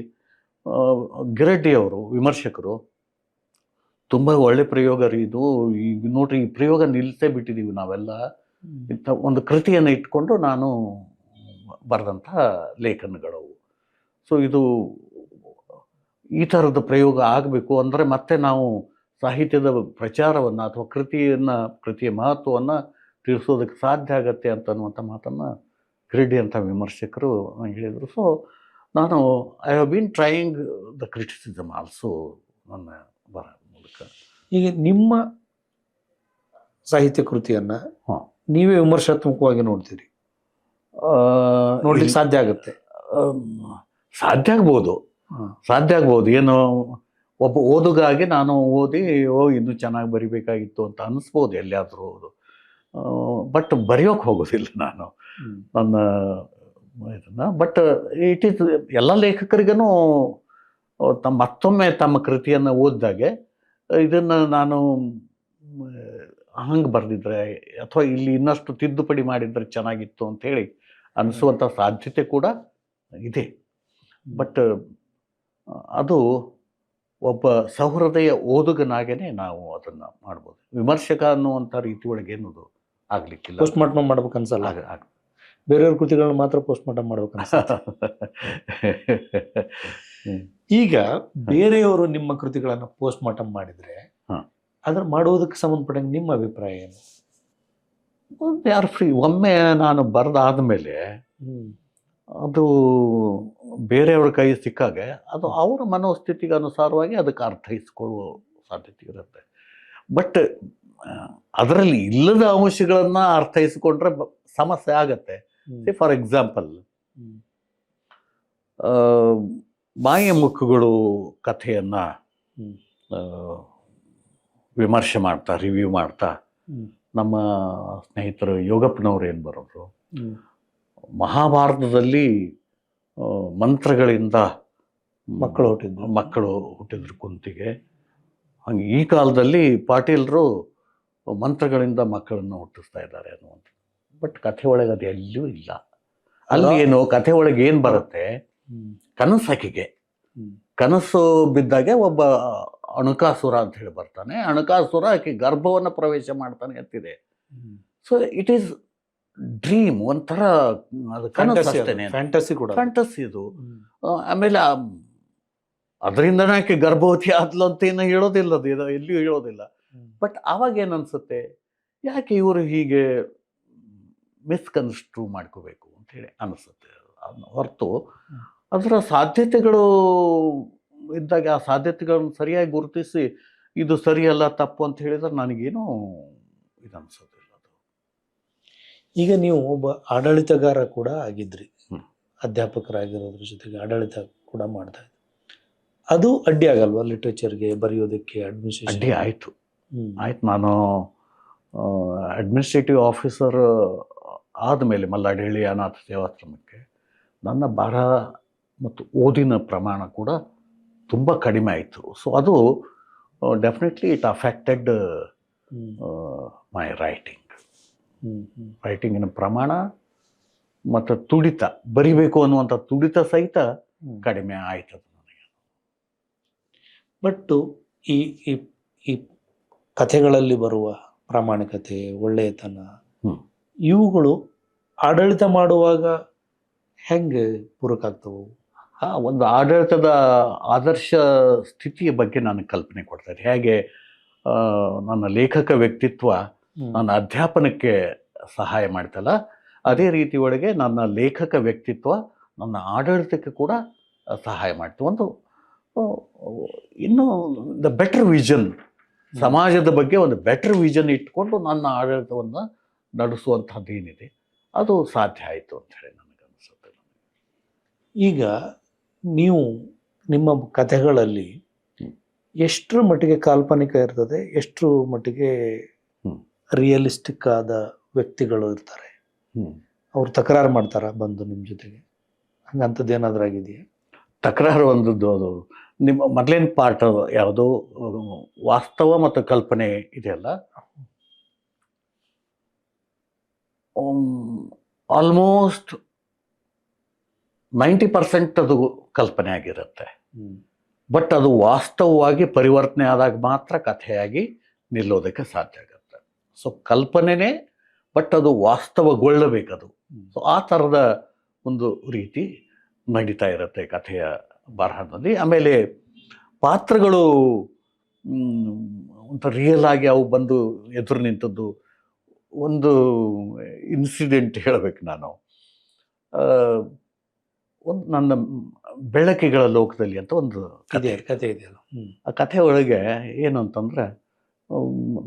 ಗಿರಡ್ಡಿಯವರು ವಿಮರ್ಶಕರು ತುಂಬ ಒಳ್ಳೆ ಪ್ರಯೋಗ ರೀ ಇದು, ಈಗ ನೋಡ್ರಿ ಈ ಪ್ರಯೋಗ ನಿಲ್ಲಿಸೇ ಬಿಟ್ಟಿದ್ದೀವಿ ನಾವೆಲ್ಲ, ಇಂಥ ಒಂದು ಕೃತಿಯನ್ನು ಇಟ್ಕೊಂಡು ನಾನು ಬರೆದಂಥ ಲೇಖನಗಳವು. ಸೊ ಇದು ಈ ಥರದ ಪ್ರಯೋಗ ಆಗಬೇಕು ಅಂದರೆ ಮತ್ತೆ ನಾವು ಸಾಹಿತ್ಯದ ಪ್ರಚಾರವನ್ನು ಅಥವಾ ಕೃತಿಯ ಮಹತ್ವವನ್ನು ತಿಳಿಸೋದಕ್ಕೆ ಸಾಧ್ಯ ಆಗತ್ತೆ ಅಂತನ್ನುವಂಥ ಮಾತನ್ನು ಗಿರಡ್ಡಿ ಅಂತ ವಿಮರ್ಶಕರು ಹೇಳಿದರು. ಸೊ ನಾನು I have been trying the criticism also ನನ್ನ ಬರ ಮೂಲಕ. ಈಗ ನಿಮ್ಮ ಸಾಹಿತ್ಯ ಕೃತಿಯನ್ನು ನೀವೇ ವಿಮರ್ಶಾತ್ಮಕವಾಗಿ ನೋಡ್ತೀರಿ, ನೋಡ್ಲಿಕ್ಕೆ ಸಾಧ್ಯ ಆಗುತ್ತೆ? ಸಾಧ್ಯ ಆಗ್ಬೋದು. ಏನು ಒಬ್ಬ ಓದುಗಾಗಿ ನಾನು ಓದಿ ಇನ್ನೂ ಚೆನ್ನಾಗಿ ಬರಿಬೇಕಾಗಿತ್ತು ಅಂತ ಅನಿಸ್ಬೋದು ಎಲ್ಲಿಯಾದರೂ ಓದು, ಬಟ್ ಬರೆಯೋಕೆ ಹೋಗೋದಿಲ್ಲ ನಾನು ನನ್ನ ಇದನ್ನು. ಬಟ್ ಇಟ್ ಈಸ್ ಎಲ್ಲ ಲೇಖಕರಿಗೂ ಮತ್ತೊಮ್ಮೆ ತಮ್ಮ ಕೃತಿಯನ್ನು ಓದಿದಾಗೆ ಇದನ್ನು ನಾನು ಹಂಗೆ ಬರೆದಿದ್ರೆ ಅಥವಾ ಇಲ್ಲಿ ಇನ್ನಷ್ಟು ತಿದ್ದುಪಡಿ ಮಾಡಿದರೆ ಚೆನ್ನಾಗಿತ್ತು ಅಂಥೇಳಿ ಅನಿಸುವಂಥ ಸಾಧ್ಯತೆ ಕೂಡ ಇದೆ. ಬಟ್ ಅದು ಒಬ್ಬ ಸಹೃದಯ ಓದುಗನಾಗೇ ನಾವು ಅದನ್ನು ಮಾಡ್ಬೋದು. ವಿಮರ್ಶಕ ಅನ್ನುವಂಥ ರೀತಿ ಒಳಗೆ ಏನದು ಆಗಲಿಕ್ಕಿಲ್ಲ. ಪೋಸ್ಟ್ ಮಾರ್ಟಮ್ ಮಾಡ್ಬೇಕು ಅನ್ಸಲ್ಲ. ಬೇರೆಯವ್ರ ಕೃತಿಗಳನ್ನ ಮಾತ್ರ ಪೋಸ್ಟ್ ಮಾರ್ಟಮ್ ಮಾಡ್ಬೇಕು ಅನ್ಸುತ್ತೆ. ಈಗ ಬೇರೆಯವರು ನಿಮ್ಮ ಕೃತಿಗಳನ್ನು ಪೋಸ್ಟ್ ಮಾರ್ಟಮ್ ಮಾಡಿದರೆ ಅದ್ರ ಮಾಡುವುದಕ್ಕೆ ಸಂಬಂಧಪಟ್ಟಂಗೆ ನಿಮ್ಮ ಅಭಿಪ್ರಾಯ ಏನು? ಯಾರು ಫ್ರೀ. ಒಮ್ಮೆ ನಾನು ಬರೆದಾದ ಮೇಲೆ ಅದು ಬೇರೆಯವ್ರ ಕೈ ಸಿಕ್ಕಾಗ ಅದು ಅವರ ಮನೋಸ್ಥಿತಿಗೆ ಅನುಸಾರವಾಗಿ ಅದಕ್ಕೆ ಅರ್ಥೈಸ್ಕೊಳ್ಳುವ ಸಾಧ್ಯತೆ ಇರುತ್ತೆ. ಬಟ್ ಅದರಲ್ಲಿ ಇಲ್ಲದ ಅಂಶಗಳನ್ನು ಅರ್ಥೈಸ್ಕೊಂಡ್ರೆ ಸಮಸ್ಯೆ ಆಗತ್ತೆ. ಫಾರ್ ಎಕ್ಸಾಂಪಲ್, ಮಾಯ ಮುಖಗಳು ಕಥೆಯನ್ನ ವಿಮರ್ಶೆ ಮಾಡ್ತಾ, ರಿವ್ಯೂ ಮಾಡ್ತಾ, ನಮ್ಮ ಸ್ನೇಹಿತರು ಯೋಗಪ್ಪನವ್ರು ಏನು ಬರೋರು, ಮಹಾಭಾರತದಲ್ಲಿ ಮಂತ್ರಗಳಿಂದ ಮಕ್ಕಳು ಹುಟ್ಟಿದ್ರು ಕುಂತಿಗೆ, ಹಂಗೆ ಈ ಕಾಲದಲ್ಲಿ ಪಾಟೀಲರು ಮಂತ್ರಗಳಿಂದ ಮಕ್ಕಳನ್ನು ಹುಟ್ಟಿಸ್ತಾ ಇದ್ದಾರೆ ಅನ್ನುವಂಥದ್ದು. ಬಟ್ ಕಥೆ ಒಳಗೆ ಅದು ಎಲ್ಲೂ ಇಲ್ಲ. ಅಲ್ಲಿ ಏನು ಕಥೆ ಒಳಗೆ ಏನು ಬರುತ್ತೆ, ಕನಸಾಕಿಗೆ ಕನಸು ಬಿದ್ದಾಗೆ ಒಬ್ಬ ಅಣುಕಾಸುರ ಅಂತ ಹೇಳಿ ಬರ್ತಾನೆ. ಅಣುಕಾಸುರ ಆಕೆ ಗರ್ಭವನ್ನು ಪ್ರವೇಶ ಮಾಡ್ತಾನೆ ಅಂತಿದೆ. ಸೊ ಇಟ್ ಈಸ್ ಡ್ರೀಮ್, ಒಂಥರ ಅದು ಕನಸು ಅಷ್ಟೇನೆ, ಫ್ಯಾಂಟಸಿ ಇದು. ಆಮೇಲೆ ಅದರಿಂದನೇ ಆಕೆ ಗರ್ಭವತಿ ಆದ್ಲು ಅಂತ ಏನು ಹೇಳೋದಿಲ್ಲ, ಅದು ಎಲ್ಲಿಯೂ ಹೇಳೋದಿಲ್ಲ. ಬಟ್ ಆವಾಗ ಏನು ಅನ್ಸುತ್ತೆ, ಯಾಕೆ ಇವರು ಹೀಗೆ ಮಿಸ್ಕನ್ಸ್ಟ್ರೂ ಮಾಡ್ಕೋಬೇಕು ಅಂತೇಳಿ ಅನಿಸುತ್ತೆ. ಹೊರತು ಅದರ ಸಾಧ್ಯತೆಗಳು ಇದ್ದಾಗ ಆ ಸಾಧ್ಯತೆಗಳನ್ನು ಸರಿಯಾಗಿ ಗುರುತಿಸಿ ಇದು ಸರಿಯಲ್ಲ ತಪ್ಪು ಅಂತ ಹೇಳಿದ್ರೆ ನನಗೇನು ಇದು ಅನ್ಸೋದಿಲ್ಲ. ಅದು ಈಗ ನೀವು ಒಬ್ಬ ಆಡಳಿತಗಾರ ಕೂಡ ಆಗಿದ್ರಿ, ಅಧ್ಯಾಪಕರಾಗಿರೋದ್ರ ಜೊತೆಗೆ ಆಡಳಿತ ಕೂಡ ಮಾಡ್ತಾ ಇದ್ರಿ. ಅದು ಅಡ್ಡಿ ಆಗಲ್ವಾ ಲಿಟ್ರೇಚರ್ಗೆ ಬರೆಯೋದಕ್ಕೆ? ಅಡ್ಮಿನಿಸ್ಟ್ರೇಷನ್ ಅಡ್ಡಿ ಆಯಿತು. ನಾನು ಅಡ್ಮಿನಿಸ್ಟ್ರೇಟಿವ್ ಆಫೀಸರ್ ಆದಮೇಲೆ ಮಲ್ಲಾಡಹಳ್ಳಿ ಅನಾಥ ಸೇವಾಶ್ರಮಕ್ಕೆ ನನ್ನ ಬರಹ ಮತ್ತು ಓದಿನ ಪ್ರಮಾಣ ಕೂಡ ತುಂಬ ಕಡಿಮೆ ಆಯಿತು. ಸೊ ಅದು ಡೆಫಿನೆಟ್ಲಿ ಇಟ್ ಅಫೆಕ್ಟೆಡ್ ಮೈ ರೈಟಿಂಗಿನ ಪ್ರಮಾಣ ಮತ್ತು ತುಡಿತ, ಬರಿಬೇಕು ಅನ್ನುವಂಥ ತುಡಿತ ಸಹಿತ ಕಡಿಮೆ ಆಯ್ತು ನನಗೆ. ಬಟ್ ಈ ಕಥೆಗಳಲ್ಲಿ ಬರುವ ಪ್ರಾಮಾಣಿಕತೆ, ಒಳ್ಳೆಯತನ, ಇವುಗಳು ಆಡಳಿತ ಮಾಡುವಾಗ ಹೆಂಗೆ ಪೂರಕ ಆಗ್ತವೆ? ಒಂದು ಆಡಳಿತದ ಆದರ್ಶ ಸ್ಥಿತಿಯ ಬಗ್ಗೆ ನನಗೆ ಕಲ್ಪನೆ ಕೊಡ್ತಾರೆ. ಹೇಗೆ ನನ್ನ ಲೇಖಕ ವ್ಯಕ್ತಿತ್ವ ನನ್ನ ಅಧ್ಯಾಪನಕ್ಕೆ ಸಹಾಯ ಮಾಡ್ತಲ್ಲ, ಅದೇ ರೀತಿ ಒಳಗೆ ನನ್ನ ಲೇಖಕ ವ್ಯಕ್ತಿತ್ವ ನನ್ನ ಆಡಳಿತಕ್ಕೆ ಕೂಡ ಸಹಾಯ ಮಾಡ್ತು. ಒಂದು ಇನ್ನು ದ ಬೆಟರ್ ವಿಷನ್, ಸಮಾಜದ ಬಗ್ಗೆ ಒಂದು ಬೆಟರ್ ವಿಷನ್ ಇಟ್ಕೊಂಡು ನನ್ನ ಆಡಳಿತವನ್ನು ನಡೆಸುವಂಥದ್ದು ಏನಿದೆ ಅದು ಸಾಧ್ಯ ಆಯಿತು ಅಂತ ಹೇಳಿ ನನಗನ್ಸುತ್ತೆ. ಈಗ ನೀವು ನಿಮ್ಮ ಕಥೆಗಳಲ್ಲಿ ಎಷ್ಟರ ಮಟ್ಟಿಗೆ ಕಾಲ್ಪನಿಕ ಇರ್ತದೆ, ಎಷ್ಟರ ಮಟ್ಟಿಗೆ ರಿಯಲಿಸ್ಟಿಕ್ ಆದ ವ್ಯಕ್ತಿಗಳು ಇರ್ತಾರೆ? ಅವ್ರು ತಕರಾರು ಮಾಡ್ತಾರ ಬಂದು ನಿಮ್ಮ ಜೊತೆಗೆ? ಹಂಗಂಥದ್ದು ಏನಾದ್ರೂ ಆಗಿದೆಯಾ? ತಕರಾರು ಒಂದದ್ದು ಅದು ನಿಮ್ಮ ಮೊದಲಿನ ಪಾಠ ಯಾವುದು, ವಾಸ್ತವ ಮತ್ತು ಕಲ್ಪನೆ ಇದೆಯಲ್ಲ, ಆಲ್ಮೋಸ್ಟ್ 90% ಅದು ಕಲ್ಪನೆ ಆಗಿರುತ್ತೆ. ಬಟ್ ಅದು ವಾಸ್ತವವಾಗಿ ಪರಿವರ್ತನೆ ಆದಾಗ ಮಾತ್ರ ಕಥೆಯಾಗಿ ನಿಲ್ಲೋದಕ್ಕೆ ಸಾಧ್ಯ ಆಗುತ್ತೆ. ಸೊ ಕಲ್ಪನೆನೇ, ಬಟ್ ಅದು ವಾಸ್ತವಗೊಳ್ಳಬೇಕದು. ಸೊ ಆ ಥರದ ಒಂದು ರೀತಿ ನಡೀತಾ ಇರುತ್ತೆ ಕಥೆಯ ಬರಹದಲ್ಲಿ. ಆಮೇಲೆ ಪಾತ್ರಗಳು ಒಂಥರ ರಿಯಲ್ ಆಗಿ ಅವು ಬಂದು ಎದುರು ನಿಂತದ್ದು. ಒಂದು ಇನ್ಸಿಡೆಂಟ್ ಹೇಳಬೇಕು ನಾನು. ಒಂದು ನನ್ನ ಬೆಳಕಿಗಳ ಲೋಕದಲ್ಲಿ ಅಂತ ಒಂದು ಕಥೆ ಇದೆಯಲ್ಲ, ಆ ಕಥೆ ಒಳಗೆ ಏನು ಅಂತಂದರೆ,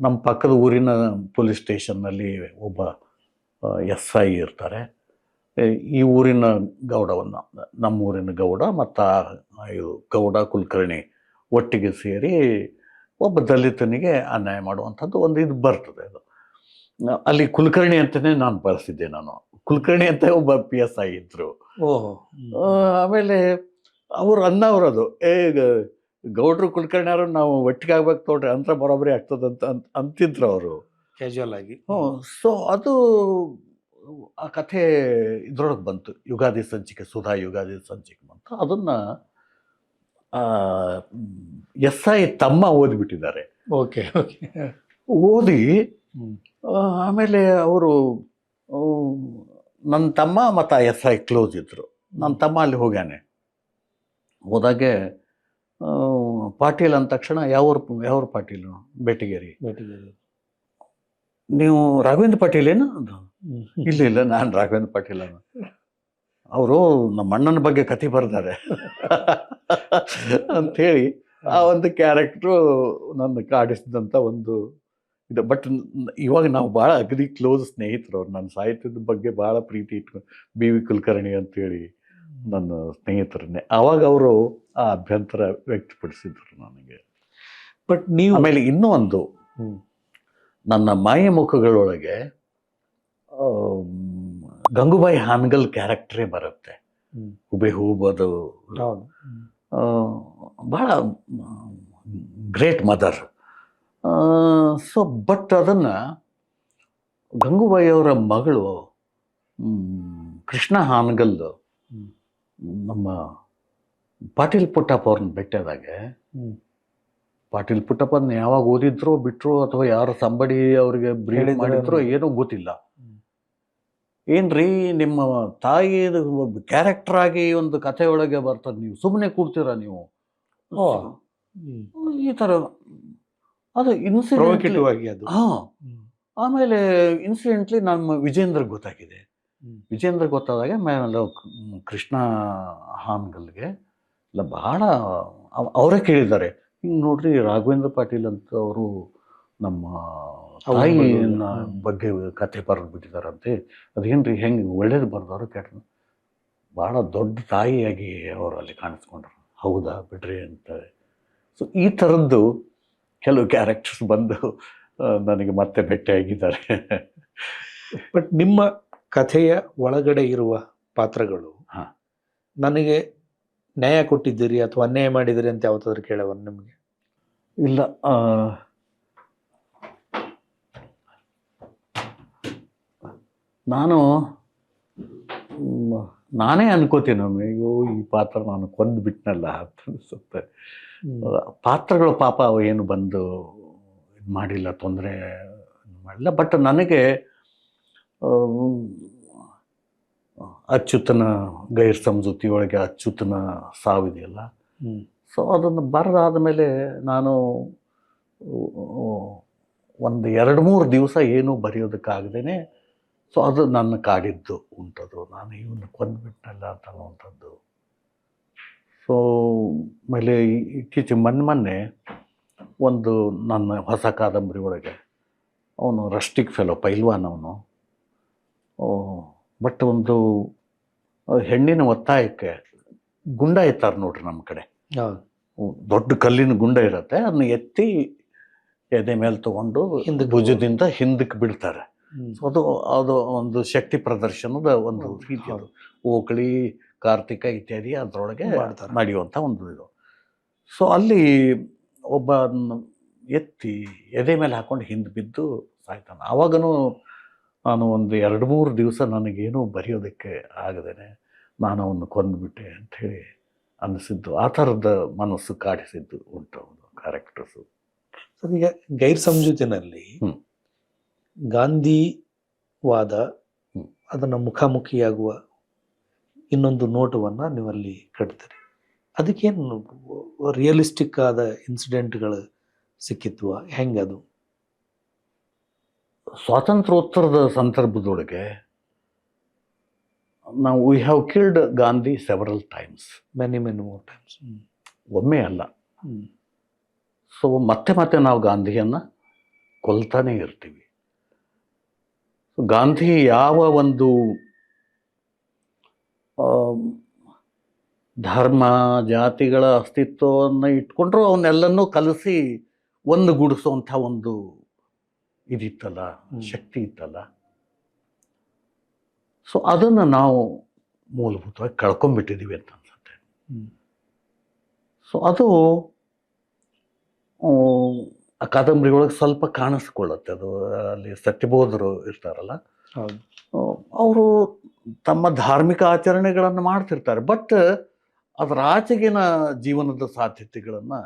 ನಮ್ಮ ಪಕ್ಕದ ಊರಿನ ಪೊಲೀಸ್ ಸ್ಟೇಷನ್ನಲ್ಲಿ ಒಬ್ಬ SI ಇರ್ತಾರೆ. ಈ ಊರಿನ ಗೌಡವನ್ನು, ನಮ್ಮೂರಿನ ಗೌಡ ಮತ್ತು ಗೌಡ ಕುಲಕರ್ಣಿ ಒಟ್ಟಿಗೆ ಸೇರಿ ಒಬ್ಬ ದಲಿತನಿಗೆ ಅನ್ಯಾಯ ಮಾಡುವಂಥದ್ದು ಒಂದು ಇದು ಬರ್ತದೆ. ಅದು ಅಲ್ಲಿ ಕುಲಕರ್ಣಿ ಅಂತಲೇ ನಾನು ಬಳಸಿದ್ದೆ. ನಾನು ಕುಲಕರ್ಣಿ ಅಂತ ಒಬ್ಬ PSI ಇದ್ದರು. ಆಮೇಲೆ ಅವರು ಅನ್ನೋರದು, ಗೌಡ್ರು ಕುಲಕರ್ಣಿಯವರು ನಾವು ಒಟ್ಟಿಗೆ ಆಗ್ಬೇಕು ನೋಡ್ರಿ ಅಂತ ಬರೋಬ್ಬರಿ ಆಗ್ತದಂತ ಅಂತಿದ್ರು ಅವರು ಕ್ಯಾಶುವಲ್ ಆಗಿ. ಸೊ ಅದು ಆ ಕಥೆ ಇದ್ರೊಳಗೆ ಬಂತು, ಯುಗಾದಿ ಸಂಚಿಕೆ, ಸುಧಾ ಯುಗಾದಿ ಸಂಚಿಕೆ ಅಂತ. ಅದನ್ನು SI ತಮ್ಮ ಓದಿಬಿಟ್ಟಿದ್ದಾರೆ. ಓದಿ ಆಮೇಲೆ ಅವರು, ನನ್ನ ತಮ್ಮ ಮತ್ತು SI ಕ್ಲೋಸ್ ಇದ್ದರು. ನನ್ನ ತಮ್ಮ ಅಲ್ಲಿ ಹೋಗ್ಯಾನೆ. ಹೋದಾಗೆ ಪಾಟೀಲ್ ಅಂದ ತಕ್ಷಣ ಯಾವ ಪಾಟೀಲು? ಬೆಟಗೇರಿ. ನೀವು ರಾಘವೇಂದ್ರ ಪಾಟೀಲ್ ಏನು? ಇಲ್ಲ ನಾನು ರಾಘವೇಂದ್ರ ಪಾಟೀಲ್. ಅವರು ನಮ್ಮ ಅಣ್ಣನ ಬಗ್ಗೆ ಕತೆ ಬರ್ತಾರೆ ಅಂಥೇಳಿ ಆ ಒಂದು ಕ್ಯಾರೆಕ್ಟ್ರು ನನ್ನ ಕಾಡಿಸಿದಂಥ ಒಂದು ಇದು. ಬಟ್ ಇವಾಗ ನಾವು ಭಾಳ ಅಗದಿ ಕ್ಲೋಸ್ ಸ್ನೇಹಿತರು. ಅವ್ರು ನನ್ನ ಸಾಹಿತ್ಯದ ಬಗ್ಗೆ ಭಾಳ ಪ್ರೀತಿ ಇಟ್ಕೊಂಡು ಬಿ ವಿ ಕುಲಕರ್ಣಿ ಅಂತೇಳಿ ನನ್ನ ಸ್ನೇಹಿತರನ್ನೇ. ಆವಾಗ ಅವರು ಆ ಅಭ್ಯಂತರ ವ್ಯಕ್ತಪಡಿಸಿದ್ರು ನನಗೆ. ಬಟ್ ನೀವು ಆಮೇಲೆ ಇನ್ನೂ ಒಂದು, ನನ್ನ ಮಾಯ ಮುಖಗಳೊಳಗೆ ಗಂಗೂಬಾಯಿ ಹಾನಗಲ್ ಕ್ಯಾರೆಕ್ಟ್ರೇ ಬರುತ್ತೆ. ಹುಬೆಹೂಬ್ ಅದು ಭಾಳ ಗ್ರೇಟ್ ಮದರ್. ಸೊ ಬಟ್ ಅದನ್ನು ಗಂಗೂಬಾಯಿ ಅವರ ಮಗಳು ಕೃಷ್ಣ ಹಾನಗಲ್ ನಮ್ಮ ಪಾಟೀಲ್ ಪುಟ್ಟಪ್ಪ ಅವ್ರನ್ನ ಭೇಟಿಯಾದಾಗೆ, ಪಾಟೀಲ್ ಪುಟ್ಟಪ್ಪನ ಯಾವಾಗ ಓದಿದ್ರು ಬಿಟ್ರು ಅಥವಾ ಯಾರು ಸಂಬಡಿ ಅವ್ರಿಗೆ ಬ್ರೀಡ್ ಮಾಡಿದ್ರು ಏನೋ ಗೊತ್ತಿಲ್ಲ. ಏನ್ರಿ ನಿಮ್ಮ ತಾಯಿ ಕ್ಯಾರೆಕ್ಟರ್ ಆಗಿ ಒಂದು ಕಥೆ ಒಳಗೆ ಬರ್ತದೆ, ನೀವು ಸುಮ್ಮನೆ ಕೂಡ್ತೀರಾ ನೀವು, ಈ ಥರ ಅದು ಇನ್ಸಿಡೆಂಟ್ಲಿ. ಹಾಂ, ಆಮೇಲೆ ಇನ್ಸಿಡೆಂಟ್ಲಿ ನಮ್ಮ ವಿಜೇಂದ್ರ ಗೊತ್ತಾಗಿದೆ. ವಿಜೇಂದ್ರ ಗೊತ್ತಾದಾಗ ಆಮೇಲೆ ಕೃಷ್ಣ ಹಾನಗಲ್ಗೆ ಇಲ್ಲ ಭಾಳ ಅವರೇ ಕೇಳಿದ್ದಾರೆ, ಹಿಂಗೆ ನೋಡ್ರಿ ರಾಘವೇಂದ್ರ ಪಾಟೀಲ್ ಅಂತ ಅವರು ನಮ್ಮ ತಾಯಿನ ಬಗ್ಗೆ ಕತೆ ಬರೆದು ಬಿಟ್ಟಿದ್ದಾರಂತೆ, ಅದೇನ್ರಿ ಹೆಂಗೆ ಒಳ್ಳೇದು ಬರ್ದವರು ಕೆಟ್ಟ, ಭಾಳ ದೊಡ್ಡ ತಾಯಿಯಾಗಿ ಅವರು ಅಲ್ಲಿ ಕಾಣಿಸ್ಕೊಂಡ್ರು. ಹೌದಾ ಬಿಡ್ರಿ ಅಂತ. ಸೊ ಈ ಥರದ್ದು ಕೆಲವು ಕ್ಯಾರೆಕ್ಟರ್ಸ್ ಬಂದು ನನಗೆ ಮತ್ತೆ ಭೇಟಿಯಾಗಿದ್ದಾರೆ. ಬಟ್ ನಿಮ್ಮ ಕಥೆಯ ಒಳಗಡೆ ಇರುವ ಪಾತ್ರಗಳು ನನಗೆ ನ್ಯಾಯ ಕೊಟ್ಟಿದ್ದೀರಿ ಅಥವಾ ಅನ್ಯಾಯ ಮಾಡಿದಿರಿ ಅಂತ ಯಾವತ್ತಾದ್ರೂ ಕೇಳವ ನಿಮಗೆ? ಇಲ್ಲ, ನಾನೇ ಅನ್ಕೋತೀನಿ ಒಮ್ಮೆ, ಅಯ್ಯೋ ಈ ಪಾತ್ರ ನಾನು ಕೊಂದು ಬಿಟ್ನಲ್ಲ ಅಂತ ಅನಿಸುತ್ತೆ. ಪಾತ್ರಗಳು ಪಾಪ ಅವು ಏನು ಬಂದು ಇದು ಮಾಡಿಲ್ಲ, ತೊಂದರೆ ಮಾಡಿಲ್ಲ. ಬಟ್ ನನಗೆ ಅಚ್ಯುತನ ಗೈರ್ ಸಮಜೂತಿಯೊಳಗೆ ಅಚ್ಯುತನ ಸಾವಿದೆಯಲ್ಲ, ಸೊ ಅದನ್ನು ಬರೆದಾದ ಮೇಲೆ ನಾನು ಒಂದು 2-3 ದಿವಸ ಏನೂ ಬರೆಯೋದಕ್ಕಾಗದೇನೆ, ಸೊ ಅದು ನನ್ನ ಕಾಡಿದ್ದು ಉಂಟದು, ನಾನು ಇವನ್ನ ಕೊಂದುಬಿಟ್ನಲ್ಲ ಅಂತ ಅನ್ನುವಂಥದ್ದು. ಸೊ ಆಮೇಲೆ ಇತ್ತೀಚೆಗೆ ಮೊನ್ನೆ ಒಂದು ನನ್ನ ಹೊಸ ಕಾದಂಬರಿ ಒಳಗೆ ಅವನು ರಸ್ಟಿಕ್ ಫೆಲೋ ಪೈಲ್ವಾನ್ ಅವನು, ಬಟ್ ಒಂದು ಹೆಣ್ಣಿನ ಒತ್ತಾಯಕ್ಕೆ ಗುಂಡ ಎತ್ತಾರೆ ನೋಡ್ರಿ ನಮ್ಮ ಕಡೆ, ದೊಡ್ಡ ಕಲ್ಲಿನ ಗುಂಡ ಇರುತ್ತೆ, ಅದನ್ನ ಎತ್ತಿ ಎದೆ ಮೇಲೆ ತಗೊಂಡು ಭುಜದಿಂದ ಹಿಂದಕ್ಕೆ ಬಿಡ್ತಾರೆ. ಸೊ ಅದು ಒಂದು ಶಕ್ತಿ ಪ್ರದರ್ಶನದ ಒಂದು ರೀತಿ, ಅದು ಓಕಳಿ ಕಾರ್ತಿಕ ಇತ್ಯಾದಿ ಅದರೊಳಗೆ ನಡೆಯುವಂಥ ಒಂದು ಇದು. ಸೊ ಅಲ್ಲಿ ಒಬ್ಬ ಎತ್ತಿ ಎದೆ ಮೇಲೆ ಹಾಕೊಂಡು ಹಿಂದೆ ಬಿದ್ದು ಸಾಯ್ತಾನೆ. ಆವಾಗನೂ ನಾನು ಒಂದು 2-3 ದಿವಸ ನನಗೇನೂ ಬರೆಯೋದಕ್ಕೆ ಆಗದೇನೆ ನಾನು ಅವನು ಕೊಂದುಬಿಟ್ಟೆ ಅಂಥೇಳಿ ಅನ್ನಿಸಿದ್ದು, ಆ ಥರದ ಮನಸ್ಸು ಕಾಡಿಸಿದ್ದು ಉಂಟು ಕ್ಯಾರೆಕ್ಟರ್ಸು. ಈಗ ಗೈರ್ ಸಮಜೂತಿನಲ್ಲಿ ಗಾಂಧಿವಾದ ಅದನ್ನು ಮುಖಾಮುಖಿಯಾಗುವ ಇನ್ನೊಂದು ನೋಟವನ್ನು ನೀವಲ್ಲಿ ಕಟ್ತೀರಿ. ಅದಕ್ಕೇನು ರಿಯಲಿಸ್ಟಿಕ್ ಆದ ಇನ್ಸಿಡೆಂಟ್ಗಳು ಸಿಕ್ಕಿತ್ವ, ಹೆಂಗೆ ಅದು? ಸ್ವಾತಂತ್ರ್ಯೋತ್ತರದ ಸಂದರ್ಭದೊಳಗೆ ನಾವು we have killed Gandhi several times, many more times, ಒಮ್ಮೆ ಅಲ್ಲ. ಸೊ ಮತ್ತೆ ನಾವು ಗಾಂಧಿಯನ್ನು ಕೊಲ್ತಾನೆ ಇರ್ತೀವಿ. ಸೊ ಗಾಂಧಿ ಯಾವ ಒಂದು ಧರ್ಮ ಜಾತಿಗಳ ಅಸ್ತಿತ್ವವನ್ನು ಇಟ್ಕೊಂಡ್ರು ಅವನ್ನೆಲ್ಲನೂ ಕಲಿಸಿ ಒಂದುಗೂಡಿಸುವಂಥ ಒಂದು ಇದಿತ್ತಲ್ಲ, ಶಕ್ತಿ ಇತ್ತಲ್ಲ. ಸೊ ಅದನ್ನು ನಾವು ಮೂಲಭೂತವಾಗಿ ಕಳ್ಕೊಂಡ್ಬಿಟ್ಟಿದ್ದೀವಿ ಅಂತ ಅನ್ಸುತ್ತೆ. ಸೊ ಅದು ಆ ಕಾದಂಬರಿ ಒಳಗೆ ಸ್ವಲ್ಪ ಕಾಣಿಸ್ಕೊಳ್ಳುತ್ತೆ. ಅದು ಅಲ್ಲಿ ಸತ್ಯಬೋಧರು ಇರ್ತಾರಲ್ಲ, ಅವರು ತಮ್ಮ ಧಾರ್ಮಿಕ ಆಚರಣೆಗಳನ್ನು ಮಾಡ್ತಿರ್ತಾರೆ, ಬಟ್ ಅದರ ಆಚೆಗಿನ ಜೀವನದ ಸಾಧ್ಯತೆಗಳನ್ನು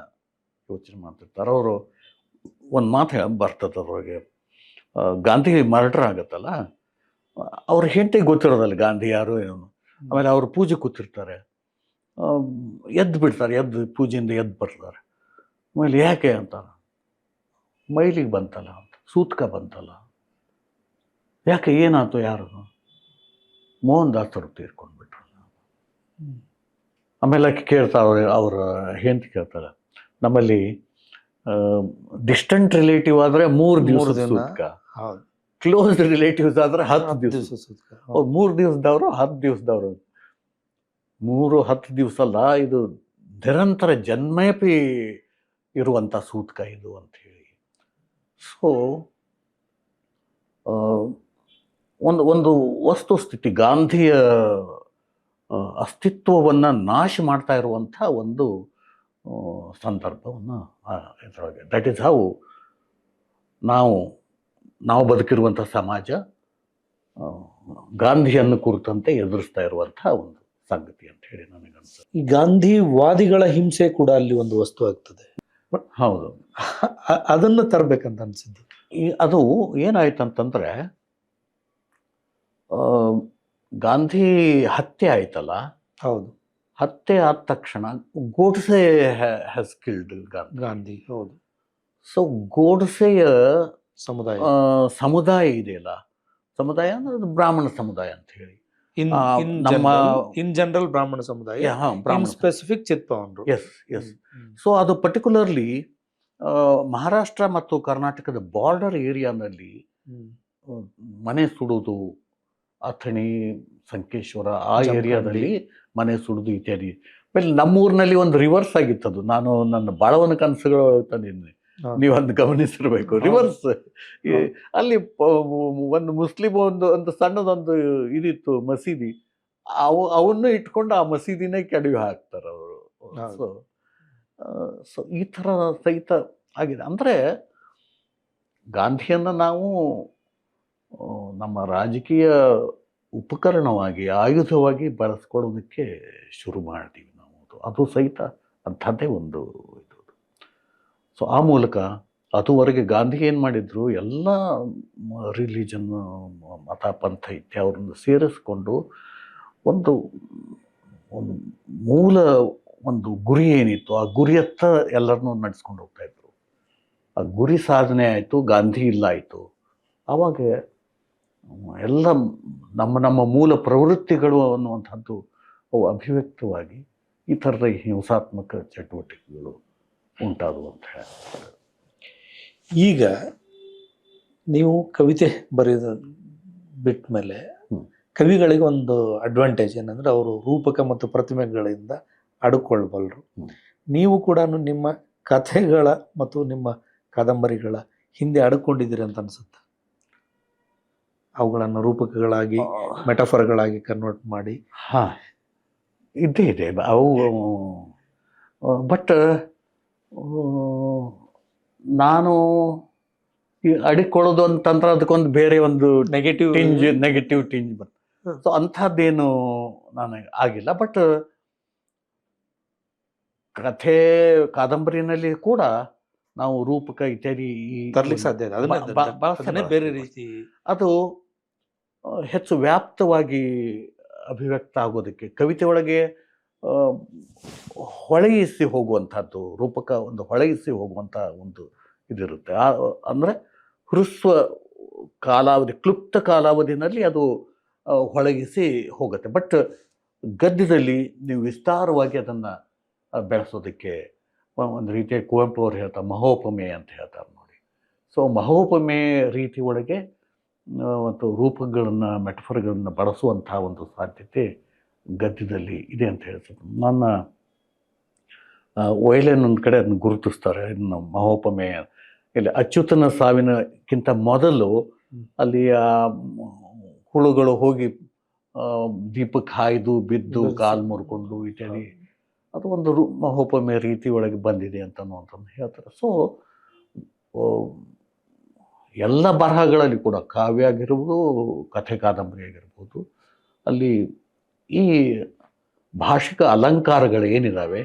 ಯೋಚನೆ ಮಾಡ್ತಿರ್ತಾರೆ. ಅವರು ಒಂದು ಮಾತು ಬರ್ತದೆ ಅದರೊಳಗೆ, ಗಾಂಧಿ ಮರ್ಡರ್ ಆಗುತ್ತಲ್ಲ, ಅವ್ರ ಹೆಂಡತಿಗೆ ಗೊತ್ತಿರೋದಲ್ಲ ಗಾಂಧಿ ಯಾರು ಏನು. ಆಮೇಲೆ ಅವರು ಪೂಜೆ ಕೂತಿರ್ತಾರೆ, ಎದ್ದು ಬಿಡ್ತಾರೆ, ಪೂಜೆಯಿಂದ ಎದ್ದು ಬರ್ತಾರೆ. ಆಮೇಲೆ ಯಾಕೆ ಅಂತ, ಮೈಲಿಗೆ ಬಂತಲ್ಲ ಅಂತ, ಸೂತ್ಕ ಬಂತಲ್ಲ. ಯಾಕೆ ಏನಾಯ್ತು, ಯಾರು? ಮೋಹನ್ ದಾಸರು ತೀರ್ಕೊಂಡ್ಬಿಟ್ರಲ್ಲ. ಆಮೇಲೆ ಆಕೆ ಕೇಳ್ತಾಳೆ, ಅವ್ರ ಹೆಂಡತಿ ಕೇಳ್ತಾಳೆ, ನಮ್ಮಲ್ಲಿ ಡಿಸ್ಟೆಂಟ್ ರಿಲೇಟಿವ್ ಆದ್ರೆ 3 ದಿವಸ ಸೂತ್ಕ, ಕ್ಲೋಸ್ ರಿಲೇಟಿವ್ಸ್ ಆದ್ರೆ 10 ದಿವಸ ಸೂತ್ಕ. 3 ದಿವಸದವರು 10 ದಿವಸದವರು 3-10 ದಿವಸ ಅಲ್ಲ, ಇದು ನಿರಂತರ ಜನ್ಮೇಪಿ ಇರುವಂಥ ಸೂತ್ಕ ಇದು ಅಂತ ಹೇಳಿ. ಸೊ ಒಂದು ವಸ್ತುಸ್ಥಿತಿ, ಗಾಂಧಿಯ ಅಸ್ತಿತ್ವವನ್ನು ನಾಶ ಮಾಡ್ತಾ ಇರುವಂಥ ಒಂದು ಸಂದರ್ಭವನ್ನು ಇದರೊಳಗೆ, ದಟ್ ಈಸ್ ಹೌ ನಾವು ಬದುಕಿರುವಂಥ ಸಮಾಜ ಗಾಂಧಿಯನ್ನು ಕುರಿತಂತೆ ಎದುರಿಸ್ತಾ ಇರುವಂಥ ಒಂದು ಸಂಗತಿ ಅಂತ ಹೇಳಿ ನನಗನ್ಸುತ್ತೆ. ಈ ಗಾಂಧಿವಾದಿಗಳ ಹಿಂಸೆ ಕೂಡ ಅಲ್ಲಿ ಒಂದು ವಸ್ತು ಆಗ್ತದೆ. ಹೌದು, ಅದನ್ನು ತರಬೇಕಂತ ಅನ್ಸಿದ್ದು. ಅದು ಏನಾಯ್ತಂತಂದ್ರೆ, ಗಾಂಧಿ ಹತ್ಯೆ ಆಯ್ತಲ್ಲ, ಹೌದು, ಹತ್ಯೆ ಆದ ತಕ್ಷಣ ಗೋಡ್ಸೆ ಹ್ಯಾಸ್ ಕಿಲ್ಡ್ ಗಾಂಧಿ. ಹೌದು. ಸೊ ಗೋಡ್ಸೆಯ ಸಮುದಾಯ ಇದೆಯಲ್ಲ, ಸಮುದಾಯ ಅಂದ್ರೆ ಅದು ಬ್ರಾಹ್ಮಣ ಸಮುದಾಯ ಅಂತ ಹೇಳಿ, ಇನ್ ಜನರಲ್ ಬ್ರಾಹ್ಮಣ ಸಮುದಾಯ, ಸ್ಪೆಸಿಫಿಕ್ ಚಿತ್ಪವನ್ರು. ಎಸ್. ಸೊ ಅದು ಪರ್ಟಿಕ್ಯುಲರ್ಲಿ ಮಹಾರಾಷ್ಟ್ರ ಮತ್ತು ಕರ್ನಾಟಕದ ಬಾರ್ಡರ್ ಏರಿಯಾನಲ್ಲಿ ಮನೆ ಸುಡುವುದು, ಅಥಣಿ, ಸಂಕೇಶ್ವರ ಆ ಏರಿಯಾದಲ್ಲಿ ಮನೆ ಸುಡುವುದು ಇತ್ಯಾದಿ. ಆಮೇಲೆ ನಮ್ಮೂರಿನಲ್ಲಿ ಒಂದು ರಿವರ್ಸ್ ಆಗಿತ್ತದು. ನಾನು ನನ್ನ ಬಾಳವನ ಕನಸುಗಳು ತಂದಿದ್ದೀನಿ, ನೀವು ಅದನ್ನ ಗಮನಿಸಿರ್ಬೇಕು. ರಿವರ್ಸ್ ಅಲ್ಲಿ ಒಂದು ಮುಸ್ಲಿಂ ಒಂದು ಸಣ್ಣದೊಂದು ಇದಿತ್ತು ಮಸೀದಿ, ಅವನ್ನು ಇಟ್ಕೊಂಡು ಆ ಮಸೀದಿನೇ ಕೆಡವಿ ಹಾಕ್ತಾರೆ ಅವರು. ಸೊ ಈ ಥರ ಸಹಿತ ಆಗಿದೆ. ಅಂದರೆ ಗಾಂಧಿಯನ್ನು ನಾವು ನಮ್ಮ ರಾಜಕೀಯ ಉಪಕರಣವಾಗಿ, ಆಯುಧವಾಗಿ ಬಳಸ್ಕೊಳ್ಳೋದಕ್ಕೆ ಶುರು ಮಾಡ್ತೀವಿ ನಾವು. ಅದು ಸಹಿತ ಅಂಥದ್ದೇ ಒಂದು ಇದು. ಸೊ ಆ ಮೂಲಕ ಅದುವರೆಗೆ ಗಾಂಧಿ ಏನು ಮಾಡಿದ್ರು, ಎಲ್ಲ ರಿಲಿಜನ್, ಮತ, ಪಂಥ ಇತ್ಯಾವ್ರನ್ನ ಸೇರಿಸ್ಕೊಂಡು ಒಂದು ಮೂಲ ಒಂದು ಗುರಿ ಏನಿತ್ತು, ಆ ಗುರಿಯತ್ತ ಎಲ್ಲರನ್ನೂ ನಡೆಸ್ಕೊಂಡು ಹೋಗ್ತಾಯಿದ್ರು. ಆ ಗುರಿ ಸಾಧನೆ ಆಯಿತು, ಗಾಂಧಿ ಇಲ್ಲ ಆಯಿತು. ಆವಾಗ ಎಲ್ಲ ನಮ್ಮ ಮೂಲ ಪ್ರವೃತ್ತಿಗಳು ಅನ್ನುವಂಥದ್ದು ಅವು ಅಭಿವ್ಯಕ್ತವಾಗಿ ಈ ಥರದ ಹಿಂಸಾತ್ಮಕ ಚಟುವಟಿಕೆಗಳು ಉಂಟಾಗುವಂತ. ಈಗ ನೀವು ಕವಿತೆ ಬರೆಯೋದು ಬಿಟ್ಟ ಮೇಲೆ ಕವಿಗಳಿಗೆ ಒಂದು ಅಡ್ವಾಂಟೇಜ್ ಏನಂದ್ರೆ, ಅವರು ರೂಪಕ ಮತ್ತು ಪ್ರತಿಮೆಗಳಿಂದ ಅಡುಕೊಳ್ಳಬಲ್ಲರು. ನೀವು ಕೂಡ ನಿಮ್ಮ ಕಥೆಗಳ ಮತ್ತು ನಿಮ್ಮ ಕಾದಂಬರಿಗಳ ಹಿಂದೆ ಅಡುಕೊಂಡಿದ್ದೀರಿ ಅಂತ ಅನ್ಸುತ್ತೆ. ಅವುಗಳನ್ನು ರೂಪಕಗಳಾಗಿ, ಮೆಟಫರ್ಗಳಾಗಿ ಕನ್ವರ್ಟ್ ಮಾಡಿ. ಇದೆ ಅವು. ಬಟ್ ನಾನು ಅಡಿಕೊಳ್ಳೋದು ಅಂತಂದ್ರೆ ಅದಕ್ಕೊಂದು ಬೇರೆ ಒಂದು ನೆಗೆಟಿವ್ ಟಿಂಜ್ ಬರ್ತದೆ. ಸೊ ಅಂಥದ್ದೇನು ನನಗೆ ಆಗಿಲ್ಲ. ಬಟ್ ಕಥೆ ಕಾದಂಬರಿನಲ್ಲಿ ಕೂಡ ನಾವು ರೂಪಕ ಇತ್ಯಾದಿ ತರಲಿಕ್ಕೆ ಸಾಧ್ಯ ಇದೆ. ಬೇರೆ ರೀತಿ ಅದು ಹೆಚ್ಚು ವ್ಯಾಪ್ತವಾಗಿ ಅಭಿವ್ಯಕ್ತ ಆಗೋದಕ್ಕೆ ಕವಿತೆ ಒಳಗೆ ಹೊಳೆಯಿಸಿ ಹೋಗುವಂಥದ್ದು, ರೂಪಕ ಒಂದು ಹೊಳೆಯಿಸಿ ಹೋಗುವಂಥ ಒಂದು ಇದಿರುತ್ತೆ. ಅಂದರೆ ಹೃಸ್ವ ಕಾಲಾವಧಿ, ಕ್ಲುಪ್ತ ಕಾಲಾವಧಿನಲ್ಲಿ ಅದು ಹೊಳಗಿಸಿ ಹೋಗುತ್ತೆ. ಬಟ್ ಗದ್ಯದಲ್ಲಿ ನೀವು ವಿಸ್ತಾರವಾಗಿ ಅದನ್ನು ಬೆಳೆಸೋದಕ್ಕೆ ಒಂದು ರೀತಿಯ ಕುವೆಂಪು ಅವ್ರು ಹೇಳ್ತಾರೆ, ಮಹೋಪಮೆ ಅಂತ ಹೇಳ್ತಾರೆ ನೋಡಿ. ಸೊ ಮಹೋಪಮೆ ರೀತಿ ಒಳಗೆ ಮತ್ತು ರೂಪಗಳನ್ನು, ಮೆಟಫರ್ಗಳನ್ನು ಬಳಸುವಂಥ ಒಂದು ಸಾಧ್ಯತೆ ಗದ್ಯದಲ್ಲಿ ಇದೆ ಅಂತ ಹೇಳ್ತಾರೆ. ನನ್ನ ವಯಲಿನ್ ಒಂದು ಕಡೆ ಅದನ್ನು ಗುರುತಿಸ್ತಾರೆ. ಇನ್ನು ಮಹೋಪಮೆ ಇಲ್ಲಿ ಅಚ್ಯುತನ ಸಾವಿನಕ್ಕಿಂತ ಮೊದಲು ಅಲ್ಲಿ ಹುಳುಗಳು ಹೋಗಿ ದೀಪಕ್ಕೆ ಹಾಯ್ದು ಬಿದ್ದು ಕಾಲು ಮುರ್ಕೊಂಡು ಇತ್ಯಾದಿ, ಅದು ಒಂದು ಮಹೋಪಮೆ ರೀತಿ ಒಳಗೆ ಬಂದಿದೆ ಅಂತನ್ನುವಂಥದ್ದು ಹೇಳ್ತಾರೆ. ಸೊ ಎಲ್ಲ ಬರಹಗಳಲ್ಲಿ ಕೂಡ, ಕಾವ್ಯ ಆಗಿರ್ಬೋದು, ಕಥೆ ಕಾದಂಬರಿ ಆಗಿರ್ಬೋದು, ಅಲ್ಲಿ ಈ ಭಾಷಿಕ ಅಲಂಕಾರಗಳು ಏನಿದಾವೆ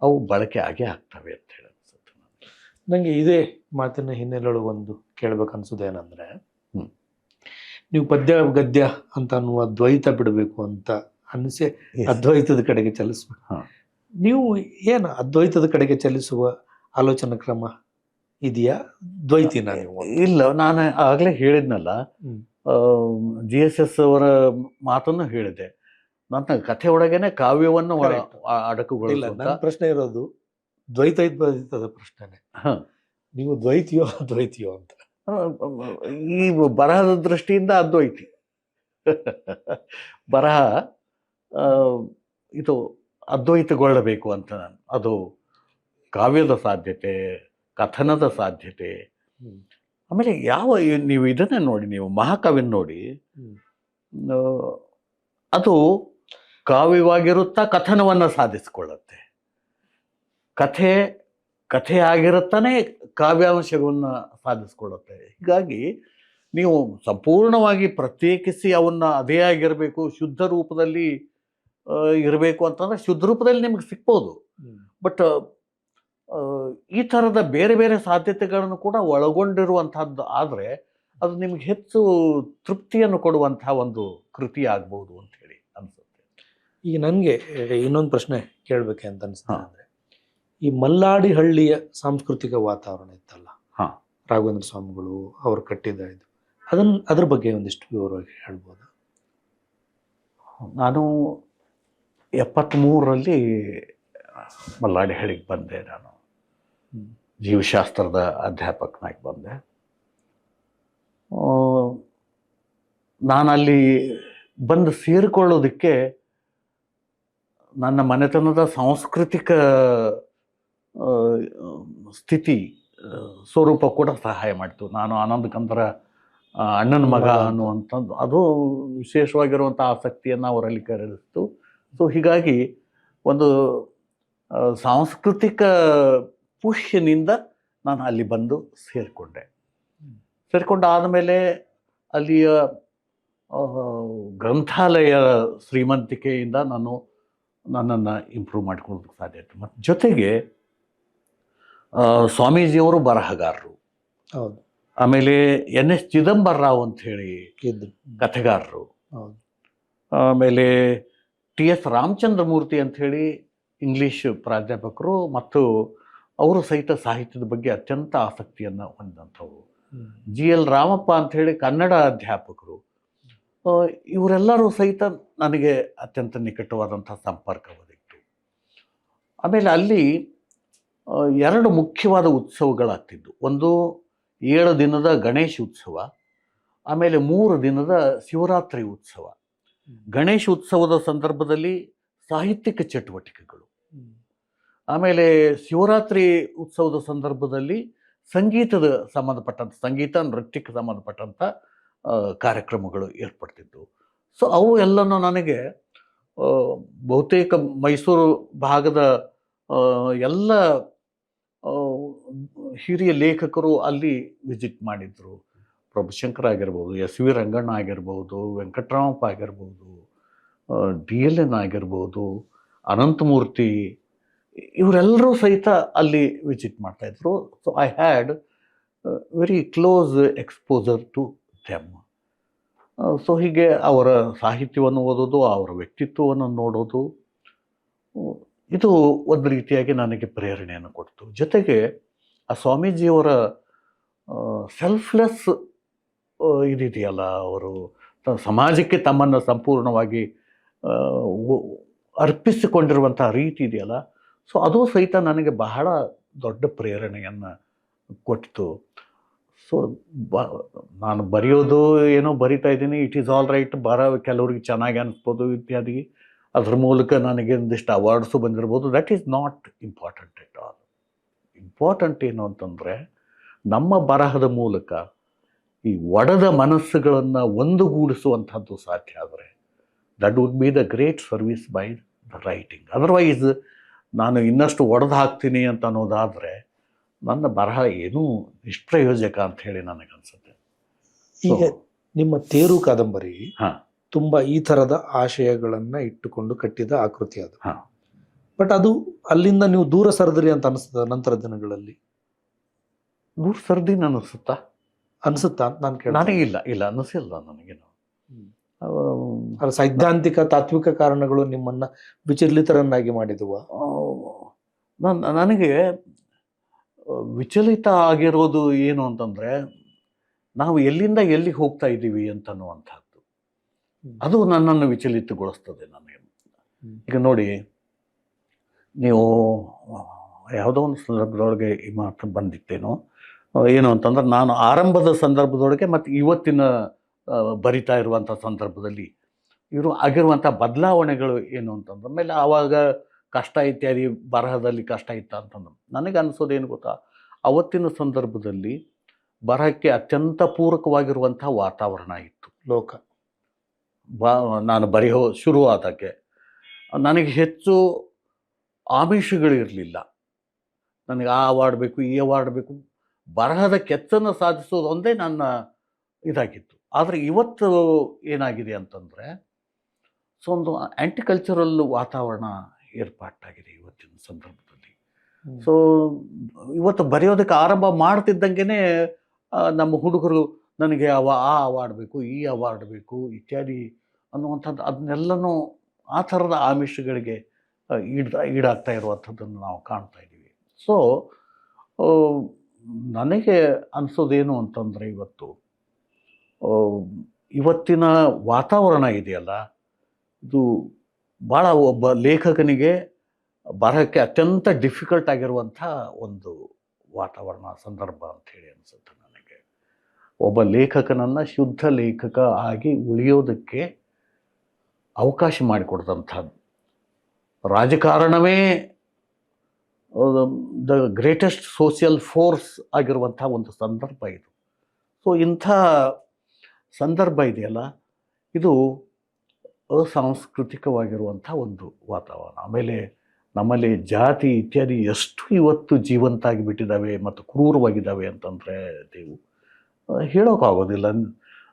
ಅವು ಬಳಕೆ ಆಗೇ ಆಗ್ತವೆ ಅಂತ ಹೇಳಿ ಅನ್ಸುತ್ತೆ. ನನಗೆ ಇದೇ ಮಾತಿನ ಹಿನ್ನೆಲೆ ಒಂದು ಕೇಳ್ಬೇಕನ್ಸೋದೇನೆಂದರೆ, ನೀವು ಪದ್ಯ ಗದ್ಯ ಅಂತ ಅನ್ನುವ ದ್ವೈತ ಬಿಡಬೇಕು ಅಂತ ಅನಿಸೆ ಅದ್ವೈತದ ಕಡೆಗೆ ಚಲಿಸ್ಬೇಕು. ನೀವು ಏನು ಅದ್ವೈತದ ಕಡೆಗೆ ಚಲಿಸುವ ಆಲೋಚನಾ ಕ್ರಮ ಇದೆಯಾ? ದ್ವೈತಿನ? ಇಲ್ಲ, ನಾನು ಆಗಲೇ ಹೇಳಿದ್ನಲ್ಲ, GSS ಅವರ ಮಾತನ್ನು ಹೇಳಿದೆ. ನನ್ನ ಕಥೆ ಒಳಗೇನೆ ಕಾವ್ಯವನ್ನು Correct. ಇಲ್ಲ, ಅಡಕುಗೊಳಿಸುವಂತ. ನನ್ನ ಪ್ರಶ್ನೆ ಇರೋದು ದ್ವೈತದ ಪ್ರಶ್ನೆನೆ. ಹ. ನೀವು ದ್ವೈತಿಯೋ ಅಂತ. ಈ ಬರಹದ ದೃಷ್ಟಿಯಿಂದ ಅದ್ವೈತಿ. ಬರಹ ಇದು ಅದ್ವೈತಗೊಳ್ಳಬೇಕು ಅಂತ ನಾನು. ಅದು ಕಾವ್ಯದ ಸಾಧ್ಯತೆ, ಕಥನದ ಸಾಧ್ಯತೆ. ಆಮೇಲೆ ನೀವು ಇದನ್ನೇ ನೋಡಿ, ನೀವು ಮಹಾಕಾವ್ಯ ನೋಡಿ, ಅದು ಕಾವ್ಯವಾಗಿರುತ್ತಾ ಕಥನವನ್ನು ಸಾಧಿಸಿಕೊಳ್ಳುತ್ತೆ. ಕಥೆ ಆಗಿರುತ್ತಾನೆ ಕಾವ್ಯಾಂಶವನ್ನು ಸಾಧಿಸ್ಕೊಳ್ಳುತ್ತೆ. ಹೀಗಾಗಿ ನೀವು ಸಂಪೂರ್ಣವಾಗಿ ಪ್ರತ್ಯೇಕಿಸಿ ಅವನ್ನ ಅದೇ ಆಗಿರಬೇಕು, ಶುದ್ಧ ರೂಪದಲ್ಲಿ ಇರಬೇಕು ಅಂತಂದ್ರೆ ಶುದ್ಧ ರೂಪದಲ್ಲಿ ನಿಮ್ಗೆ ಸಿಗ್ಬೋದು. ಬಟ್ ಈ ಥರದ ಬೇರೆ ಬೇರೆ ಸಾಧ್ಯತೆಗಳನ್ನು ಕೂಡ ಒಳಗೊಂಡಿರುವಂತಹದ್ದು ಆದರೆ ಅದು ನಿಮ್ಗೆ ಹೆಚ್ಚು ತೃಪ್ತಿಯನ್ನು ಕೊಡುವಂತಹ ಒಂದು ಕೃತಿ ಆಗ್ಬೋದು ಅಂತ ಹೇಳಿ ಅನ್ಸುತ್ತೆ. ಈಗ ನನಗೆ ಇನ್ನೊಂದು ಪ್ರಶ್ನೆ ಕೇಳಬೇಕೆ ಅಂತ ಅನಿಸ್ತಾ ಅಂದರೆ, ಈ ಮಲ್ಲಾಡಿ ಹಳ್ಳಿಯ ಸಾಂಸ್ಕೃತಿಕ ವಾತಾವರಣ ಇತ್ತಲ್ಲ, ರಾಘವೇಂದ್ರ ಸ್ವಾಮಿಗಳು ಅವರು ಕಟ್ಟಿದ ಇದು, ಅದ್ರ ಬಗ್ಗೆ ಒಂದಿಷ್ಟು ವಿವರವಾಗಿ ಹೇಳ್ಬೋದು? ನಾನು 73ರಲ್ಲಿ ಮಲ್ಲಾಡಿ ಹಳ್ಳಿಗೆ ಬಂದೆ. ನಾನು ಜೀವಶಾಸ್ತ್ರದ ಅಧ್ಯಾಪಕನಾಗಿ ಬಂದೆ. ನಾನಲ್ಲಿ ಬಂದು ಸೇರಿಕೊಳ್ಳೋದಕ್ಕೆ ನನ್ನ ಮನೆತನದ ಸಾಂಸ್ಕೃತಿಕ ಸ್ಥಿತಿ ಸ್ವರೂಪ ಕೂಡ ಸಹಾಯ ಮಾಡಿತು. ನಾನು ಆನಂದ ಕಂದರ ಅಣ್ಣನ ಮಗ ಅನ್ನುವಂಥದ್ದು ಅದು ವಿಶೇಷವಾಗಿರುವಂಥ ಆಸಕ್ತಿಯನ್ನು ಅವರಲ್ಲಿ ಕೆರಳಿಸ್ತು. ಸೊ ಹೀಗಾಗಿ ಒಂದು ಸಾಂಸ್ಕೃತಿಕ ಪುಷ್ಯನಿಂದ ನಾನು ಅಲ್ಲಿ ಬಂದು ಸೇರಿಕೊಂಡ ಆದಮೇಲೆ ಅಲ್ಲಿಯ ಗ್ರಂಥಾಲಯ ಶ್ರೀಮಂತಿಕೆಯಿಂದ ನನ್ನನ್ನು ಇಂಪ್ರೂವ್ ಮಾಡ್ಕೊಳ್ಳೋದಕ್ಕೆ ಸಾಧ್ಯ ಆಯಿತು. ಮತ್ತು ಜೊತೆಗೆ ಸ್ವಾಮೀಜಿಯವರು ಬರಹಗಾರರು, ಹೌದು. ಆಮೇಲೆ NS ಚಿದಂಬರರಾವ್ ಅಂತ ಹೇಳಿ ಕಥೆಗಾರರು, ಆಮೇಲೆ TS ರಾಮಚಂದ್ರಮೂರ್ತಿ ಅಂಥೇಳಿ ಇಂಗ್ಲೀಷ್ ಪ್ರಾಧ್ಯಾಪಕರು, ಮತ್ತು ಅವರು ಸಹಿತ ಸಾಹಿತ್ಯದ ಬಗ್ಗೆ ಅತ್ಯಂತ ಆಸಕ್ತಿಯನ್ನು ಹೊಂದಿದಂಥವ್ರು. GL ರಾಮಪ್ಪ ಅಂಥೇಳಿ ಕನ್ನಡ ಅಧ್ಯಾಪಕರು. ಇವರೆಲ್ಲರೂ ಸಹಿತ ನನಗೆ ಅತ್ಯಂತ ನಿಕಟವಾದಂಥ ಸಂಪರ್ಕ ಒದಗಿತು. ಆಮೇಲೆ ಅಲ್ಲಿ 2 ಮುಖ್ಯವಾದ ಉತ್ಸವಗಳಾಗ್ತಿದ್ದು. ಒಂದು 7 ದಿನದ ಗಣೇಶ ಉತ್ಸವ, ಆಮೇಲೆ 3 ದಿನದ ಶಿವರಾತ್ರಿ ಉತ್ಸವ. ಗಣೇಶ ಉತ್ಸವದ ಸಂದರ್ಭದಲ್ಲಿ ಸಾಹಿತ್ಯಿಕ ಚಟುವಟಿಕೆಗಳು, ಆಮೇಲೆ ಶಿವರಾತ್ರಿ ಉತ್ಸವದ ಸಂದರ್ಭದಲ್ಲಿ ಸಂಗೀತದ ಸಂಬಂಧಪಟ್ಟಂಥ ಸಂಗೀತ ನೃತ್ಯಕ್ಕೆ ಸಂಬಂಧಪಟ್ಟಂಥ ಕಾರ್ಯಕ್ರಮಗಳು ಏರ್ಪಡ್ತಿದ್ದವು. ಸೊ ಅವು ಎಲ್ಲನೂ ನನಗೆ ಬಹುತೇಕ ಮೈಸೂರು ಭಾಗದ ಎಲ್ಲ ಹಿರಿಯ ಲೇಖಕರು ಅಲ್ಲಿ ವಿಸಿಟ್ ಮಾಡಿದ್ರು. ಪ್ರಭುಶಂಕರ್ ಆಗಿರ್ಬೋದು, SV ರಂಗಣ್ಣ ಆಗಿರ್ಬೋದು, ವೆಂಕಟರಾಮಪ್ಪ ಆಗಿರ್ಬೋದು, DLN ಆಗಿರ್ಬೋದು, ಅನಂತಮೂರ್ತಿ, ಇವರೆಲ್ಲರೂ ಸಹಿತ ಅಲ್ಲಿ ವಿಸಿಟ್ ಮಾಡ್ತಾಯಿದ್ರು. So I had very close exposure to them. So ಹೀಗೆ ಅವರ ಸಾಹಿತ್ಯವನ್ನು ಓದೋದು, ಅವರ ವ್ಯಕ್ತಿತ್ವವನ್ನು ನೋಡೋದು, ಇದು ಒಂದು ರೀತಿಯಾಗಿ ನನಗೆ ಪ್ರೇರಣೆಯನ್ನು ಕೊಡ್ತು. ಜೊತೆಗೆ ಆ ಸ್ವಾಮೀಜಿಯವರ ಸೆಲ್ಫ್ಲೆಸ್ ಇದಿದೆಯಲ್ಲ, ಅವರು ಸಮಾಜಕ್ಕೆ ತಮ್ಮನ್ನು ಸಂಪೂರ್ಣವಾಗಿ ಅರ್ಪಿಸಿಕೊಂಡಿರುವಂಥ ರೀತಿ ಇದೆಯಲ್ಲ, ಸೊ ಅದು ಸಹಿತ ನನಗೆ ಬಹಳ ದೊಡ್ಡ ಪ್ರೇರಣೆಯನ್ನು ಕೊಟ್ಟಿತು. ಸೊ ನಾನು ಬರೆಯೋದು ಏನೋ ಬರಿತಾ ಇದ್ದೀನಿ, ಇಟ್ ಈಸ್ ಆಲ್ ರೈಟ್, ಕೆಲವ್ರಿಗೆ ಚೆನ್ನಾಗಿ ಅನಿಸ್ಬೋದು ಇತ್ಯಾದಿ. ಅದ್ರ ಮೂಲಕ ನನಗೆ ಒಂದಿಷ್ಟು ಅವಾರ್ಡ್ಸು ಬಂದಿರ್ಬೋದು. That is not important at all. Important ಏನು ಅಂತಂದರೆ, ನಮ್ಮ ಬರಹದ ಮೂಲಕ ಈ ಒಡೆದ ಮನಸ್ಸುಗಳನ್ನು ಒಂದುಗೂಡಿಸುವಂಥದ್ದು ಸಾಧ್ಯ ಆದರೆ that would be the great service by the writing. Otherwise ನಾನು ಇನ್ನಷ್ಟು ಒಡೆದು ಹಾಕ್ತೀನಿ ಅಂತ ಅನ್ನೋದಾದರೆ ನನ್ನ ಬರಹ ಏನೂ ನಿಷ್ಪ್ರಯೋಜಕ ಅಂತ ಹೇಳಿ ನನಗನ್ಸುತ್ತೆ. ಈಗ ನಿಮ್ಮ ತೇರು ಕಾದಂಬರಿ ತುಂಬ ಈ ಥರದ ಆಶಯಗಳನ್ನು ಇಟ್ಟುಕೊಂಡು ಕಟ್ಟಿದ ಆಕೃತಿ ಅದು. ಬಟ್ ಅದು ಅಲ್ಲಿಂದ ನೀವು ದೂರ ಸರಿದ್ರಿ ಅಂತ ಅನಿಸ್ತದ ನಂತರ ದಿನಗಳಲ್ಲಿ? ದೂರ ಸರಿದಿನ ಅನಿಸುತ್ತಾ ಅಂತ ನಾನು ಕೇಳ. ನನಗೆ ಇಲ್ಲ ಅನಿಸಿಲ್ಲ ನನಗೇನು. ಸೈದ್ಧಾಂತಿಕ ತಾತ್ವಿಕ ಕಾರಣಗಳು ನಿಮ್ಮನ್ನ ವಿಚಲಿತರನ್ನಾಗಿ ಮಾಡಿದುವ? ನನಗೆ ವಿಚಲಿತ ಆಗಿರೋದು ಏನು ಅಂತಂದರೆ, ನಾವು ಎಲ್ಲಿಂದ ಎಲ್ಲಿಗೆ ಹೋಗ್ತಾ ಇದ್ದೀವಿ ಅಂತನ್ನುವಂಥದ್ದು. ಅದು ನನ್ನನ್ನು ವಿಚಲಿತಗೊಳಿಸ್ತದೆ ನನಗೆ. ಈಗ ನೋಡಿ, ನೀವು ಯಾವುದೋ ಒಂದು ಸಂದರ್ಭದೊಳಗೆ ಈ ಮಾತು ಬಂದಿತ್ತೇನೋ, ಏನು ಅಂತಂದ್ರೆ ನಾನು ಆರಂಭದ ಸಂದರ್ಭದೊಳಗೆ ಮತ್ತು ಇವತ್ತಿನ ಬರಿತಾ ಇರುವಂಥ ಸಂದರ್ಭದಲ್ಲಿ ಆಗಿರುವಂಥ ಬದಲಾವಣೆಗಳು ಏನು ಅಂತಂದ್ರೆ, ಆಮೇಲೆ ಆವಾಗ ಕಷ್ಟ ಇತ್ಯಾದಿ ಬರಹದಲ್ಲಿ ಕಷ್ಟ ಇತ್ತ ಅಂತಂದ್ರೆ ನನಗೆ ಅನಿಸೋದೇನು ಗೊತ್ತಾ, ಅವತ್ತಿನ ಸಂದರ್ಭದಲ್ಲಿ ಬರಹಕ್ಕೆ ಅತ್ಯಂತ ಪೂರಕವಾಗಿರುವಂಥ ವಾತಾವರಣ ಇತ್ತು. ಲೋಕ ನಾನು ಬರೆಯೋ ಶುರುವಾದಕ್ಕೆ ನನಗೆ ಹೆಚ್ಚು ಆಮಿಷಗಳಿರಲಿಲ್ಲ. ನನಗೆ ಆ ಅವಾರ್ಡ್ ಬೇಕು, ಈ ಅವಾರ್ಡ್ ಬೇಕು, ಬರಹದ ಕೆತ್ತನ್ನು ಸಾಧಿಸೋದು ಒಂದೇ ನನ್ನ ಇದಾಗಿತ್ತು. ಆದರೆ ಇವತ್ತು ಏನಾಗಿದೆ ಅಂತಂದರೆ, ಸೊ ಒಂದು ಆ್ಯಂಟಿಕಲ್ಚರಲ್ ವಾತಾವರಣ ಏರ್ಪಾಟಾಗಿದೆ ಇವತ್ತಿನ ಸಂದರ್ಭದಲ್ಲಿ. ಸೊ ಇವತ್ತು ಬರೆಯೋದಕ್ಕೆ ಆರಂಭ ಮಾಡ್ತಿದ್ದಂಗೆ ನಮ್ಮ ಹುಡುಗರು ನನಗೆ ಆ ಅವಾರ್ಡ್ ಬೇಕು, ಈ ಅವಾರ್ಡ್ ಬೇಕು ಇತ್ಯಾದಿ ಅನ್ನುವಂಥದ್ದು, ಅದನ್ನೆಲ್ಲನೂ ಆ ಥರದ ಆಮಿಷಗಳಿಗೆ ಈಡಾಗ್ತಾ ಇರುವಂಥದ್ದನ್ನು ನಾವು ಕಾಣ್ತಾ ಇದ್ದೀವಿ. ಸೊ ನನಗೆ ಅನಿಸೋದೇನು ಅಂತಂದರೆ, ಇವತ್ತಿನ ವಾತಾವರಣ ಇದೆಯಲ್ಲ, ಇದು ಭಾಳ ಒಬ್ಬ ಲೇಖಕನಿಗೆ ಬರಹಕ್ಕೆ ಅತ್ಯಂತ ಡಿಫಿಕಲ್ಟ್ ಆಗಿರುವಂಥ ಒಂದು ವಾತಾವರಣ, ಸಂದರ್ಭ ಅಂಥೇಳಿ ಅನಿಸುತ್ತೆ ನನಗೆ. ಒಬ್ಬ ಲೇಖಕನನ್ನು ಶುದ್ಧ ಲೇಖಕ ಆಗಿ ಉಳಿಯೋದಕ್ಕೆ ಅವಕಾಶ ಮಾಡಿಕೊಡ್ದಂಥದ್ದು, ರಾಜಕಾರಣವೇ ದ ಗ್ರೇಟೆಸ್ಟ್ ಸೋಷಿಯಲ್ ಫೋರ್ಸ್ ಆಗಿರುವಂಥ ಒಂದು ಸಂದರ್ಭ ಇದು. ಸೊ ಇಂಥ ಸಂದರ್ಭ ಇದೆಯಲ್ಲ, ಇದು ಅಸಾಂಸ್ಕೃತಿಕವಾಗಿರುವಂಥ ಒಂದು ವಾತಾವರಣ. ಆಮೇಲೆ ನಮ್ಮಲ್ಲಿ ಜಾತಿ ಇತ್ಯಾದಿ ಎಷ್ಟು ಇವತ್ತು ಜೀವಂತ ಆಗಿಬಿಟ್ಟಿದ್ದಾವೆ ಮತ್ತು ಕ್ರೂರವಾಗಿದ್ದಾವೆ ಅಂತಂದರೆ ನೀವು ಹೇಳೋಕ್ಕಾಗೋದಿಲ್ಲ.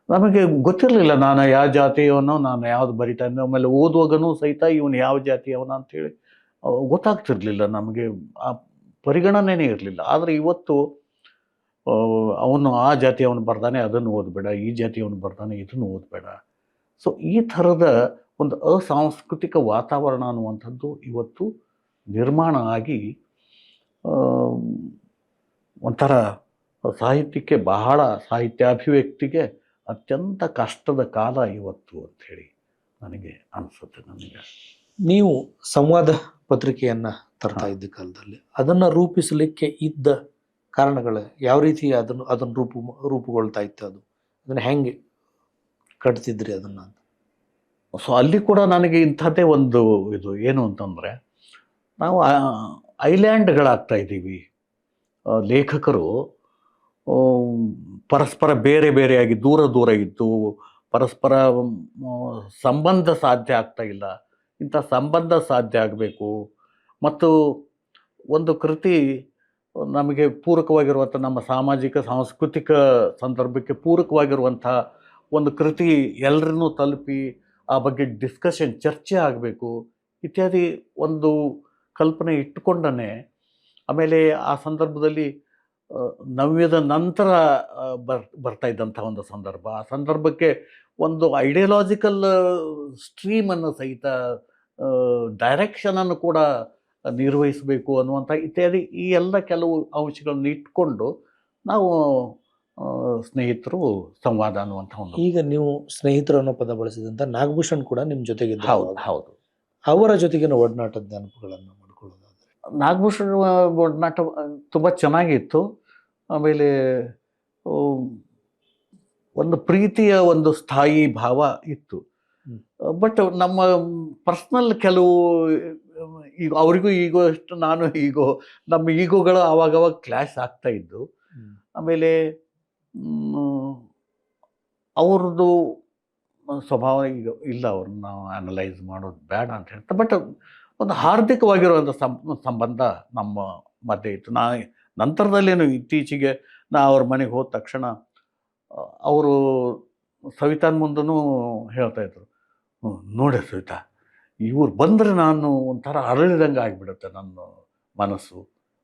ನಮಗೆ ಗೊತ್ತಿರಲಿಲ್ಲ ನಾನು ಯಾವ ಜಾತಿಯವನೋ, ನಾನು ಯಾವುದು ಬರಿತಾ ಇದ್ದೆ. ಆಮೇಲೆ ಓದುವಾಗನೂ ಸಹಿತ ಇವನು ಯಾವ ಜಾತಿಯವನ ಅಂಥೇಳಿ ಗೊತ್ತಾಗ್ತಿರ್ಲಿಲ್ಲ, ನಮಗೆ ಆ ಪರಿಗಣನೆಯೇ ಇರಲಿಲ್ಲ. ಆದರೆ ಇವತ್ತು ಅವನು ಆ ಜಾತಿಯವನು ಬರ್ದಾನೆ ಅದನ್ನು ಓದಬೇಡ, ಈ ಜಾತಿಯವನು ಬರ್ದಾನೆ ಇದನ್ನು ಓದಬೇಡ. ಸೊ ಈ ಥರದ ಒಂದು ಅಸಾಂಸ್ಕೃತಿಕ ವಾತಾವರಣ ಅನ್ನುವಂಥದ್ದು ಇವತ್ತು ನಿರ್ಮಾಣ ಆಗಿ ಒಂಥರ ಸಾಹಿತ್ಯಕ್ಕೆ, ಬಹಳ ಸಾಹಿತ್ಯಾಭಿವ್ಯಕ್ತಿಗೆ ಅತ್ಯಂತ ಕಷ್ಟದ ಕಾಲ ಇವತ್ತು ಅಂಥೇಳಿ ನನಗೆ ಅನಿಸುತ್ತೆ. ನನಗೆ ನೀವು ಸಂವಾದ ಪತ್ರಿಕೆಯನ್ನು ತರ್ತಾ ಇದ್ದ ಕಾಲದಲ್ಲಿ ಅದನ್ನು ರೂಪಿಸಲಿಕ್ಕೆ ಇದ್ದ ಕಾರಣಗಳು ಯಾವ ರೀತಿ ಅದನ್ನು ರೂಪುಗೊಳ್ತಾ ಇತ್ತು? ಅದನ್ನು ಹೆಂಗೆ ಕಟ್ತಿದ್ರಿ ಅದನ್ನು? ಸೊ ಅಲ್ಲಿ ಕೂಡ ನನಗೆ ಇಂಥದ್ದೇ ಒಂದು ಇದು ಏನು ಅಂತಂದರೆ, ನಾವು ಐಲ್ಯಾಂಡ್ಗಳಾಗ್ತಾ ಇದ್ದೀವಿ. ಲೇಖಕರು ಪರಸ್ಪರ ಬೇರೆ ಬೇರೆಯಾಗಿ ದೂರ ಇದ್ದು ಪರಸ್ಪರ ಸಂಬಂಧ ಸಾಧ್ಯ ಆಗ್ತಾ ಇಲ್ಲ. ಇಂಥ ಸಂಬಂಧ ಸಾಧ್ಯ ಆಗಬೇಕು ಮತ್ತು ಒಂದು ಕೃತಿ ನಮಗೆ ಪೂರಕವಾಗಿರುವಂಥ, ನಮ್ಮ ಸಾಮಾಜಿಕ ಸಾಂಸ್ಕೃತಿಕ ಸಂದರ್ಭಕ್ಕೆ ಪೂರಕವಾಗಿರುವಂಥ ಒಂದು ಕೃತಿ ಎಲ್ಲರನ್ನೂ ತಲುಪಿ ಆ ಬಗ್ಗೆ ಡಿಸ್ಕಷನ್, ಚರ್ಚೆ ಆಗಬೇಕು ಇತ್ಯಾದಿ ಒಂದು ಕಲ್ಪನೆ ಇಟ್ಟುಕೊಂಡೇ ಆಮೇಲೆ ಆ ಸಂದರ್ಭದಲ್ಲಿ ನವ್ಯದ ನಂತರ ಬರ್ತಾ ಇದ್ದಂಥ ಒಂದು ಸಂದರ್ಭ, ಆ ಸಂದರ್ಭಕ್ಕೆ ಒಂದು ಐಡಿಯಾಲಜಿಕಲ್ ಸ್ಟ್ರೀಮನ್ನು ಸಹಿತ, ಡೈರೆಕ್ಷನನ್ನು ಕೂಡ ನಿರ್ವಹಿಸಬೇಕು ಅನ್ನುವಂಥ ಇತ್ಯಾದಿ ಈ ಎಲ್ಲ ಕೆಲವು ಅಂಶಗಳನ್ನು ಇಟ್ಕೊಂಡು ನಾವು ಸ್ನೇಹಿತರು ಸಂವಾದ ಅನ್ನುವಂಥ ಒಂದು. ಈಗ ನೀವು ಸ್ನೇಹಿತರು ಅನ್ನೋ ಪದ ಬಳಸಿದಂಥ ನಾಗಭೂಷಣ್ ಕೂಡ ನಿಮ್ಮ ಜೊತೆಗಿದ್ದ? ಹೌದು. ಅವರ ಜೊತೆಗಿನ ಒಡನಾಟದ ನೆನಪುಗಳನ್ನು ಮಾಡ್ಕೊಳ್ಳೋದಾದ್ರೆ? ನಾಗಭೂಷಣ್ ಒಡನಾಟ ತುಂಬ ಚೆನ್ನಾಗಿತ್ತು. ಆಮೇಲೆ ಒಂದು ಪ್ರೀತಿಯ ಒಂದು ಸ್ಥಾಯಿ ಭಾವ ಇತ್ತು. ಬಟ್ ನಮ್ಮ ಪರ್ಸ್ನಲ್ ಕೆಲವು ಈಗ ಅವರಿಗೂ ಈಗೋ ಅಷ್ಟು ನಾನು ಈಗೋ, ನಮ್ಮ ಈಗೋಗಳು ಆವಾಗವಾಗ ಕ್ಲಾಶ್ ಆಗ್ತಾ ಇದ್ದು. ಆಮೇಲೆ ಅವ್ರದ್ದು ಸ್ವಭಾವ ಈಗ ಇಲ್ಲ, ಅವ್ರನ್ನ ನಾವು ಅನಲೈಸ್ ಮಾಡೋದು ಬೇಡ ಅಂತ ಹೇಳ್ತಾರೆ. ಬಟ್ ಒಂದು ಹಾರ್ದಿಕವಾಗಿರುವಂಥ ಸಂಬಂಧ ನಮ್ಮ ಮಧ್ಯೆ ಇತ್ತು. ನಂತರದಲ್ಲೇನು ಇತ್ತೀಚೆಗೆ ಅವ್ರ ಮನೆಗೆ ಹೋದ ತಕ್ಷಣ ಅವರು ಸವಿತಾನ ಮುಂದೂ ಹೇಳ್ತಾಯಿದ್ರು, ನೋಡಿ ಸವಿತಾ, ಇವ್ರು ಬಂದರೆ ನಾನು ಒಂಥರ ಅರಳಿದಂಗೆ ಆಗಿಬಿಡುತ್ತೆ ನನ್ನ ಮನಸ್ಸು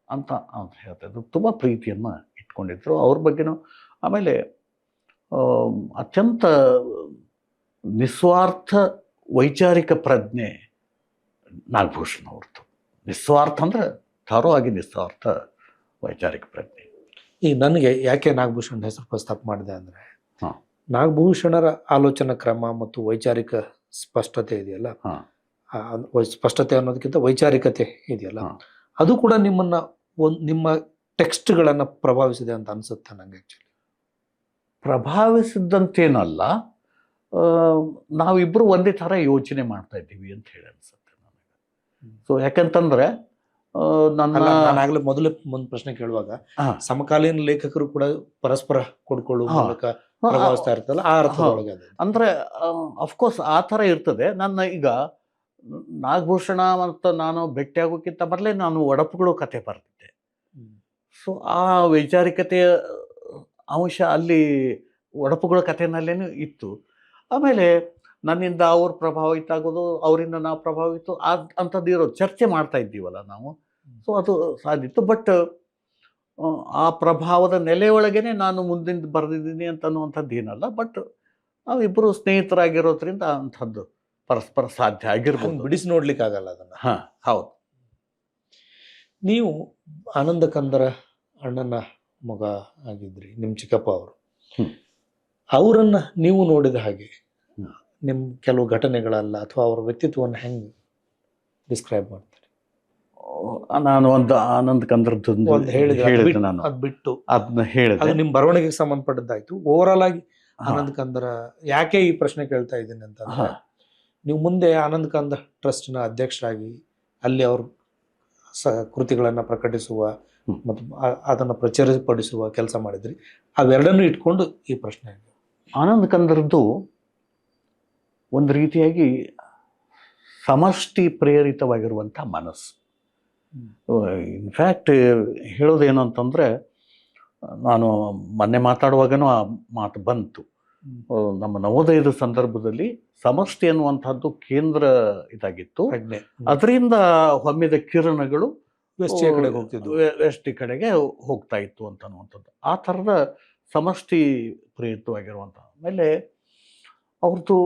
ಅಂತ ಹೇಳ್ತಾಯಿದ್ರು. ತುಂಬ ಪ್ರೀತಿಯನ್ನು ಇಟ್ಕೊಂಡಿದ್ರು ಅವ್ರ ಬಗ್ಗೆನೂ. ಆಮೇಲೆ ಅತ್ಯಂತ ನಿಸ್ವಾರ್ಥ ವೈಚಾರಿಕ ಪ್ರಜ್ಞೆ ನಾಗಭೂಷಣ್ ಅವ್ರದ್ದು. ನಿಸ್ವಾರ್ಥ ಅಂದರೆ ಥರೋ ಆಗಿ ನಿಸ್ವಾರ್ಥ ವೈಚಾರಿಕ ಪ್ರಜ್ಞೆ. ಈಗ ನನಗೆ ಯಾಕೆ ನಾಗಭೂಷಣ್ ಹೆಸರು ಪ್ರಸ್ತಾಪ ಮಾಡಿದೆ ಅಂದರೆ, ನಾಗಭೂಷಣರ ಆಲೋಚನಾ ಕ್ರಮ ಮತ್ತು ವೈಚಾರಿಕ ಸ್ಪಷ್ಟತೆ ಇದೆಯಲ್ಲ, ಸ್ಪಷ್ಟತೆ ಅನ್ನೋದಕ್ಕಿಂತ ವೈಚಾರಿಕತೆ ಇದೆಯಲ್ಲ, ಹಾ. ಅದು ಕೂಡ ನಿಮ್ಮ ಟೆಕ್ಸ್ಟ್ಗಳನ್ನ ಪ್ರಭಾವಿಸಿದೆ ಅಂತ ಅನ್ಸುತ್ತೆ ನಂಗೆ. ಆಕ್ಚುಲಿ ಪ್ರಭಾವಿಸಿದಂತೇನಲ್ಲ, ಆ, ನಾವಿಬ್ರು ಒಂದೇ ಥರ ಯೋಚನೆ ಮಾಡ್ತಾ ಇದ್ದೀವಿ ಅಂತ ಹೇಳಿ ಅನ್ಸುತ್ತೆ ನನಗೆ. ಸೊ ಯಾಕಂತಂದ್ರೆ ನನ್ನ ನಾನಾಗ್ಲೇ ಮೊದಲೇ ಒಂದು ಪ್ರಶ್ನೆ ಕೇಳುವಾಗ ಹಾ. ಸಮಕಾಲೀನ ಲೇಖಕರು ಕೂಡ ಪರಸ್ಪರ ಕೊಡ್ಕೊಳ್ಳುವ ಹಾ. ಮೂಲಕ ಪ್ರಭಾವಿಸ್ತಾ ಇರ್ತಲ್ಲ, ಆ ಅರ್ಥದೊಳಗೆ ಅದು. ಅಂದ್ರೆ ಅಫ್ಕೋರ್ಸ್ ಆ ಥರ ಇರ್ತದೆ. ನನ್ನ ಈಗ ನಾಗಭೂಷಣ ಮತ್ತು ನಾನು ಭೇಟಿಯಾಗೋಕ್ಕಿಂತ ಮೊದಲೇ ನಾನು ಒಡಪುಗಳು ಕತೆ ಬರ್ತಿದ್ದೆ. ಸೊ ಆ ವೈಚಾರಿಕತೆಯ ಅಂಶ ಅಲ್ಲಿ ಒಡಪುಗಳ ಕಥೆನಲ್ಲೇನು ಇತ್ತು. ಆಮೇಲೆ ನನ್ನಿಂದ ಅವ್ರು ಪ್ರಭಾವಿತ ಆಗೋದು, ಅವರಿಂದ ನಾವು ಪ್ರಭಾವಿತ ಅಂಥದ್ದು ಇರೋದು ಚರ್ಚೆ ಮಾಡ್ತಾ ಇದ್ದೀವಲ್ಲ ನಾವು. ಸೊ ಅದು ಸಾಧಿತ್ತು. ಬಟ್ ಆ ಪ್ರಭಾವದ ನೆಲೆಯೊಳಗೇನೆ ನಾನು ಮುಂದಿನ ಬರೆದಿದ್ದೀನಿ ಅಂತ ಅನ್ನುವಂಥದ್ದು ಏನಲ್ಲ. ಬಟ್ ನಾವಿಬ್ಬರು ಸ್ನೇಹಿತರಾಗಿರೋದ್ರಿಂದ ಅಂಥದ್ದು ಪರಸ್ಪರ ಸಾಧ್ಯ ಆಗಿರ್ಬೋದು. ಬಿಡಿಸಿ ನೋಡ್ಲಿಕ್ಕೆ ಆಗಲ್ಲ ಅದನ್ನ. ಹಾಂ, ಹೌದು. ನೀವು ಆನಂದ ಕಂದರ ಅಣ್ಣನ ಮಗ ಆಗಿದ್ರಿ, ನಿಮ್ಮ ಚಿಕ್ಕಪ್ಪ ಅವರು. ಅವರನ್ನ ನೀವು ನೋಡಿದ ಹಾಗೆ ನಿಮ್ಮ ಕೆಲವು ಘಟನೆಗಳಲ್ಲ ಅಥವಾ ಅವರ ವ್ಯಕ್ತಿತ್ವವನ್ನು ಹೆಂಗೆ ಡಿಸ್ಕ್ರೈಬ್ ಮಾಡ್ತೀರಿ? ನಾನು ಒಂದು ಆನಂದ್ ಕಂದ್ರದ್ದು ಹೇಳಿದೆ. ನಾನು ಅದು ಬಿಟ್ಟು ಅದನ್ನ ಹೇಳಿದೆ. ಅದು ನಿಮ್ಮ ಬರವಣಿಗೆಗೆ ಸಂಬಂಧಪಟ್ಟದ್ದಾಯ್ತು. ಓವರ್ ಆಲ್ ಆಗಿ ಆನಂದ್ ಕಂದರ ಯಾಕೆ ಈ ಪ್ರಶ್ನೆ ಕೇಳ್ತಾ ಇದ್ದೀನಿ ಅಂತಂದ್ರೆ, ನೀವು ಮುಂದೆ ಆನಂದ್ ಕಂದ ಟ್ರಸ್ಟ್ನ ಅಧ್ಯಕ್ಷರಾಗಿ ಅಲ್ಲಿ ಅವರು ಕೃತಿಗಳನ್ನು ಪ್ರಕಟಿಸುವ ಮತ್ತು ಅದನ್ನು ಪ್ರಚುರಪಡಿಸುವ ಕೆಲಸ ಮಾಡಿದ್ರಿ. ಅವೆರಡನ್ನೂ ಇಟ್ಕೊಂಡು ಈ ಪ್ರಶ್ನೆ. ಆನಂದ್ ಕಂದರದ್ದು ಒಂದು ರೀತಿಯಾಗಿ ಸಮಷ್ಟಿ ಪ್ರೇರಿತವಾಗಿರುವಂಥ ಮನಸ್ಸು. ಇನ್ಫ್ಯಾಕ್ಟ್ ಹೇಳೋದೇನು ಅಂತಂದರೆ, ನಾನು ಮೊನ್ನೆ ಮಾತಾಡುವಾಗನೂ ಆ ಮಾತು ಬಂತು. ನಮ್ಮ ನವೋದಯದ ಸಂದರ್ಭದಲ್ಲಿ ಸಮಷ್ಟಿ ಅನ್ನುವಂಥದ್ದು ಕೇಂದ್ರ ಇದಾಗಿತ್ತು. ಅದರಿಂದ ಹೊಮ್ಮಿದ ಕಿರಣಗಳು ವೆಸ್ಟ್ ಕಡೆಗೆ ಹೋಗ್ತಾ ಇತ್ತು ಅಂತ ಅನ್ನುವಂಥದ್ದು. ಆ ಥರದ ಸಮಷ್ಟಿ ಪ್ರೇರಿತವಾಗಿರುವಂಥ. ಆಮೇಲೆ ಅವ್ರದ್ದು